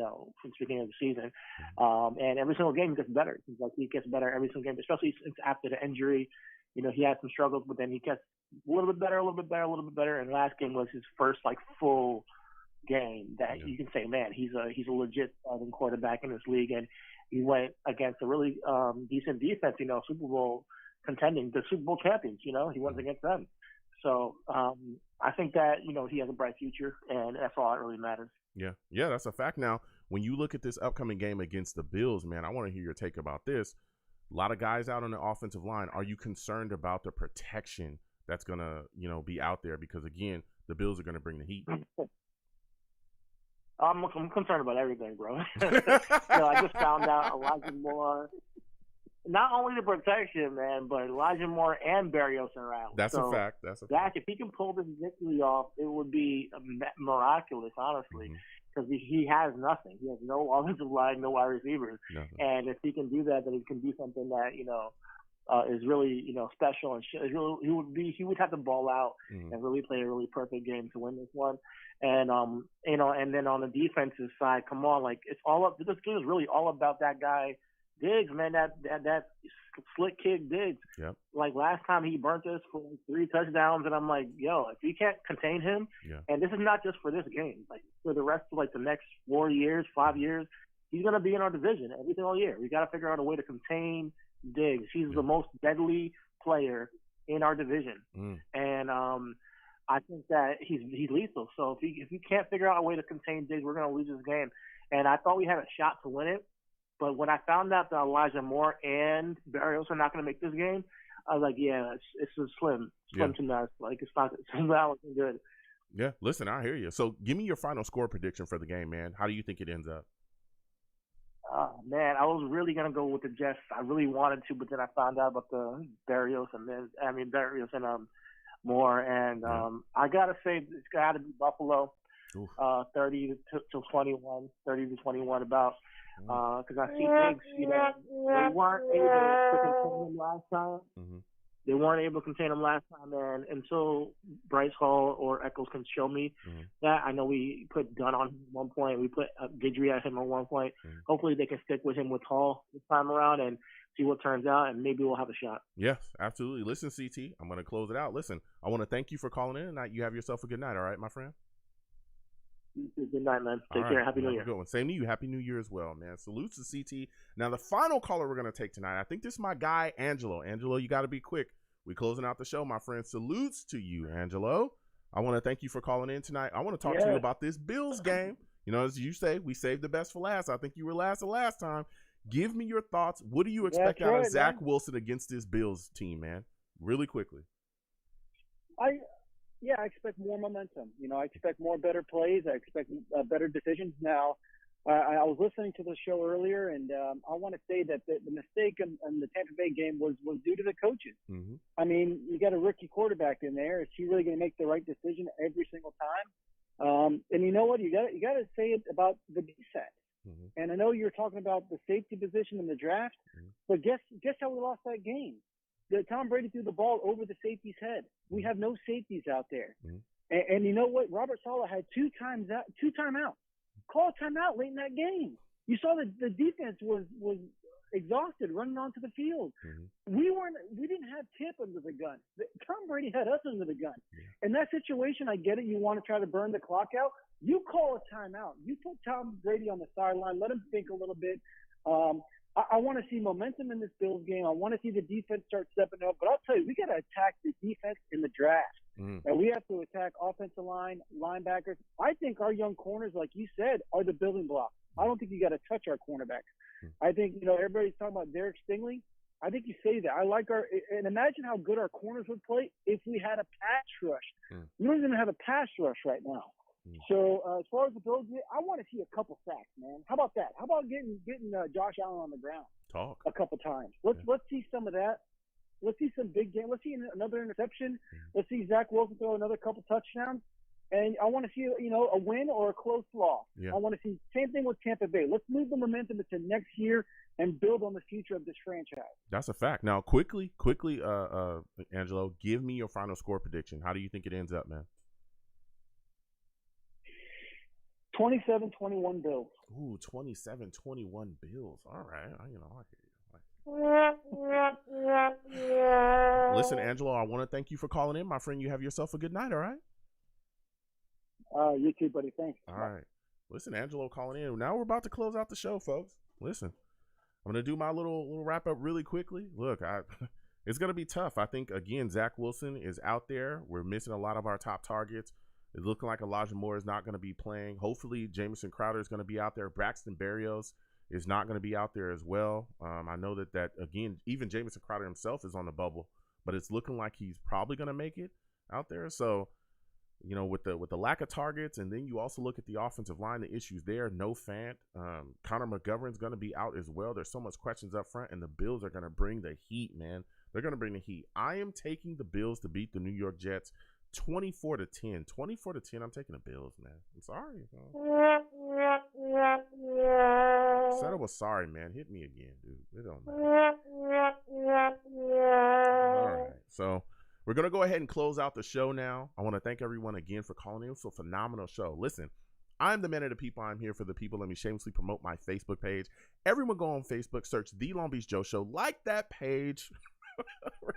beginning of the season. And every single game he gets better. It seems like he gets better every single game, especially since after the injury. He had some struggles, but then he gets a little bit better. And last game was his first full game that you can say, man, he's a legit starting quarterback in this league. And he went against a really decent defense. Super Bowl contending, the Super Bowl champions. He went against them. So I think that, he has a bright future, and that's all that really matters. Yeah, that's a fact. Now, when you look at this upcoming game against the Bills, man, I want to hear your take about this. A lot of guys out on the offensive line. Are you concerned about the protection that's going to, be out there? Because, again, the Bills are going to bring the heat. I'm concerned about everything, bro. I just found out Elijah Moore. Not only the protection, man, but Elijah Moore and Barrios are out. That's a fact. Zach, if he can pull this victory off, it would be miraculous, honestly, because he has nothing. He has no offensive line, no wide receivers. Nothing. And if he can do that, then he can do something that is really special. And he would have to ball out and really play a really perfect game to win this one. And and then on the defensive side, come on, it's all up. This game is really all about that guy. Diggs, man, that slick kick Diggs. Yep. Last time he burnt us for 3 touchdowns, and I'm like, yo, if you can't contain him, and this is not just for this game, for the rest of the next 4 years, 5 years, he's gonna be in our division every single year. We got to figure out a way to contain Diggs. He's the most deadly player in our division, and I think that he's lethal. So if you can't figure out a way to contain Diggs, we're gonna lose this game. And I thought we had a shot to win it. But when I found out that Elijah Moore and Barrios are not going to make this game, I was like, yeah, it's a slim to none. It's not looking good. Yeah, listen, I hear you. So give me your final score prediction for the game, man. How do you think it ends up? Man, I was really going to go with the Jets. I really wanted to, but then I found out about the Barrios and Moore. And I got to say, it's got to be Buffalo, 30 to 21 about. Because I see Diggs, they weren't able to contain him last time. They weren't able to contain him last time, and until Bryce Hall or Echols can show me that, I know we put Dunn on him at one point. We put Guidry at him at one point. Hopefully they can stick with him with Hall this time around and see what turns out, and maybe we'll have a shot. Yes, absolutely. Listen, CT, I'm going to close it out. Listen, I want to thank you for calling in tonight. You have yourself a good night, all right, my friend? Good night, man. Take care. Happy New Year. Good one. Same to you. Happy New Year as well, man. Salutes to CT. Now, the final caller we're going to take tonight, I think this is my guy, Angelo. Angelo, you got to be quick. We closing out the show, my friend. Salutes to you, Angelo. I want to thank you for calling in tonight. I want to talk to you about this Bills game. You know, as you say, we saved the best for last. I think you were last the last time. Give me your thoughts. What do you expect out of Zach Wilson against this Bills team, man? Really quickly. I expect more momentum. You know, I expect more better plays. I expect better decisions. Now, I was listening to the show earlier, and I want to say that the mistake in the Tampa Bay game was due to the coaches. Mm-hmm. I mean, you got a rookie quarterback in there. Is he really going to make the right decision every single time? And you know what? You got to say it about the defense. Mm-hmm. And I know you're talking about the safety position in the draft, but guess how we lost that game? Tom Brady threw the ball over the safety's head. We have no safeties out there. Mm-hmm. And you know what? Robert Saleh had two timeouts. Call a timeout late in that game. You saw that the defense was exhausted running onto the field. Mm-hmm. We didn't have Tip under the gun. Tom Brady had us under the gun. Yeah. In that situation, I get it. You want to try to burn the clock out. You call a timeout. You put Tom Brady on the sideline. Let him think a little bit. I want to see momentum in this Bills game. I want to see the defense start stepping up. But I'll tell you, we got to attack the defense in the draft. And we have to attack offensive line, linebackers. I think our young corners, like you said, are the building blocks. I don't think you got to touch our cornerbacks. I think, you know, everybody's talking about Derek Stingley. I think you say that. I like and imagine how good our corners would play if we had a pass rush. We don't even have a pass rush right now. So as far as the Bills, I want to see a couple sacks, man. How about that? How about getting Josh Allen on the ground a couple times? Let's see some of that. Let's see some big game. Let's see another interception. Let's see Zach Wilson throw another couple touchdowns. And I want to see, you know, a win or a close loss. Yeah. I want to see same thing with Tampa Bay. Let's move the momentum into next year and build on the future of this franchise. That's a fact. Now, quickly, Angelo, give me your final score prediction. How do you think it ends up, man? 27-21 Bills. Ooh, 27-21 Bills. All right. I hear you. Listen, Angelo, I want to thank you for calling in, my friend. You have yourself a good night, all right? You too, buddy. Thanks. All right. Listen, Angelo calling in. Now we're about to close out the show, folks. Listen, I'm going to do my little wrap up really quickly. Look, it's going to be tough. I think, again, Zach Wilson is out there. We're missing a lot of our top targets. It's looking like Elijah Moore is not going to be playing. Hopefully, Jamison Crowder is going to be out there. Braxton Barrios is not going to be out there as well. I know that again, even Jamison Crowder himself is on the bubble, but it's looking like he's probably going to make it out there. So, you know, with the lack of targets, and then you also look at the offensive line, the issues there. No Fant. Connor McGovern's going to be out as well. There's so much questions up front, and the Bills are going to bring the heat, man. They're going to bring the heat. I am taking the Bills to beat the New York Jets 24-10. 24-10. I'm taking the Bills, man. I'm sorry. Said I was sorry, man. Hit me again, dude. It don't matter. All right. So we're going to go ahead and close out the show now. I want to thank everyone again for calling in. It was a phenomenal show. Listen, I'm the man of the people. I'm here for the people. Let me shamelessly promote my Facebook page. Everyone go on Facebook, search The Long Beach Joe Show. Like that page.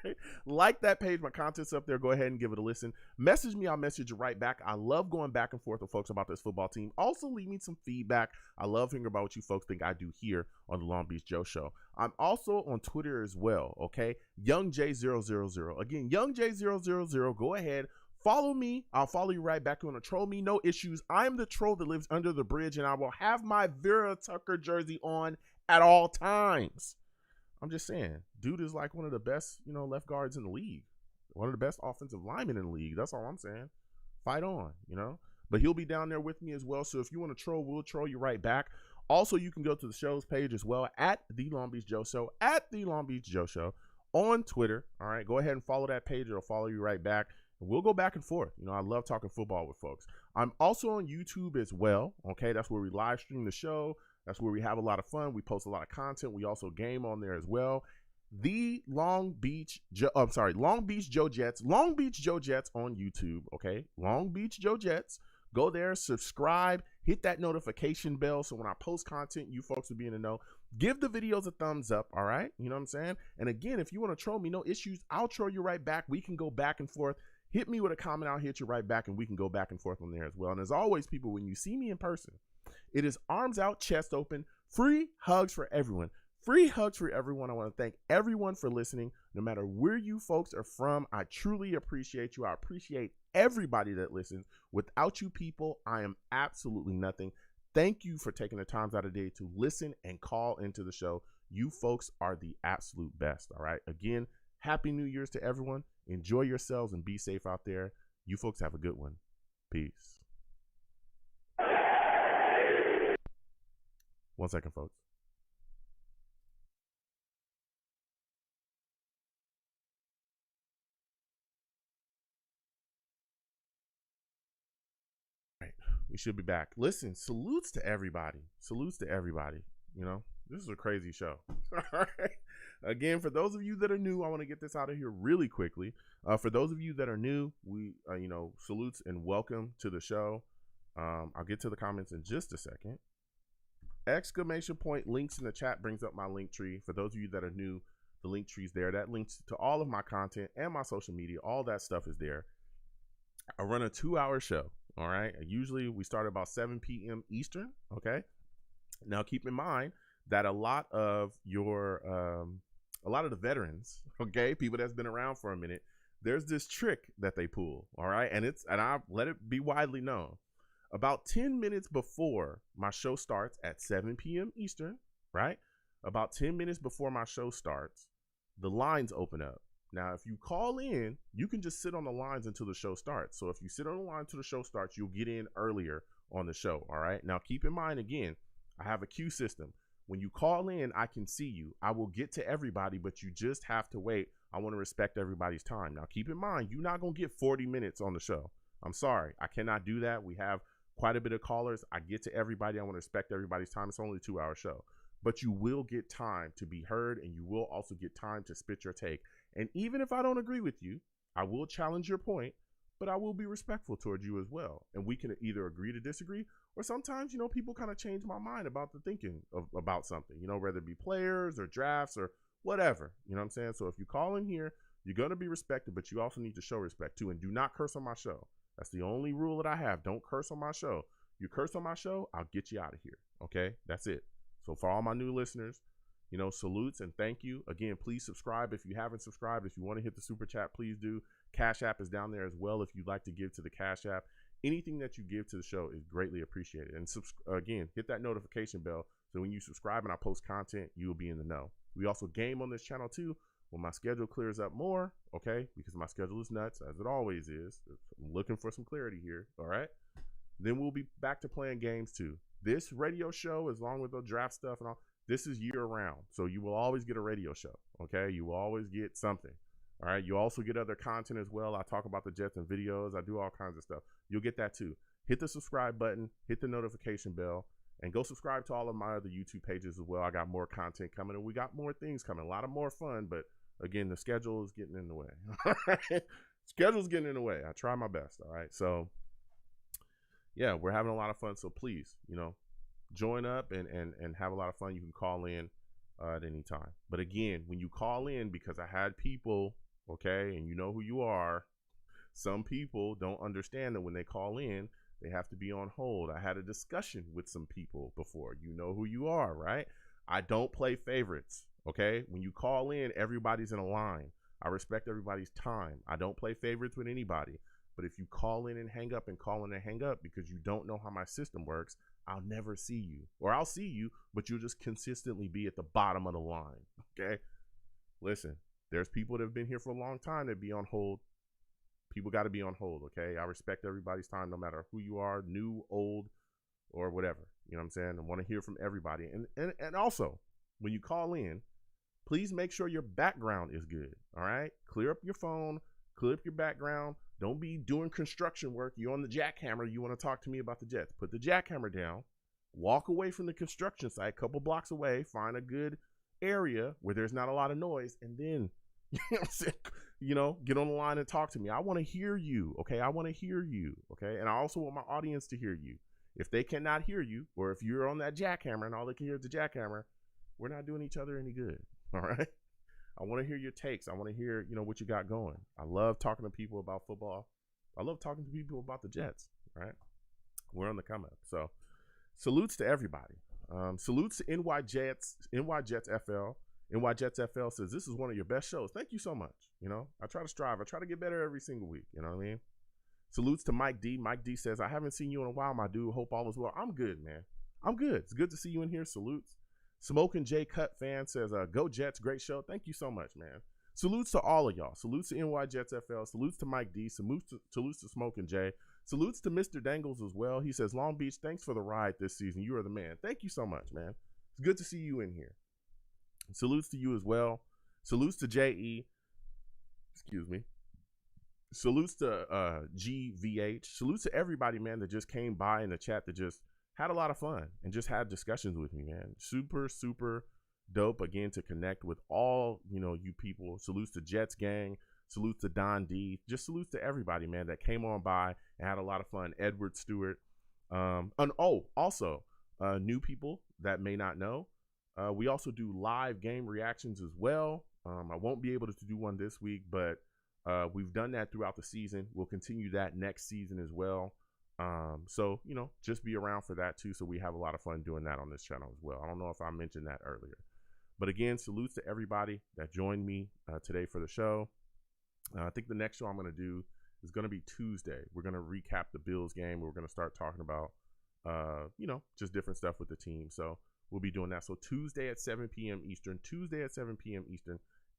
Right? Like that page. My content's up there. Go ahead and give it a listen. Message me. I'll message you right back. I love going back and forth with folks about this football team. Also, leave me some feedback. I love hearing about what you folks think I do here on the Long Beach Joe Show. I'm also on Twitter as well. Okay. YoungJ000. Again, YoungJ000. Go ahead. Follow me. I'll follow you right back. You want to troll me? No issues. I'm the troll that lives under the bridge, and I will have my Vera Tucker jersey on at all times. I'm just saying, dude is like one of the best, you know, left guards in the league. One of the best offensive linemen in the league. That's all I'm saying. Fight on, you know. But he'll be down there with me as well. So if you want to troll, we'll troll you right back. Also, you can go to the show's page as well at The Long Beach Joe Show, at The Long Beach Joe Show on Twitter. All right, go ahead and follow that page. It'll follow you right back. And we'll go back and forth. You know, I love talking football with folks. I'm also on YouTube as well. Okay, that's where we live stream the show. That's where we have a lot of fun. We post a lot of content. We also game on there as well. The Long Beach Joe Jets. Long Beach Joe Jets on YouTube. Okay, Long Beach Joe Jets. Go there, subscribe, hit that notification bell so when I post content, you folks will be in the know. Give the videos a thumbs up, all right? You know what I'm saying? And again, if you want to troll me, no issues. I'll troll you right back. We can go back and forth. Hit me with a comment. I'll hit you right back, and we can go back and forth on there as well. And as always, people, when you see me in person, it is arms out, chest open, free hugs for everyone. Free hugs for everyone. I want to thank everyone for listening. No matter where you folks are from, I truly appreciate you. I appreciate everybody that listens. Without you people, I am absolutely nothing. Thank you for taking the times out of the day to listen and call into the show. You folks are the absolute best. All right. Again, Happy New Year's to everyone. Enjoy yourselves and be safe out there. You folks have a good one. Peace. 1 second, folks. We should be back. Listen, salutes to everybody. Salutes to everybody. You know, this is a crazy show. All right. Again, for those of you that are new, I want to get this out of here really quickly. For those of you that are new, we, salutes and welcome to the show. I'll get to the comments in just a second. ! Links in the chat brings up my link tree. For those of you that are new, the link tree's there. That links to all of my content and my social media. All that stuff is there. I run a 2-hour show. All right. Usually we start about 7 p.m. Eastern. Okay. Now keep in mind that a lot of the veterans, okay, people that's been around for a minute, there's this trick that they pull. All right. And I let it be widely known. About 10 minutes before my show starts at 7 p.m. Eastern, right? About 10 minutes before my show starts, the lines open up. Now, if you call in, you can just sit on the lines until the show starts. So if you sit on the line until the show starts, you'll get in earlier on the show. All right. Now, keep in mind, again, I have a queue system. When you call in, I can see you. I will get to everybody, but you just have to wait. I want to respect everybody's time. Now, keep in mind, you're not going to get 40 minutes on the show. I'm sorry. I cannot do that. We have quite a bit of callers. I get to everybody. I want to respect everybody's time. It's only a 2-hour show. But you will get time to be heard, and you will also get time to spit your take. And even if I don't agree with you, I will challenge your point, but I will be respectful towards you as well. And we can either agree to disagree, or sometimes, people kind of change my mind about the thinking about something, whether it be players or drafts or whatever, you know what I'm saying? So if you call in here, you're going to be respected, but you also need to show respect too. And do not curse on my show. That's the only rule that I have. Don't curse on my show. You curse on my show, I'll get you out of here. Okay. That's it. So for all my new listeners, salutes and thank you. Again, please subscribe if you haven't subscribed. If you want to hit the super chat, please do. Cash App is down there as well if you'd like to give to the Cash App. Anything that you give to the show is greatly appreciated. And again, hit that notification bell so when you subscribe and I post content, you will be in the know. We also game on this channel too when my schedule clears up more, okay? Because my schedule is nuts, as it always is. I'm looking for some clarity here, all right? Then we'll be back to playing games too. This radio show, as long with the draft stuff and all, this is year round. So you will always get a radio show. Okay. You will always get something. All right. You also get other content as well. I talk about the Jets and videos. I do all kinds of stuff. You'll get that too. Hit the subscribe button, hit the notification bell, and go subscribe to all of my other YouTube pages as well. I got more content coming and we got more things coming. A lot of more fun, but again, the schedule is getting in the way. All right. Schedule's getting in the way. I try my best. All right. So yeah, we're having a lot of fun. So please, join up and have a lot of fun. You can call in at any time. But again, when you call in, because I had people, okay, and you know who you are, some people don't understand that when they call in, they have to be on hold. I had a discussion with some people before. You know who you are, right? I don't play favorites, okay? When you call in, everybody's in a line. I respect everybody's time. I don't play favorites with anybody. But if you call in and hang up and call in and hang up because you don't know how my system works, I'll never see you. Or I'll see you, but you'll just consistently be at the bottom of the line, okay? Listen, there's people that have been here for a long time that be on hold. People got to be on hold, okay? I respect everybody's time no matter who you are, new, old, or whatever. You know what I'm saying? I want to hear from everybody. And also, when you call in, please make sure your background is good, all right? Clear up your phone, clear up your background. Don't be doing construction work. You're on the jackhammer. You want to talk to me about the Jets. Put the jackhammer down. Walk away from the construction site, a couple blocks away. Find a good area where there's not a lot of noise. And then, get on the line and talk to me. I want to hear you, okay? I want to hear you, okay? And I also want my audience to hear you. If they cannot hear you, or if you're on that jackhammer and all they can hear is the jackhammer, we're not doing each other any good, all right? I want to hear your takes. I want to hear, what you got going. I love talking to people about football. I love talking to people about the Jets, right? We're on the come up. So salutes to everybody. Salutes to NY Jets FL. NY Jets FL says, this is one of your best shows. Thank you so much. You know, I try to strive. I try to get better every single week. You know what I mean? Salutes to Mike D. Mike D says, I haven't seen you in a while, my dude. Hope all is well. I'm good, man. I'm good. It's good to see you in here. Salutes. Smoking J Cut fan says, go Jets. Great show. Thank you so much, man. Salutes to all of y'all. Salutes to NY Jets FL. Salutes to Mike D. Salutes to Smoking J. Salutes to Mr. Dangles as well. He says, Long Beach, thanks for the ride this season. You are the man. Thank you so much, man. It's good to see you in here. Salutes to you as well. Salutes to JE. Excuse me. Salutes to GVH. Salutes to everybody, man, that just came by in the chat that just had a lot of fun and just had discussions with me, man. Super, super dope, again, to connect with all, you people. Salutes to Jets Gang. Salutes to Don D. Just salutes to everybody, man, that came on by and had a lot of fun. Edward Stewart. And also, new people that may not know, we also do live game reactions as well. I won't be able to do one this week, but we've done that throughout the season. We'll continue that next season as well. So, just be around for that too. So we have a lot of fun doing that on this channel as well. I don't know if I mentioned that earlier, but again, salutes to everybody that joined me today for the show. I think the next show I'm going to do is going to be Tuesday. We're going to recap the Bills game. We're going to start talking about, just different stuff with the team. So we'll be doing that. So Tuesday at 7 p.m. Eastern,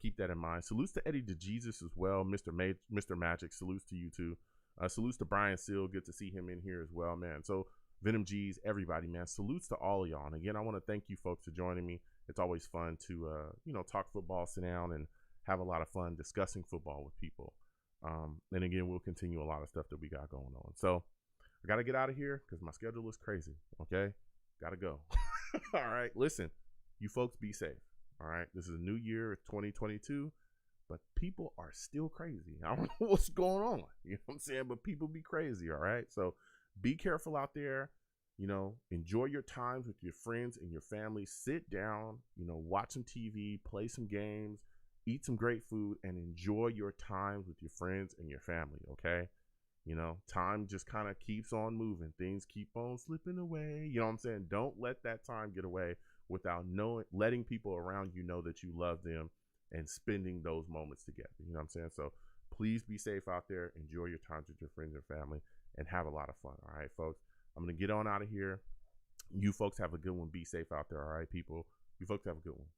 keep that in mind. Salutes to Eddie DeJesus as well. Mr. Magic, salutes to you too. Salutes to Brian Seal. Good to see him in here as well, man. So Venom G's, everybody, man. Salutes to all of y'all. And again, I want to thank you folks for joining me. It's always fun to, talk football, sit down and have a lot of fun discussing football with people. And again, we'll continue a lot of stuff that we got going on. So I got to get out of here because my schedule is crazy. Okay. Got to go. All right. Listen, you folks be safe. All right. This is a new year. It's 2022, but people are still crazy. I don't know what's going on. You know what I'm saying? But people be crazy. All right. So be careful out there. Enjoy your times with your friends and your family. Sit down, watch some TV, play some games, eat some great food, and enjoy your times with your friends and your family, okay? Time just kind of keeps on moving. Things keep on slipping away. You know what I'm saying? Don't let that time get away without letting people around you know that you love them and spending those moments together. You know what I'm saying? So please be safe out there. Enjoy your times with your friends and family and have a lot of fun, all right, folks? I'm going to get on out of here. You folks have a good one. Be safe out there, all right, people? You folks have a good one.